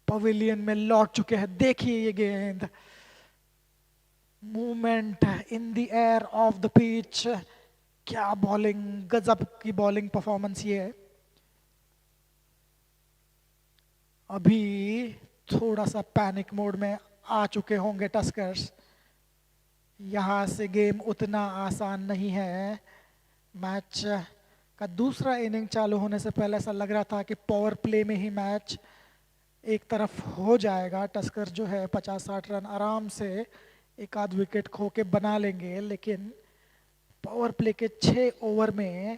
पवेलियन में लौट चुके हैं. देखिए ये गेंद, movement in the air of the pitch. क्या बॉलिंग, गजब की बॉलिंग परफॉर्मेंस ये है. अभी थोड़ा सा पैनिक मोड में आ चुके होंगे टस्कर्स. यहाँ से गेम उतना आसान नहीं है. मैच का दूसरा इनिंग चालू होने से पहले ऐसा लग रहा था कि पावर प्ले में ही मैच एक तरफ हो जाएगा। टस्कर जो है 50-60 रन आराम से एक आध विकेट खो के बना लेंगे, लेकिन पावर प्ले के 6 ओवर में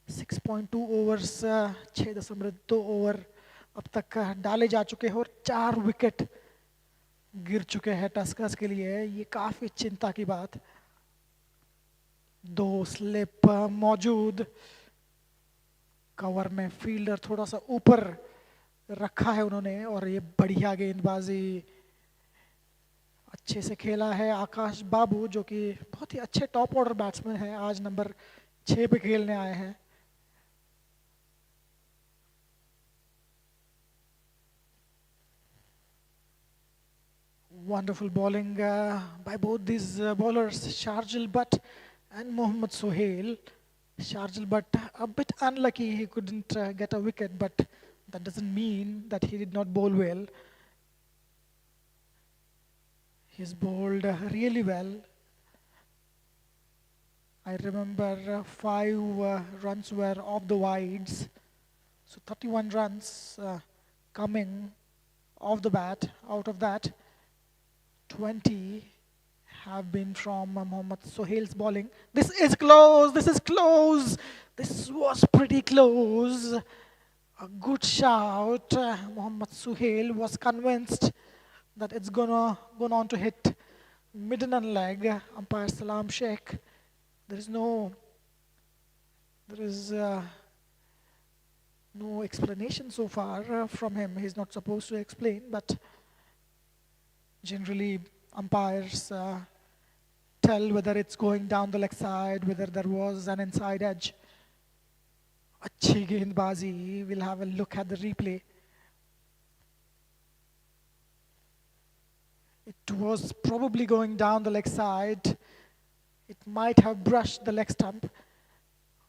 6.2 ओवर्स, 6.2 ओवर अब तक डाले जा चुके हैं और 4 विकेट गिर चुके हैं टस्कर्स के लिए। ये काफ़ी चिंता की बात। 2 स्लिप मौजूद, कवर में फील्डर थोड़ा सा ऊपर रखा है उन्होंने, और ये बढ़िया गेंदबाजी अच्छे से खेला है आकाश बाबू, जो कि बहुत ही अच्छे टॉप ऑर्डर बैट्समैन है, आज नंबर 6 पे खेलने आए हैं। Wonderful bowling by both these bowlers, Sharjil Butt and Mohammad Sohail. Sharjil Butt a bit unlucky, he couldn't get a wicket, but that doesn't mean that he did not bowl well. He's bowled really well. I remember 5 runs were off the wides, so 31 runs coming off the bat. Out of that, 20 have been from Mohammad Sohail's bowling. This is close, this is close. This was pretty close. A good shout. Mohammad Sohail was convinced that it's gonna go on to hit midden and leg. Umpire Salam Sheikh. There is no explanation so far from him. He's not supposed to explain, but generally umpires tell whether it's going down the leg side, whether there was an inside edge. Achhi गेंदबाजी. We'll have a look at the replay. It was probably going down the leg side. It might have brushed the leg stump.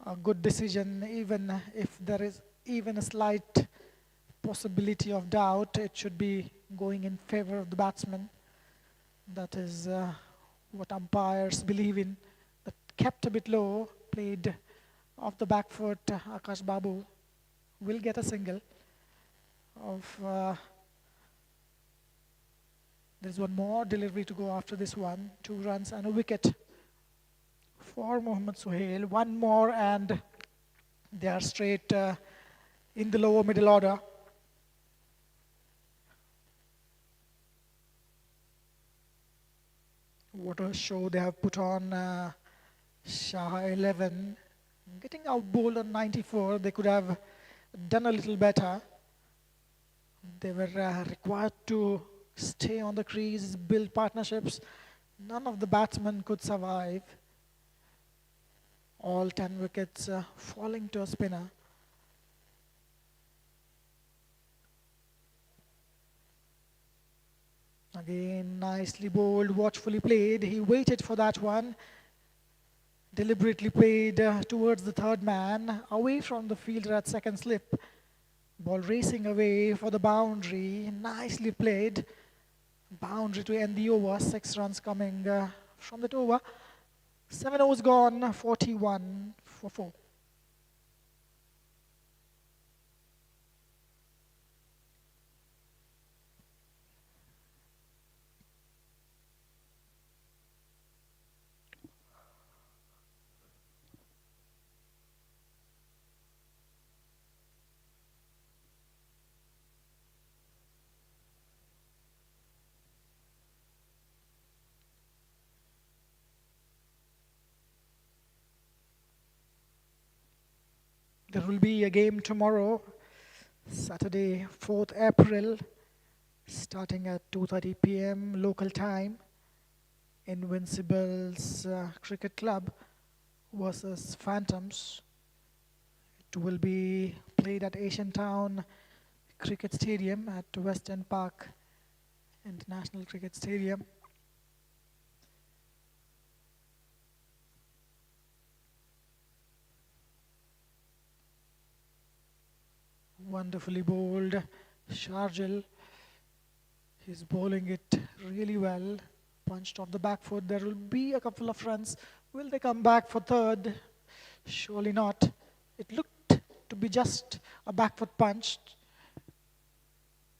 A good decision, even if there is even a slight possibility of doubt, it should be going in favor of the batsman. That is what umpires believe in. That kept a bit low, played off the back foot. Akash Babu will get a single. There's one more delivery to go after this one. 2 runs and a wicket for Mohammad Sohail. One more and they are straight in the lower middle order. What a show they have put on. Shah 11 getting outbowled on 94. They could have done a little better. They were required to stay on the crease, build partnerships. None of the batsmen could survive. All 10 wickets falling to a spinner. Again, nicely bowled, watchfully played. He waited for that one. Deliberately played towards the third man, away from the fielder at second slip. Ball racing away for the boundary. Nicely played. Boundary to end the over. 6 runs coming from that over. 7 overs gone, 41 for 4. There will be a game tomorrow, Saturday, 4th April, starting at 2:30 p.m. local time. Invincibles Cricket Club versus Phantoms. It will be played at Asian Town Cricket Stadium at Western Park International Cricket Stadium. Wonderfully bowled Sharjil. He's bowling it really well. Punched off the back foot. There will be a couple of runs. Will they come back for third? Surely not. It looked to be just a back foot punch.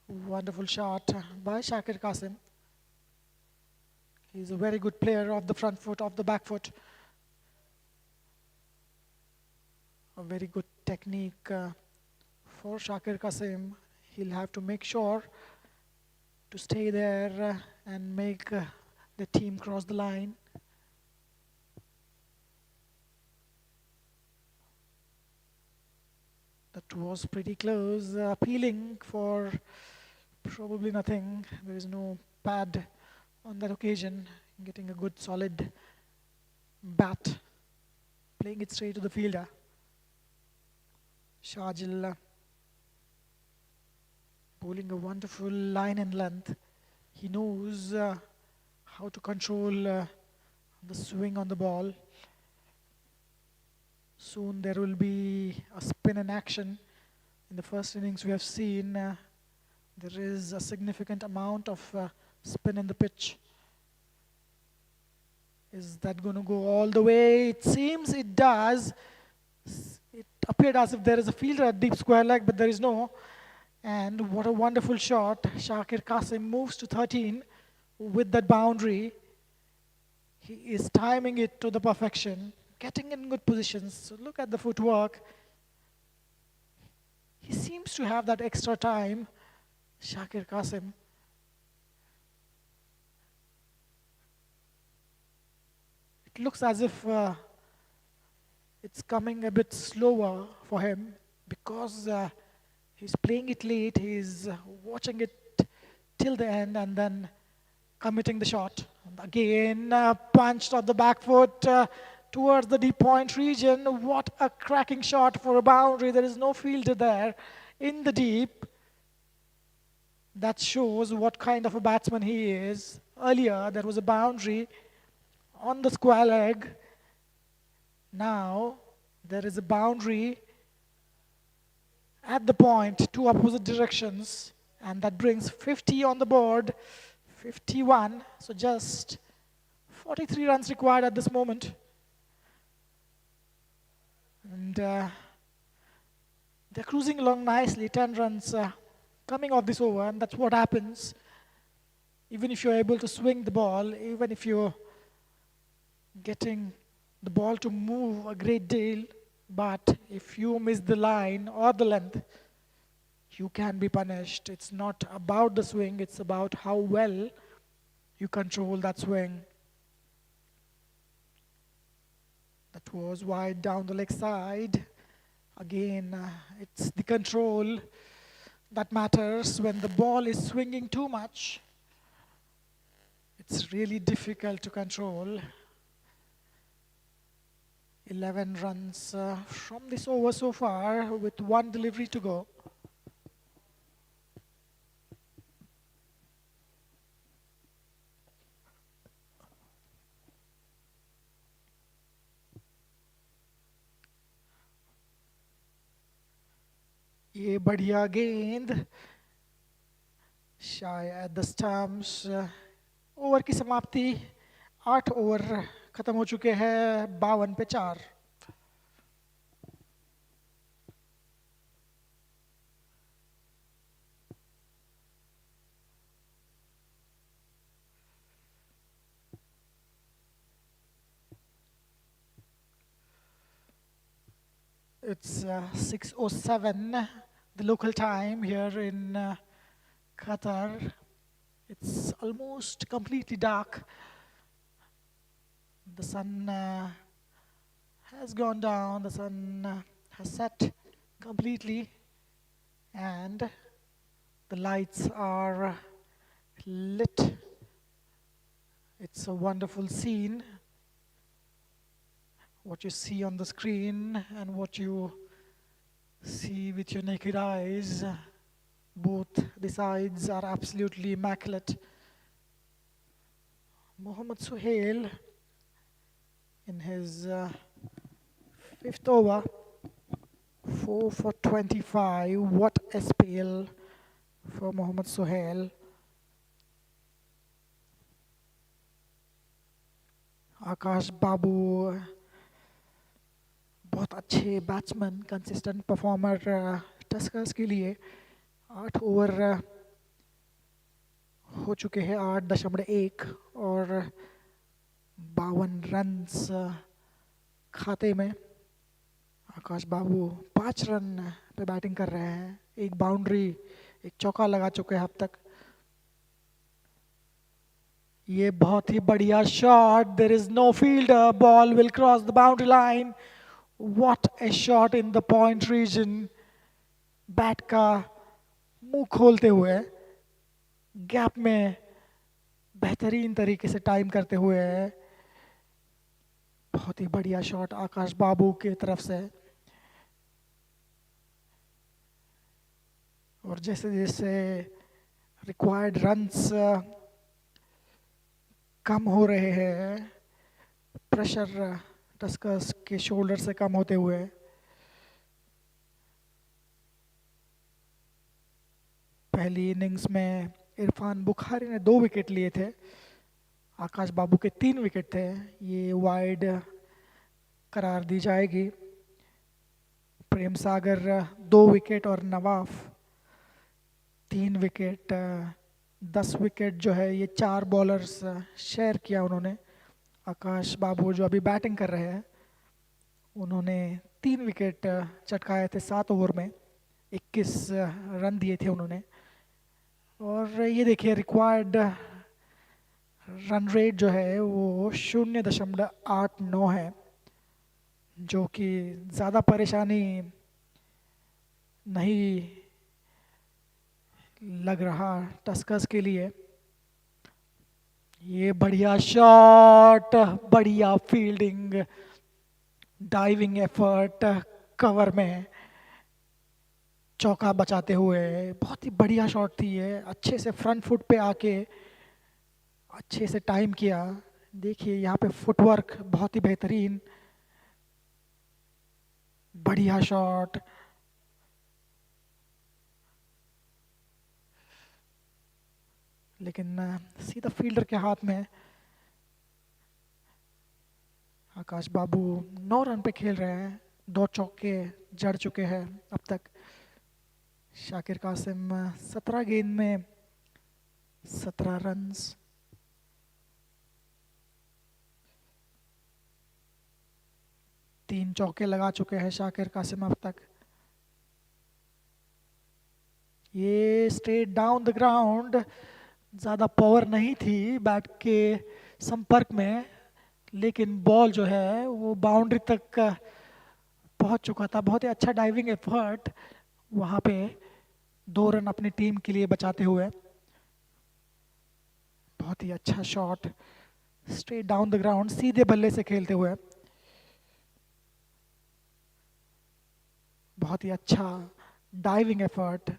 Wonderful shot by Shakir Qasim. He's a very good player of the front foot, of the back foot. A very good technique for Shakir Qasim. He'll have to make sure to stay there and make the team cross the line. That was pretty close. Appealing for probably nothing. There is no pad on that occasion. Getting a good solid bat, playing it straight to the fielder. Shajil bowling a wonderful line and length. He knows how to control the swing on the ball. Soon there will be a spin in action. In the first innings we have seen there is a significant amount of spin in the pitch. Is that going to go all the way? It seems it does. It appeared as if there is a fielder at deep square leg, but there is no. And what a wonderful shot. Shakir Qasim moves to 13 with that boundary. He is timing it to the perfection, getting in good positions. So look at the footwork. He seems to have that extra time, Shakir Qasim. It looks as if it's coming a bit slower for him because he's playing it late, he's watching it till the end and then committing the shot. And again, punched on the back foot towards the deep point region. What a cracking shot for a boundary. There is no fielder there in the deep. That shows what kind of a batsman he is. Earlier, there was a boundary on the square leg. Now, there is a boundary at the point, two opposite directions, and that brings 50 on the board, 51. So just 43 runs required at this moment. And they're cruising along nicely, 10 runs coming off this over, and that's what happens. Even if you're able to swing the ball, even if you're getting the ball to move a great deal, but if you miss the line or the length, you can be punished. It's not about the swing, it's about how well you control that swing. That was wide down the leg side. Again, it's the control that matters. When the ball is swinging too much, it's really difficult to control. 11 runs from this over so far with one delivery to go. ये बढ़िया गेंद शायद the stumps over की समाप्ति 8 over खत्म हो चुके हैं 52 पे 4. It's 6:07, the local time here in Qatar. It's almost completely dark. The sun has gone down, the sun has set completely, and the lights are lit. It's a wonderful scene. What you see on the screen and what you see with your naked eyes, both the sides are absolutely immaculate. Mohammad Suhail in his fifth over, 4 for 25. What a spell for Mohammad Suhail. Akash Babu बहुत अच्छे batsman, consistent performer Tuskers के लिए। 8 over हो चुके हैं, 8.1 और 52 runs खाते में। आकाश बाबू 5 रन पे बैटिंग कर रहे हैं, एक बाउंड्री, एक चौका लगा चुके हैं अब तक। ये बहुत ही बढ़िया shot, there is no fielder, ball will cross the boundary line. What a shot in the point region. Bat का मुंह खोलते हुए गैप में बेहतरीन तरीके से टाइम करते हुए, बहुत ही बढ़िया शॉट आकाश बाबू की तरफ से। और जैसे जैसे रिक्वायर्ड रन्स कम हो रहे हैं, प्रेशर टस्कर्स के शोल्डर से कम होते हुए, पहली इनिंग्स में इरफान बुखारी ने 2 विकेट लिए थे, आकाश बाबू के 3 विकेट थे। ये वाइड करार दी जाएगी। प्रेम सागर 2 विकेट और नवाफ 3 विकेट। 10 विकेट जो है ये 4 बॉलर्स शेयर किया उन्होंने। आकाश बाबू जो अभी बैटिंग कर रहे हैं, उन्होंने 3 विकेट चटकाए थे 7 ओवर में, 21 रन दिए थे उन्होंने। और ये देखिए रिक्वायर्ड रन रेट जो है वो 0.89 है, जो कि ज़्यादा परेशानी नहीं लग रहा टस्कर्स के लिए। ये बढ़िया शॉट, बढ़िया फील्डिंग, डाइविंग एफर्ट, कवर में चौका बचाते हुए, बहुत ही बढ़िया शॉट थी ये। अच्छे से फ्रंट फुट पे आके अच्छे से टाइम किया। देखिए यहाँ पे फुटवर्क बहुत ही बेहतरीन, बढ़िया शॉट। लेकिन सीधा फील्डर के हाथ में। आकाश बाबू 9 रन पे खेल रहे हैं, 2 चौके जड़ चुके हैं अब तक। शाकिर कासिम 17 गेंद में 17 रन्स। 3 चौके लगा चुके हैं शाकिर कासिम अब तक। ये स्ट्रेट डाउन द ग्राउंड, ज़्यादा पावर नहीं थी बैट के संपर्क में, लेकिन बॉल जो है वो बाउंड्री तक पहुंच चुका था। बहुत ही अच्छा डाइविंग एफर्ट वहाँ पे, 2 रन अपनी टीम के लिए बचाते हुए। बहुत ही अच्छा shot, straight down the ground, सीधे बल्ले से खेलते हुए। बहुत ही अच्छा डाइविंग एफर्ट।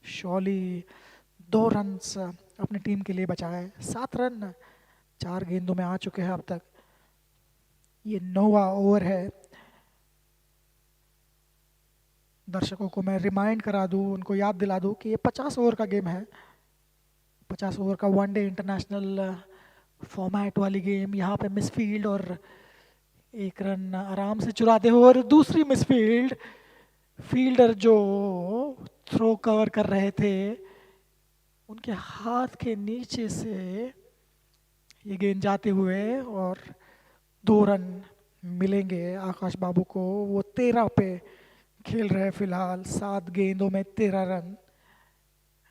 शॉली 2 रन्स अपनी टीम के लिए बचाए। 7 रन 4 गेंदों में आ चुके हैं अब तक। ये 9वां ओवर है। दर्शकों को मैं रिमाइंड करा दूं, उनको याद दिला दूं कि ये 50 ओवर का गेम है। 50 ओवर का वनडे इंटरनेशनल फॉर्मेट वाली गेम। यहाँ पे मिसफील्ड और 1 रन आराम से चुराते हुए, और दूसरी मिसफील्ड, फील्डर जो थ्रो कवर कर रहे थे उनके हाथ के नीचे से ये गेंद जाते हुए, और 2 रन मिलेंगे आकाश बाबू को। वो 13 पे खेल रहे हैं फिलहाल, 7 गेंदों में 13 रन।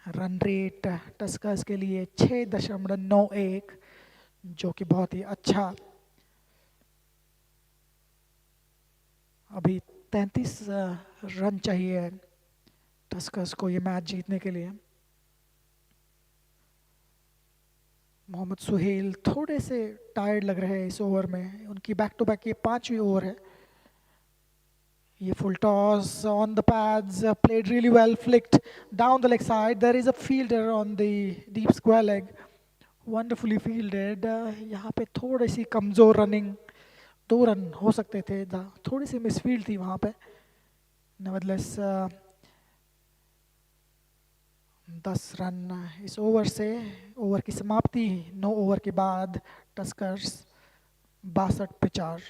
रन रेट टस्कर्स के लिए 6.91, जो कि बहुत ही अच्छा। अभी 33 रन चाहिए टस्कर्स को ये मैच जीतने के लिए। मोहम्मद सुहेल थोड़े से टायर्ड लग रहे हैं इस ओवर में, उनकी बैक टू बैक ये 5वीं ओवर है। ये full toss on the pads, played really well, flicked down the leg side. There is a fielder on the deep square leg, wonderfully fielded. यहाँ पे थोड़ी सी कमज़ोर रनिंग, 2 रन हो सकते थे, थोड़ी सी मिसफील्ड थी वहाँ पे। नेवरदलेस 10 रन इस ओवर से। ओवर की समाप्ति 9 ओवर के बाद, टस्कर्स 62 पे 4।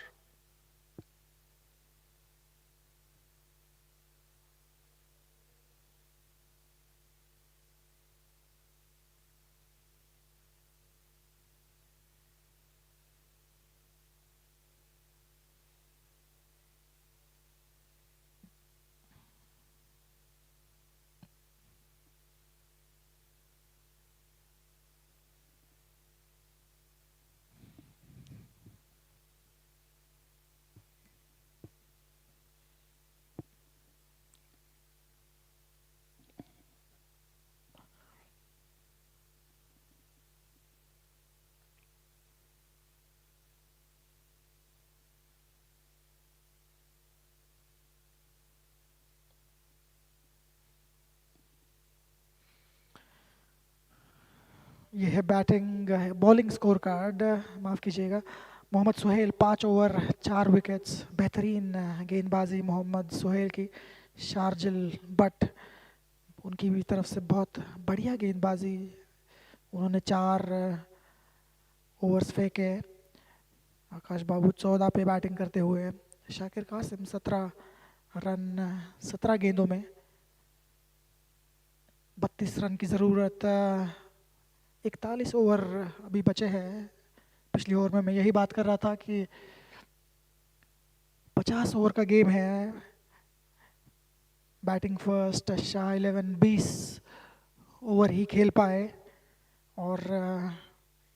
ये है बैटिंग बॉलिंग स्कोर कार्ड, माफ़ कीजिएगा। मोहम्मद सुहेल 5 ओवर 4 विकेट्स, बेहतरीन गेंदबाजी मोहम्मद सुहेल की। शार्जिल बट उनकी भी तरफ से बहुत बढ़िया गेंदबाजी, उन्होंने 4 ओवर्स फेंके। आकाश बाबू 14 पे बैटिंग करते हुए, शाकिर कासिम 17 रन 17 गेंदों में, 32 रन की ज़रूरत। 41 ओवर अभी बचे हैं। पिछली ओवर में मैं यही बात कर रहा था कि 50 ओवर का गेम है। बैटिंग फर्स्ट शाह 11 20 ओवर ही खेल पाए, और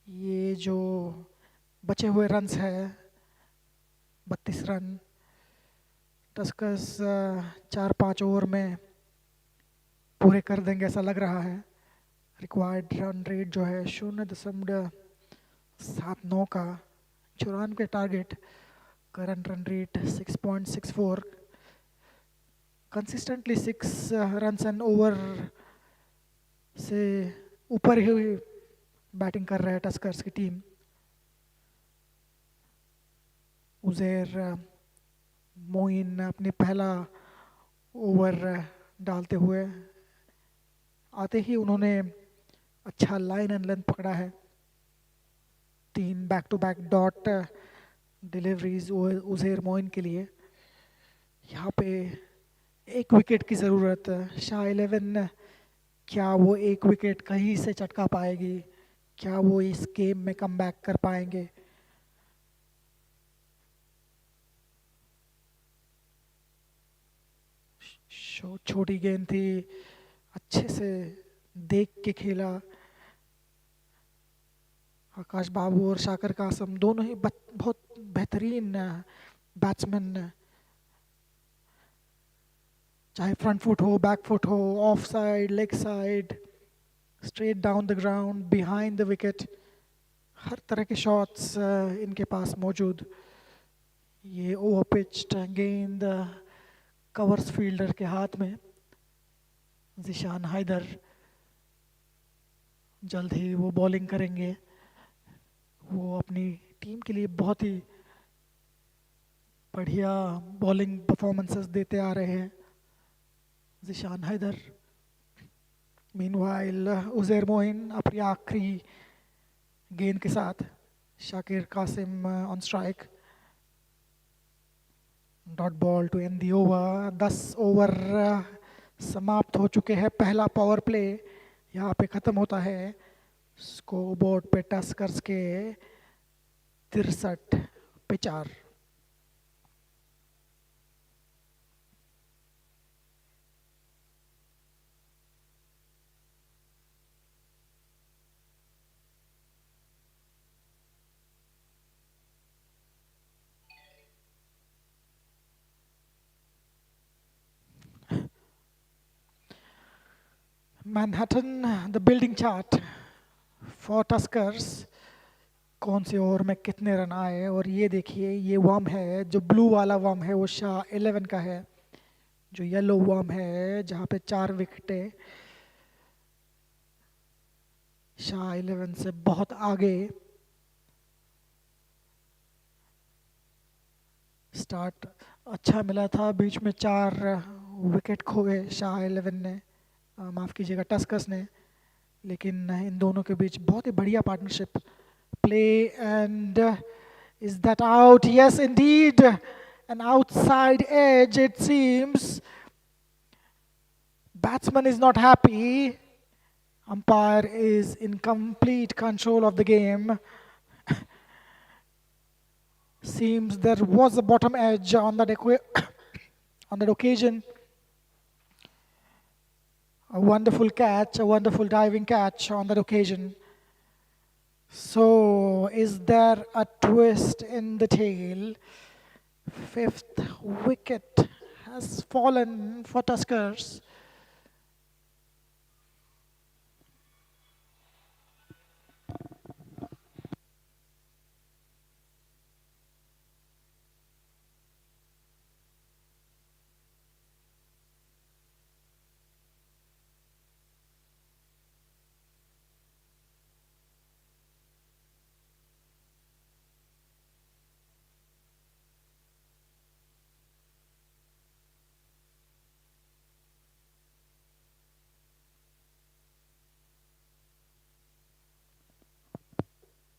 ये जो बचे हुए रन्स है 32 रन, टस्कर्स 4-5 ओवर में पूरे कर देंगे ऐसा लग रहा है। रिक्वायर्ड रन रेट जो है 0.79 का, 94 target. Current run rate 6.64। Consistently 6 run an over से ऊपर ही बैटिंग कर रहे हैं टस्कर्स की टीम। उज़ैर मोइन अपनी पहला ओवर डालते हुए आते ही उन्होंने अच्छा लाइन एंड लेंथ पकड़ा है। 3 back to back dot deliveries Uzair Moin के लिए। यहाँ पे 1 विकेट की ज़रूरत। शाह 11, क्या वो 1 विकेट कहीं से चटका पाएगी? क्या वो इस गेम में कम बैक कर पाएंगे? छोटी गेंद थी, अच्छे से देख के खेला। आकाश बाबू और शाकर कासम दोनों ही बहुत बेहतरीन बैट्समैन, चाहे फ्रंट फुट हो, बैक फुट हो, off side, leg side, straight down the ground, behind the wicket, हर तरह के शॉट्स इनके पास मौजूद। ये ओवर पिच्ड गेंद कवर्स फील्डर के हाथ में। जिशान हैदर जल्द ही वो बॉलिंग करेंगे। वो अपनी टीम के लिए बहुत ही बढ़िया बॉलिंग परफॉर्मेंसेस देते आ रहे हैं जिशान हैदर। मीनवाइल उज़ैर मोइन अपनी आखिरी गेंद के साथ। Shakir Qasim on strike. Dot ball to end the over. 10 over समाप्त हो चुके हैं। पहला पावर प्ले यहाँ पे ख़त्म होता है। स्कोर बोर्ड पे टस्कर्स के 63 पे 4। Manhattan the building chart for Tuskers, कौन से ओवर में कितने रन आए। और ये देखिए, ये वर्म है, जो ब्लू वाला वर्म है वो शाह 11 का है। जो येलो वर्म है जहाँ पे 4 विकेटें, शाह 11 से बहुत आगे। स्टार्ट अच्छा मिला था, बीच में 4 विकेट खोए शाह 11 ने, माफ़ कीजिएगा टस्कर्स ने। लेकिन इन दोनों के बीच बहुत ही बढ़िया partnership play. And is that out? Yes Indeed, an outside edge it seems. Batsman is not happy. Umpire is in complete control of the game. Seems there was a bottom edge on that on that occasion. A wonderful catch, a wonderful diving catch on that occasion. So, is there a twist in the tail? Fifth wicket has fallen for Tuskers.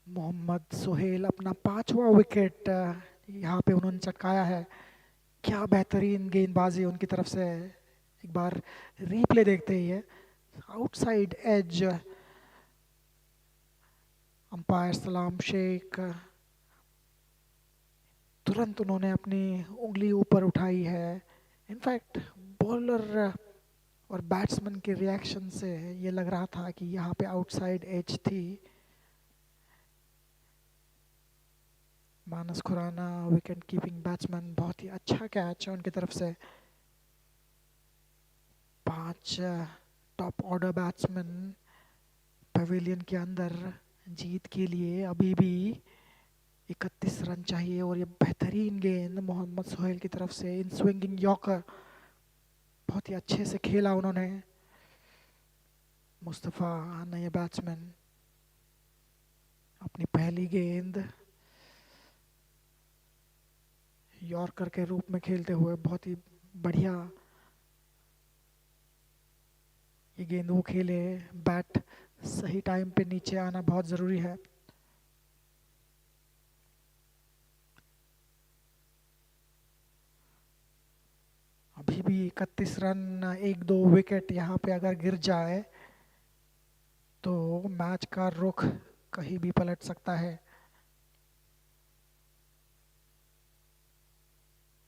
Mohammad Suhail अपना पांचवा wicket यहाँ पे उन्होंने चटकाया है। क्या बेहतरीन गेंदबाजी उनकी तरफ से। एक बार रीप्ले देखते ही है, आउटसाइड एज। अंपायर सलाम शेख, तुरंत उन्होंने अपनी उंगली ऊपर उठाई है। इनफैक्ट बॉलर और बैट्समैन के रिएक्शन से ये लग रहा था कि यहाँ पे आउटसाइड एज थी। मानस खुराना विकेट कीपिंग बैट्समैन, बहुत ही अच्छा कैच है उनकी तरफ से। पांच टॉप ऑर्डर बैट्समैन पवेलियन के अंदर। जीत के लिए अभी भी 31 रन चाहिए और ये बेहतरीन गेंद मोहम्मद सोहेल की तरफ से इन स्विंगिंग यॉर्कर, बहुत ही अच्छे से खेला उन्होंने। मुस्तफ़ा नए बैट्समैन अपनी पहली गेंद यॉर्कर के रूप में खेलते हुए बहुत ही बढ़िया ये गेंद वो खेले। बैट सही टाइम पे नीचे आना बहुत ज़रूरी है। अभी भी 31 रन, एक दो विकेट यहाँ पे अगर गिर जाए तो मैच का रुख कहीं भी पलट सकता है।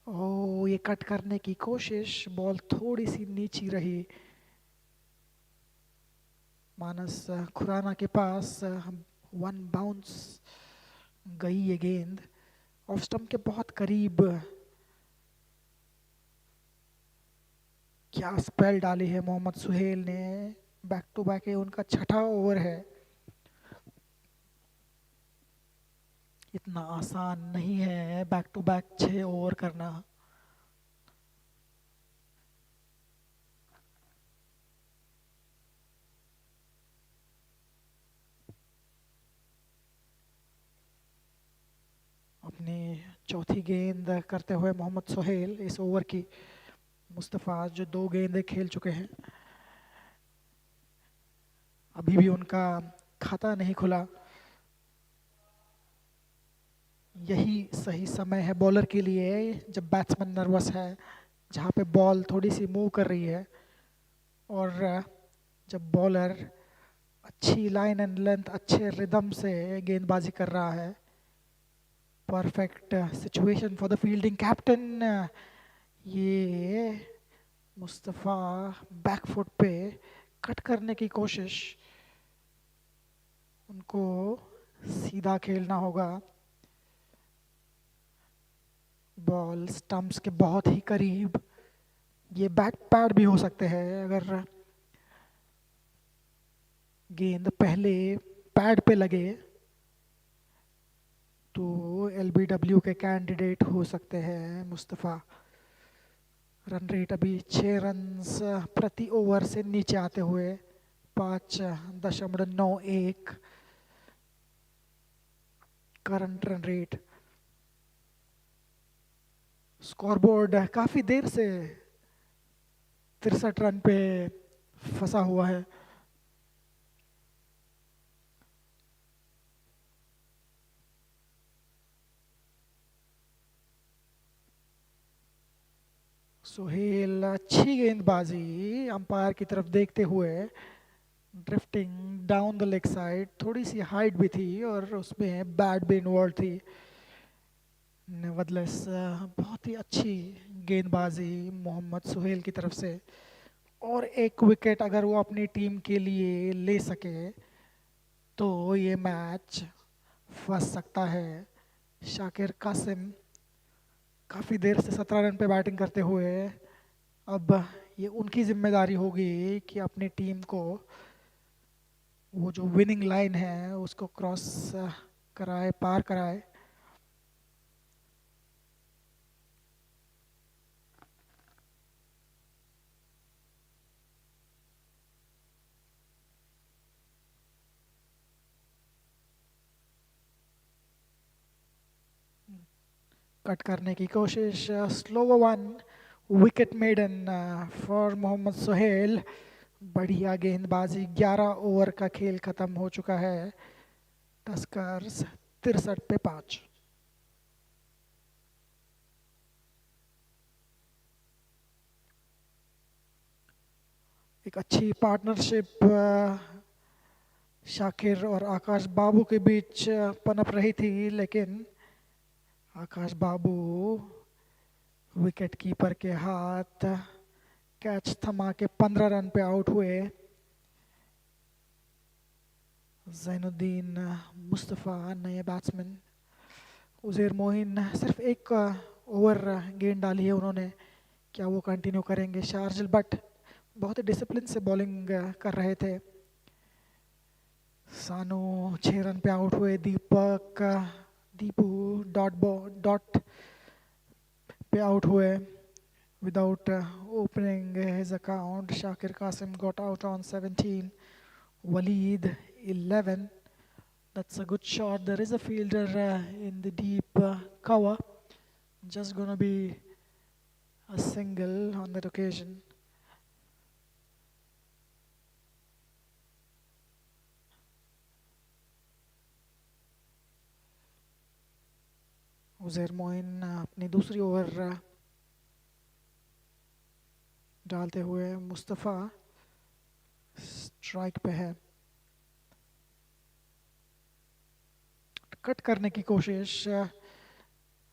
ओ, ये कट करने की कोशिश, बॉल थोड़ी सी नीची रही। मानस खुराना के पास वन बाउंस गई ये गेंद ऑफ स्टंप के बहुत करीब। क्या स्पेल डाली है मोहम्मद सुहेल ने। बैक टू बैक है, उनका छठा ओवर है। इतना आसान नहीं है बैक टू बैक 6 ओवर करना। अपनी चौथी गेंद करते हुए मोहम्मद सुहेल इस ओवर की। मुस्तफ़ा जो 2 गेंदें खेल चुके हैं, अभी भी उनका खाता नहीं खुला। यही सही समय है बॉलर के लिए जब बैट्समैन नर्वस है, जहाँ पे बॉल थोड़ी सी मूव कर रही है और जब बॉलर अच्छी लाइन एंड लेंथ, अच्छे रिदम से गेंदबाजी कर रहा है। Perfect situation for the fielding captain. ये मुस्तफ़ा बैक फुट पे कट करने की कोशिश, उनको सीधा खेलना होगा। बॉल स्टंप्स के बहुत ही करीब। ये बैक पैड भी हो सकते हैं अगर गेंद पहले पैड पे लगे तो एलबीडब्ल्यू के कैंडिडेट हो सकते हैं मुस्तफ़ा। रन रेट अभी 6 रन्स प्रति ओवर से नीचे आते हुए 5.91 करंट रन रेट। स्कोरबोर्ड काफ़ी देर से 63 रन पे फंसा हुआ है। सुहेल अच्छी गेंदबाजी, अंपायर की तरफ देखते हुए drifting down the leg side. थोड़ी सी हाइट भी थी और उसमें बैट भी इन्वॉल्व थी। नेवरदलेस बहुत ही अच्छी गेंदबाजी मोहम्मद सुहेल की तरफ से। और एक विकेट अगर वो अपनी टीम के लिए ले सके तो ये मैच फंस सकता है। शाकिर कासिम काफ़ी देर से 17 रन पे बैटिंग करते हुए, अब ये उनकी जिम्मेदारी होगी कि अपनी टीम को वो जो विनिंग लाइन है उसको क्रॉस कराए, पार कराए। कट करने की कोशिश, slow one, wicket maiden for Mohammad Suhail. बढ़िया गेंदबाजी, 11 ओवर का खेल ख़त्म हो चुका है। टस्कर्स 63 पे 5। एक अच्छी पार्टनरशिप शाकिर और आकाश बाबू के बीच पनप रही थी, लेकिन आकाश बाबू विकेट कीपर के हाथ कैच थमा के 15 रन पे आउट हुए। जैनुद्दीन मुस्तफ़ा नए बैट्समैन। उज़ैर मोइन सिर्फ एक ओवर गेंद डाली है उन्होंने, क्या वो कंटिन्यू करेंगे? शार्जिल बट बहुत ही डिसिप्लिन से बॉलिंग कर रहे थे। सानू 6 रन पे आउट हुए। दीपू डॉट पे आउट हुए without opening his account. Shakir Qasim got out on 17. Waleed 11. That's a good shot. There is a fielder in the deep cover. Just gonna be a single on that occasion. Uzair Moin अपनी दूसरी over डालते हुए। Mustafa strike पे है। Cut करने की कोशिश,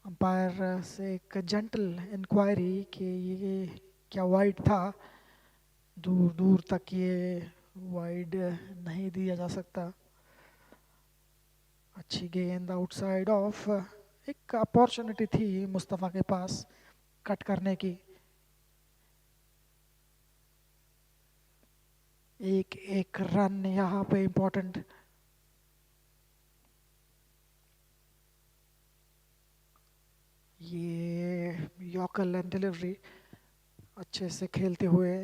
umpire से एक जेंटल इंक्वायरी कि ये क्या वाइड था। दूर दूर तक ये वाइड नहीं दिया जा सकता। अच्छी गेंद आउटसाइड ऑफ। एक अपॉर्चुनिटी थी मुस्तफ़ा के पास कट करने की। एक एक रन यहाँ पे इम्पोर्टेंट। ये यॉर्कर एंड डिलीवरी अच्छे से खेलते हुए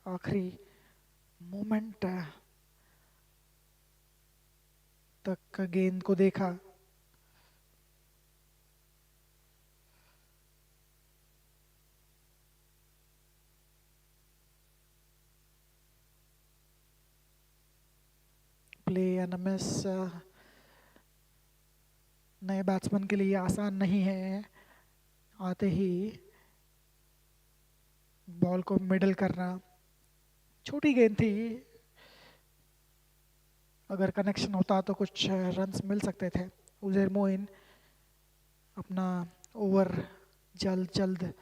आखिरी मोमेंट तक गेंद को देखा। प्ले एंड मिस नए बैट्समैन के लिए आसान नहीं है। आते ही बॉल को मिडल करना। छोटी गेंद थी, अगर कनेक्शन होता तो कुछ रन्स मिल सकते थे। उज़ैर मोइन अपना ओवर जल्द जल्द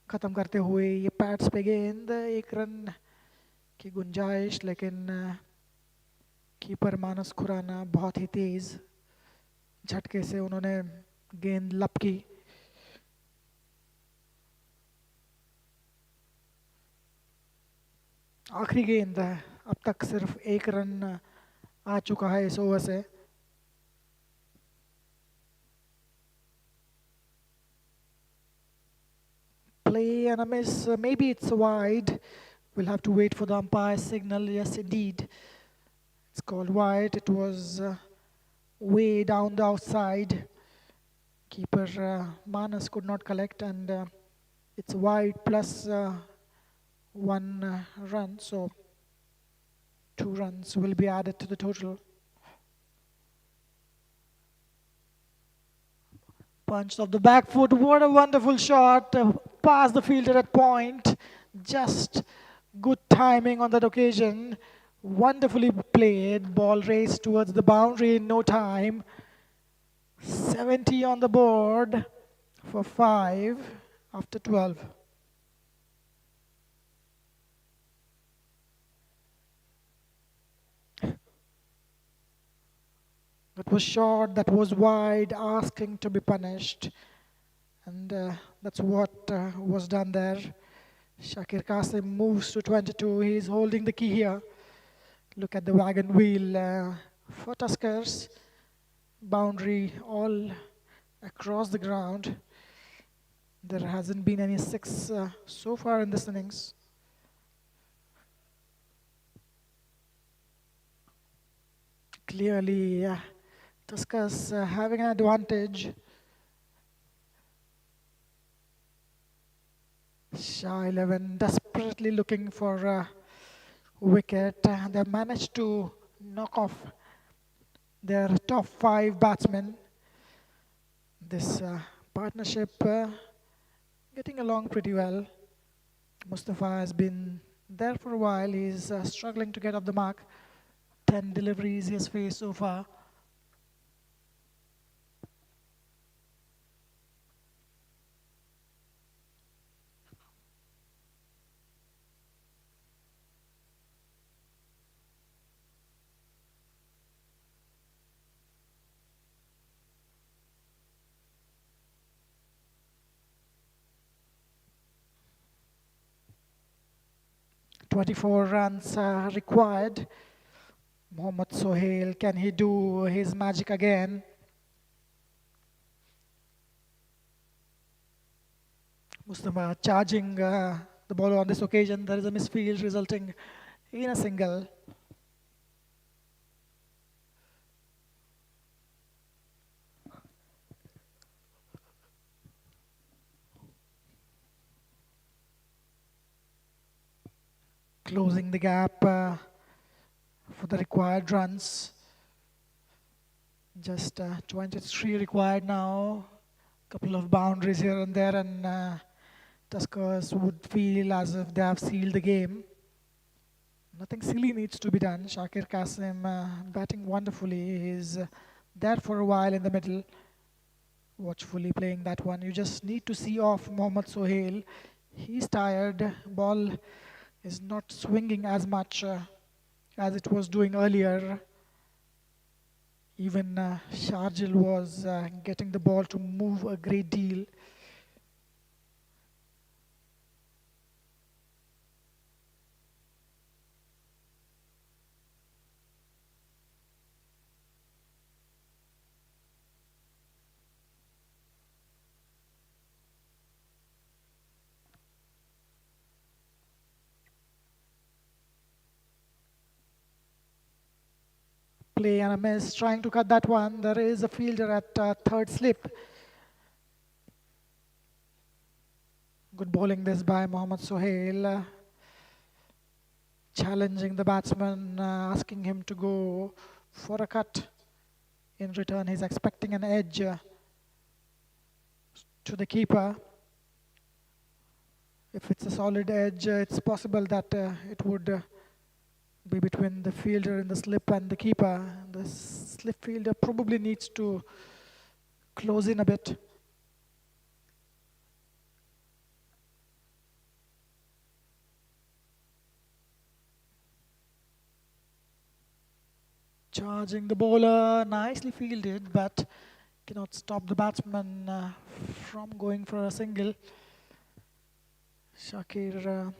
ख़त्म करते हुए। ये पैड्स पे गेंद, एक रन की गुंजाइश, लेकिन कीपर मानस खुराना बहुत ही तेज़ झटके से उन्होंने गेंद लपकी। आखिरी गेंद है, अब तक सिर्फ एक रन आ चुका है इस ओवर से। Play and a miss. Maybe it's wide. We'll have to wait for the umpire signal. Yes, indeed. It's called wide. It was way down the outside. Keeper Manas could not collect, and it's wide plus 1 run. So 2 runs will be added to the total. Punched off the back foot. What a wonderful shot. Past the fielder at point. Just good timing on that occasion. Wonderfully played. Ball raced towards the boundary in no time. 70 on the board for 5 after 12. That was short, that was wide, asking to be punished. And that's what was done there. Shakir Qasim moves to 22. He's holding the key here. Look at the wagon wheel for Tuskers. Boundary all across the ground. There hasn't been any six so far in this innings. Clearly, Tuskers having an advantage. Shah 11 desperately looking for a wicket. They managed to knock off Their top five batsmen. This partnership getting along pretty well. Mustafa has been there for a while. He's struggling to get off the mark. 10 deliveries he has faced so far. Twenty-four runs required. Mohammad Sohail, can he do his magic again? Mustafa charging the ball on this occasion. There is a misfield resulting in a single. Closing the gap for the required runs. Just 23 required now. Couple of boundaries here and there, and Tuskers would feel as if they have sealed the game. Nothing silly needs to be done. Shakir Qasim batting wonderfully. He's there for a while in the middle, watchfully playing that one. You just need to see off Mohammad Sohail. He's tired. Ball is not swinging as much as it was doing earlier. Even Sharjil was getting the ball to move a great deal. Play and a miss, trying to cut that one. There is a fielder at third slip. Good bowling this by Mohammad Sohail. Challenging the batsman, asking him to go for a cut. In return, he's expecting an edge to the keeper. If it's a solid edge, it's possible that it would be between the fielder in the slip and the keeper. The slip fielder probably needs to close in a bit. Charging the bowler, nicely fielded, but cannot stop the batsman from going for a single. Shakir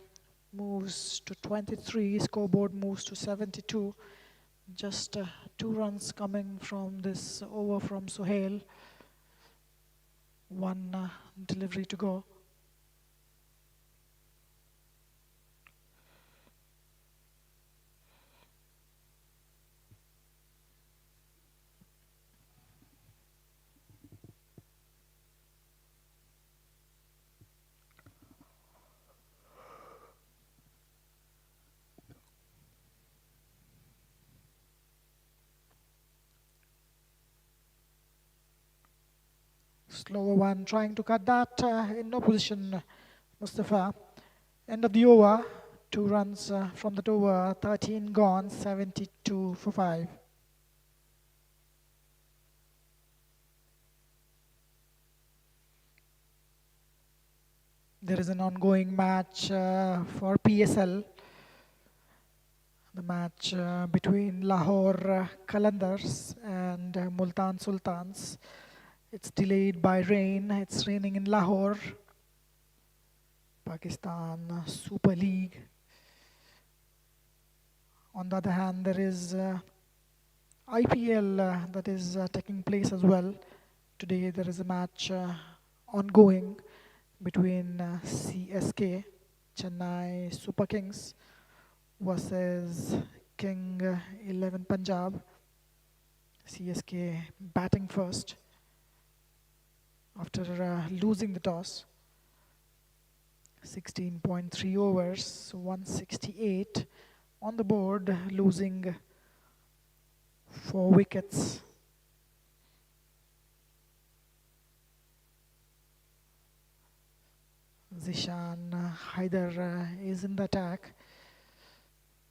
moves to 23, scoreboard moves to 72. Just 2 runs coming from this over from Sohail. One delivery to go. Slower one, trying to cut that in no position, Mustafa. End of the over, 2 runs from that over, 13 gone, 72 for 5. There is an ongoing match for PSL. The match between Lahore Qalandars and Multan Sultans. It's delayed by rain. It's raining in Lahore. Pakistan Super League. On the other hand, there is IPL that is taking place as well. Today there is a match ongoing between CSK, Chennai Super Kings, versus King 11 Punjab. CSK batting first after losing the toss. 16.3 overs, 168 on the board, losing 4 wickets. Zishan Haider is in the attack.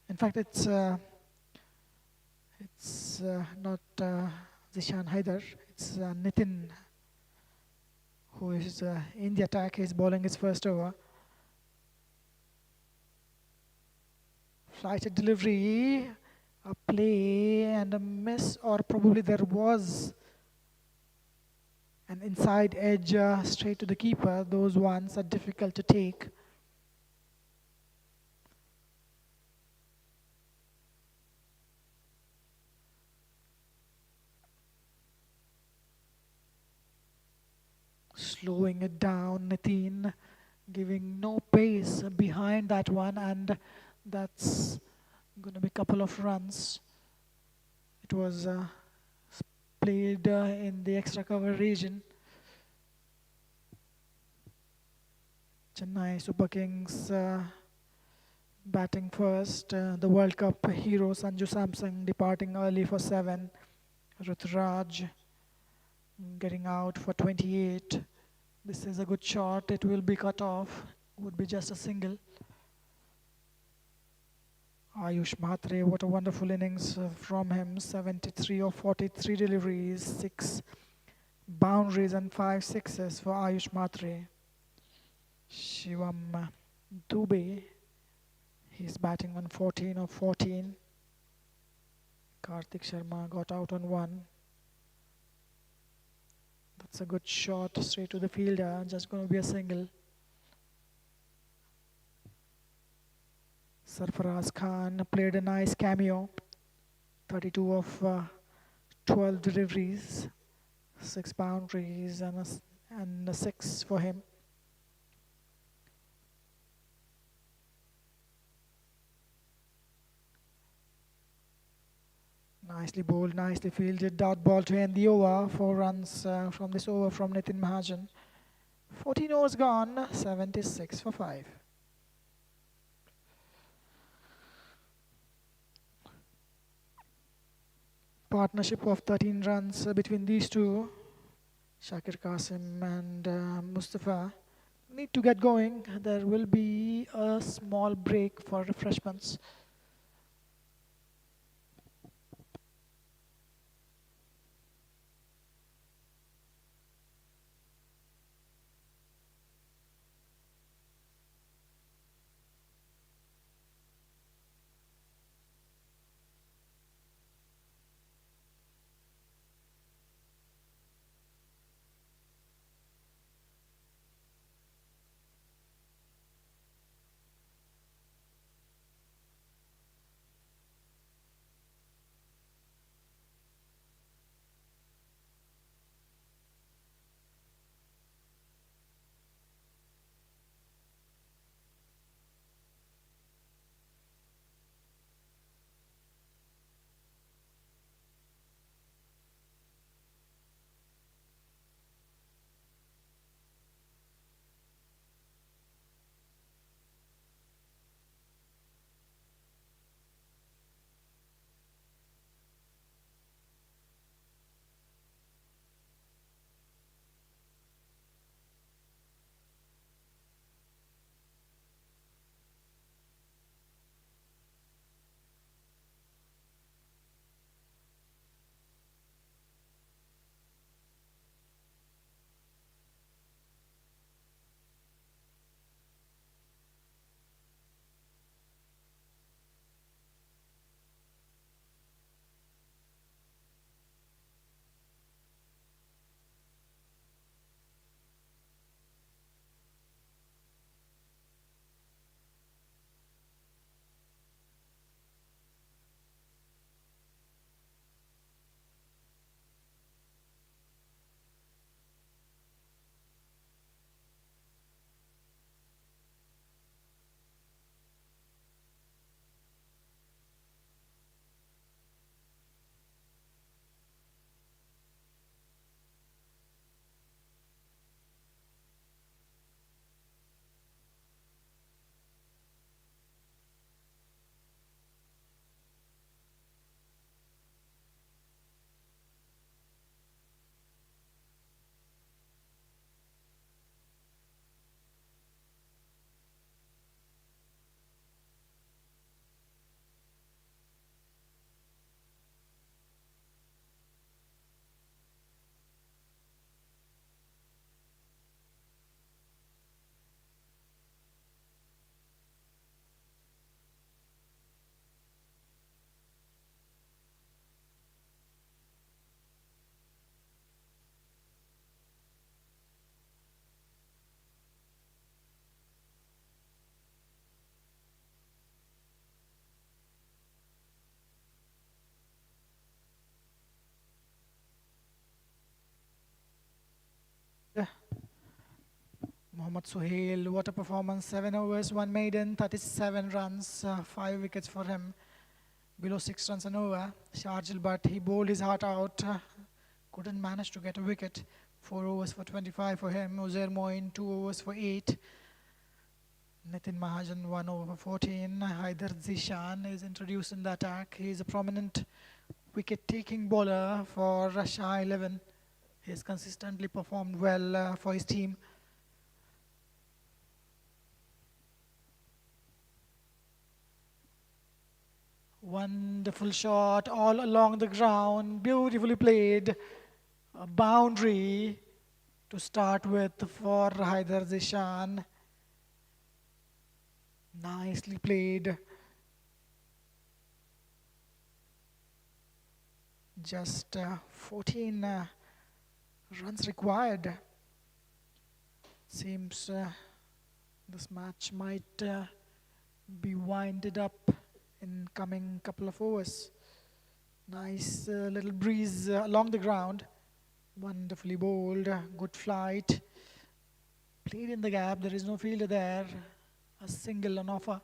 In fact, it's not Zishan Haider. It's Nitin who is in the attack. He's bowling his first over. Flighted delivery, a play and a miss, or probably there was an inside edge straight to the keeper. Those ones are difficult to take. Slowing it down, Nitin, giving no pace behind that one, and that's going to be a couple of runs. It was played in the extra cover region. Chennai Super Kings batting first. The World Cup hero Sanju Samsung departing early for 7. Rutraj getting out for 28. This is a good shot. It will be cut off. Would be just a single. Ayush Mhatre, what a wonderful innings from him. 73 of 43 deliveries, 6 boundaries and 5 sixes for Ayush Mhatre. Shivam Dubey, he's batting on 14 of 14. Karthik Sharma got out on 1. That's a good shot straight to the fielder, just going to be a single. Sarfaraz Khan played a nice cameo. 32 of 12 deliveries, 6 boundaries and a 6 for him. Nicely bowled, nicely fielded. Dot ball to end the over. 4 runs from this over from Nitin Mahajan. 14 overs gone, 76 for 5. Partnership of 13 runs between these two. Shakir Qasim and Mustafa need to get going. There will be a small break for refreshments. Mohammad Suhail, what a performance. 7 overs, 1 maiden, 37 runs, 5 wickets for him. Below 6 runs an over. Sharjil, but he bowled his heart out. Couldn't manage to get a wicket. 4 overs for 25 for him. Uzair Moin, 2 overs for 8. Nitin Mahajan, 1 over for 14. Haider Zishan is introduced in the attack. He is a prominent wicket-taking bowler for Shah XI. He has consistently performed well for his team. Wonderful shot all along the ground, beautifully played. A boundary to start with for Haider Zishan. Nicely played. Just 14 runs required. Seems this match might be winded up in coming couple of overs. Nice little breeze along the ground. Wonderfully bowled, good flight. Played in the gap, there is no fielder there. A single on offer.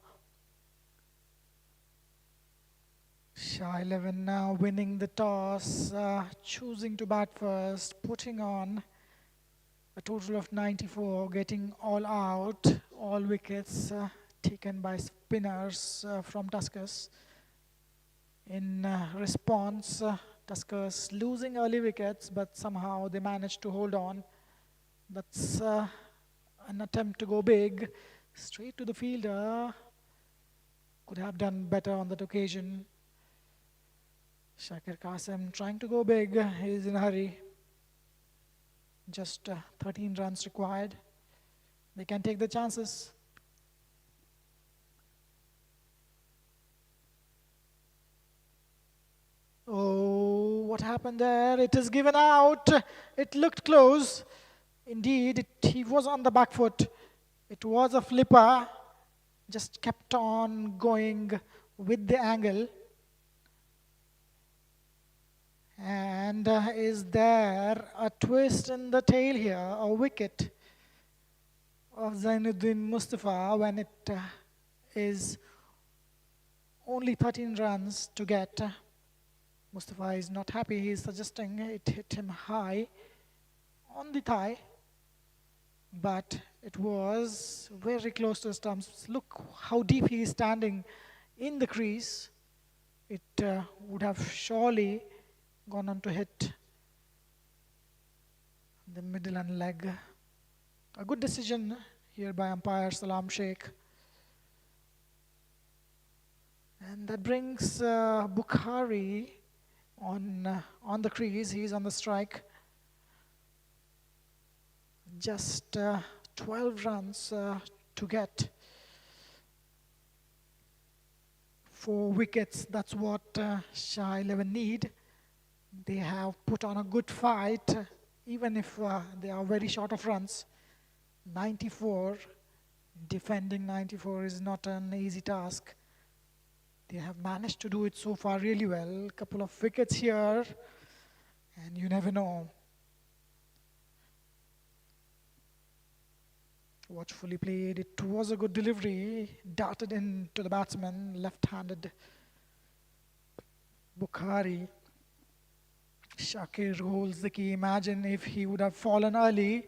Shah XI now winning the toss, choosing to bat first, putting on a total of 94, getting all out, all wickets taken by spinners from Tuskers. In response, Tuskers losing early wickets, but somehow they managed to hold on. That's an attempt to go big, straight to the fielder. Could have done better on that occasion. Shakir Qasim trying to go big, he is in a hurry. Just 13 runs required. They can take the chances. Oh, what happened there? It is given out. It looked close. Indeed, he was on the back foot. It was a flipper. Just kept on going with the angle. And is there a twist in the tail here? A wicket of Zainuddin Mustafa when it is only 13 runs to get. Mustafa is not happy. He is suggesting it hit him high on the thigh. But it was very close to the stumps. Look how deep he is standing in the crease. It would have surely gone on to hit the middle and leg. A good decision here by umpire Salam Sheikh. And that brings Bukhari on the crease. He's on the strike. Just 12 runs to get. 4 wickets, that's what Shah XI need. They have put on a good fight, even if they are very short of runs. 94, defending 94 is not an easy task. They have managed to do it so far really well. Couple of wickets here, and you never know. Watchfully played. It was a good delivery. Darted into the batsman, left-handed Bukhari. Shakir holds the key. Imagine if he would have fallen early,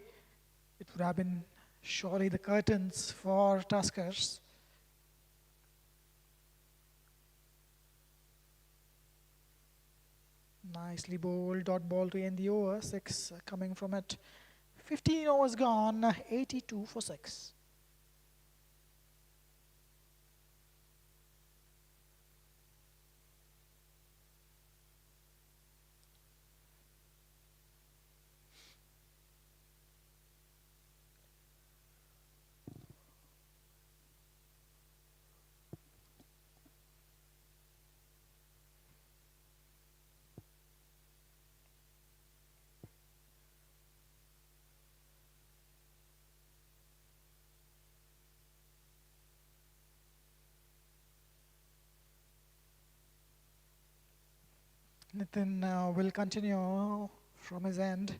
it would have been surely the curtains for Tuskers. Nicely bowled, dot ball to end the over. 6 coming from it. 15 overs gone, 82 for 6. Nitin will continue from his end.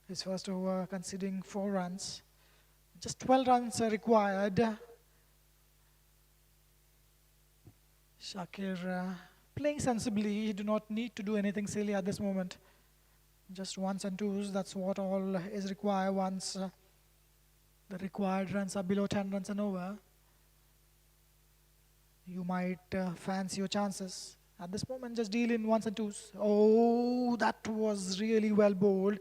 His first over conceding 4 runs. Just 12 runs are required. Shakir playing sensibly. He do not need to do anything silly at this moment. Just ones and twos. That's what all is required once the required runs are below 10 runs and over. You might fancy your chances. At this moment, just deal in ones and twos. Oh, that was really well bowled.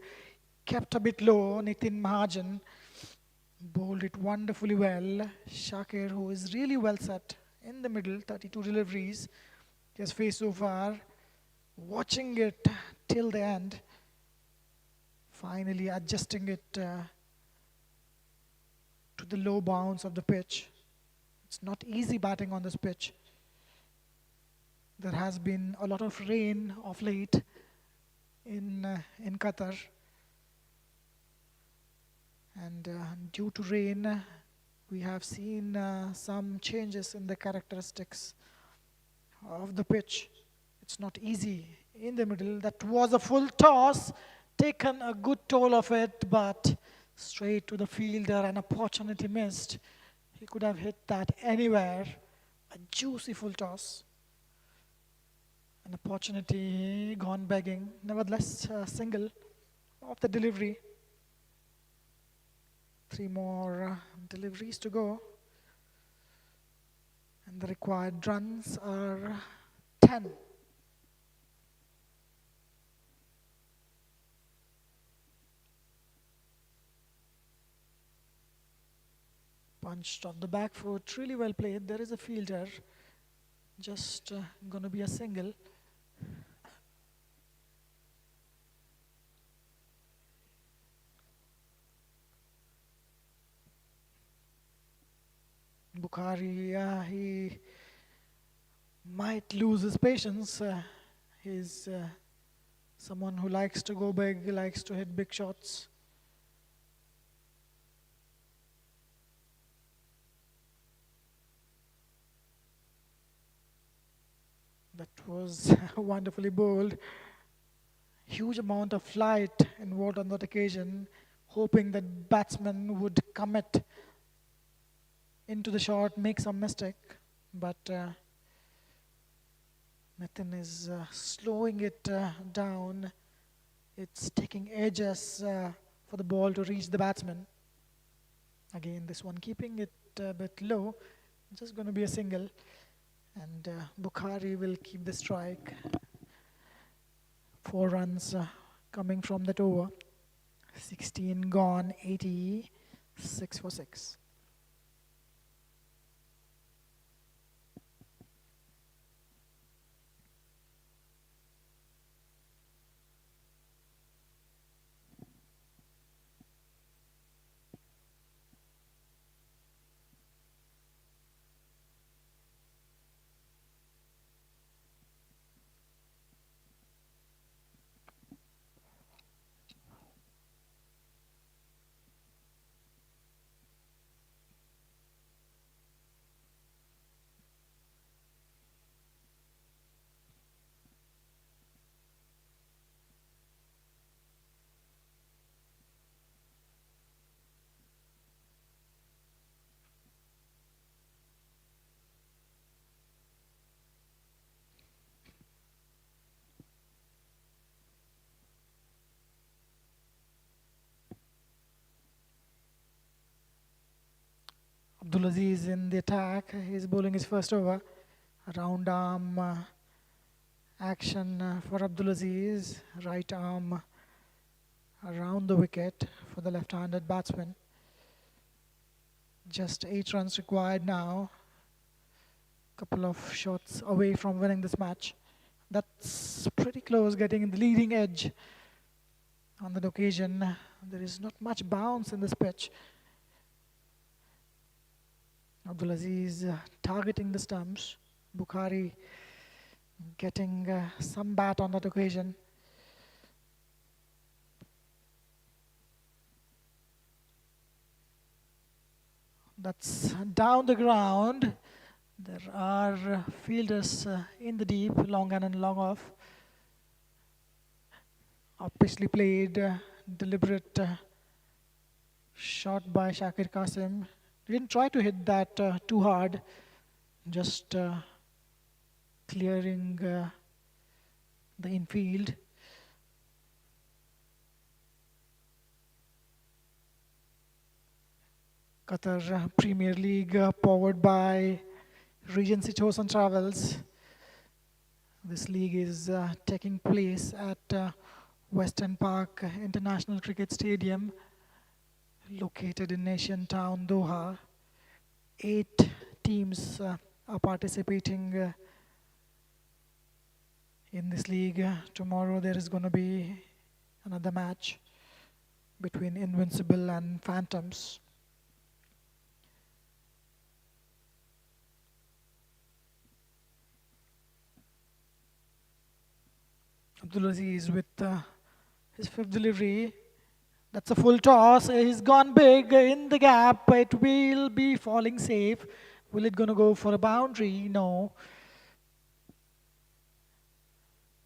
Kept a bit low. Nitin Mahajan bowled it wonderfully well. Shakir, who is really well set in the middle, 32 deliveries. He has faced so far. Watching it till the end. Finally adjusting it to the low bounce of the pitch. It's not easy batting on this pitch. There has been a lot of rain of late in Qatar, and due to rain, we have seen some changes in the characteristics of the pitch. It's not easy in the middle. That was a full toss, taken a good toll of it, but straight to the fielder, an opportunity missed. He could have hit that anywhere. A juicy full toss. An opportunity gone begging. Nevertheless, a single of the delivery. 3 more deliveries to go. And the required runs are 10. Punched on the back foot, really well played. There is a fielder. Just gonna be a single. Bukhari, he might lose his patience. He's someone who likes to go big, likes to hit big shots. That was wonderfully bowled. Huge amount of flight involved on that occasion, hoping that batsman would commit into the shot, make some mistake. But Nitin is slowing it down. It's taking ages for the ball to reach the batsman. Again, this one keeping it a bit low. Just going to be a single. And Bukhari will keep the strike. 4 runs coming from that over. 16 gone, 86 for 6. Abdulaziz in the attack. He's bowling his first over. Round arm action for Abdulaziz. Right arm around the wicket for the left-handed batsman. Just 8 runs required now. Couple of shots away from winning this match. That's pretty close, getting in the leading edge on that occasion. There is not much bounce in this pitch. Abdulaziz targeting the stumps. Bukhari getting some bat on that occasion. That's down the ground. There are fielders in the deep, long on and long off. Obviously played, deliberate Shot by Shakir Qasim. Didn't try to hit that too hard, just clearing the infield. Qatar Premier League, powered by Regency Tours and Travels. This league is taking place at Western Park International Cricket Stadium, located in Asian town Doha. 8 teams are participating in this league. Tomorrow there is going to be another match between Invincible and Phantoms. Abdulaziz with his fifth delivery. That's a full toss. He's gone big in the gap. It will be falling safe. Will it gonna go for a boundary? No.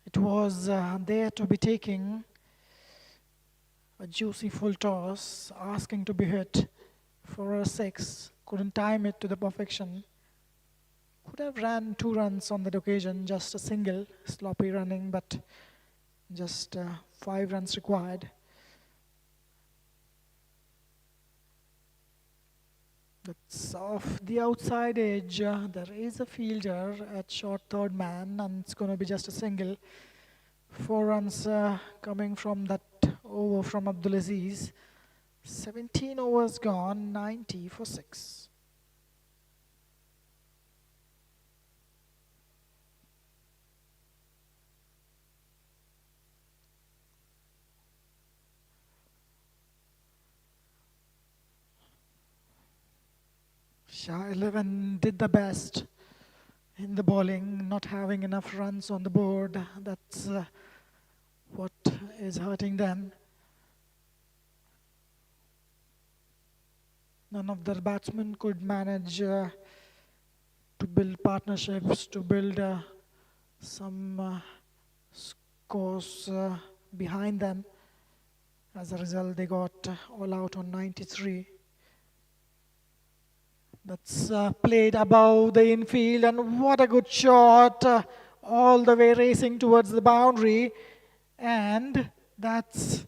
It was there to be taking. A juicy full toss, asking to be hit for a 6. Couldn't time it to the perfection. Could have ran 2 runs on that occasion, just a single, sloppy running, but just 5 runs required. That's off the outside edge. There is a fielder at short third man, and it's going to be just a single. 4 runs coming from that over from Abdulaziz. 17 overs gone, 90 for 6. Shah 11 did the best in the bowling, not having enough runs on the board. That's what is hurting them. None of their batsmen could manage to build partnerships, to build some scores behind them. As a result, they got all out on 93. That's played above the infield, and what a good shot, all the way racing towards the boundary. And that's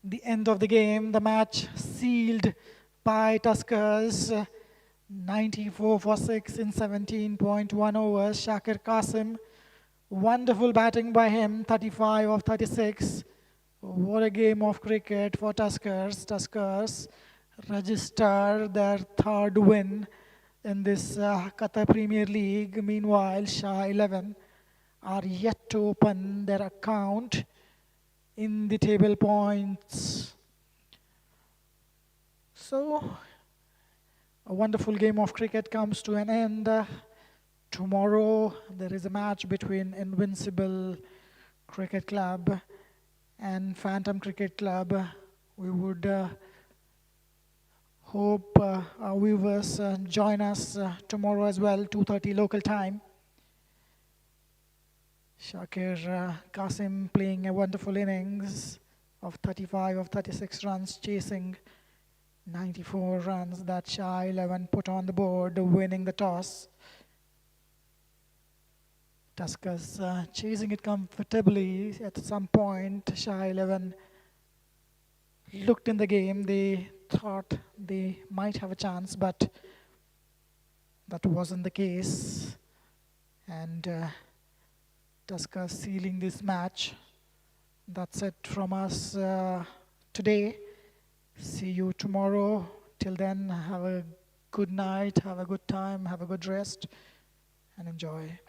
the end of the game. The match sealed by Tuskers, 94 for 6 in 17.1 overs. Shakir Qasim, wonderful batting by him, 35 of 36. What a game of cricket for Tuskers. Tuskers register their 3rd win in this Qatar Premier League. Meanwhile, Shah 11 are yet to open their account in the table points. So, a wonderful game of cricket comes to an end. Tomorrow, there is a match between Invincible Cricket Club and Phantom Cricket Club. We would hope our viewers join us tomorrow as well, 2:30 local time. Shakir Qasim playing a wonderful innings of 35 of 36 runs, chasing 94 runs that Shah 11 put on the board, winning the toss. Tuskers chasing it comfortably. At some point, Shah 11 looked in the game. They thought they might have a chance, but that wasn't the case. And Tusker sealing this match. That's it from us today. See you tomorrow. Till then, have a good night, have a good time, have a good rest, and enjoy.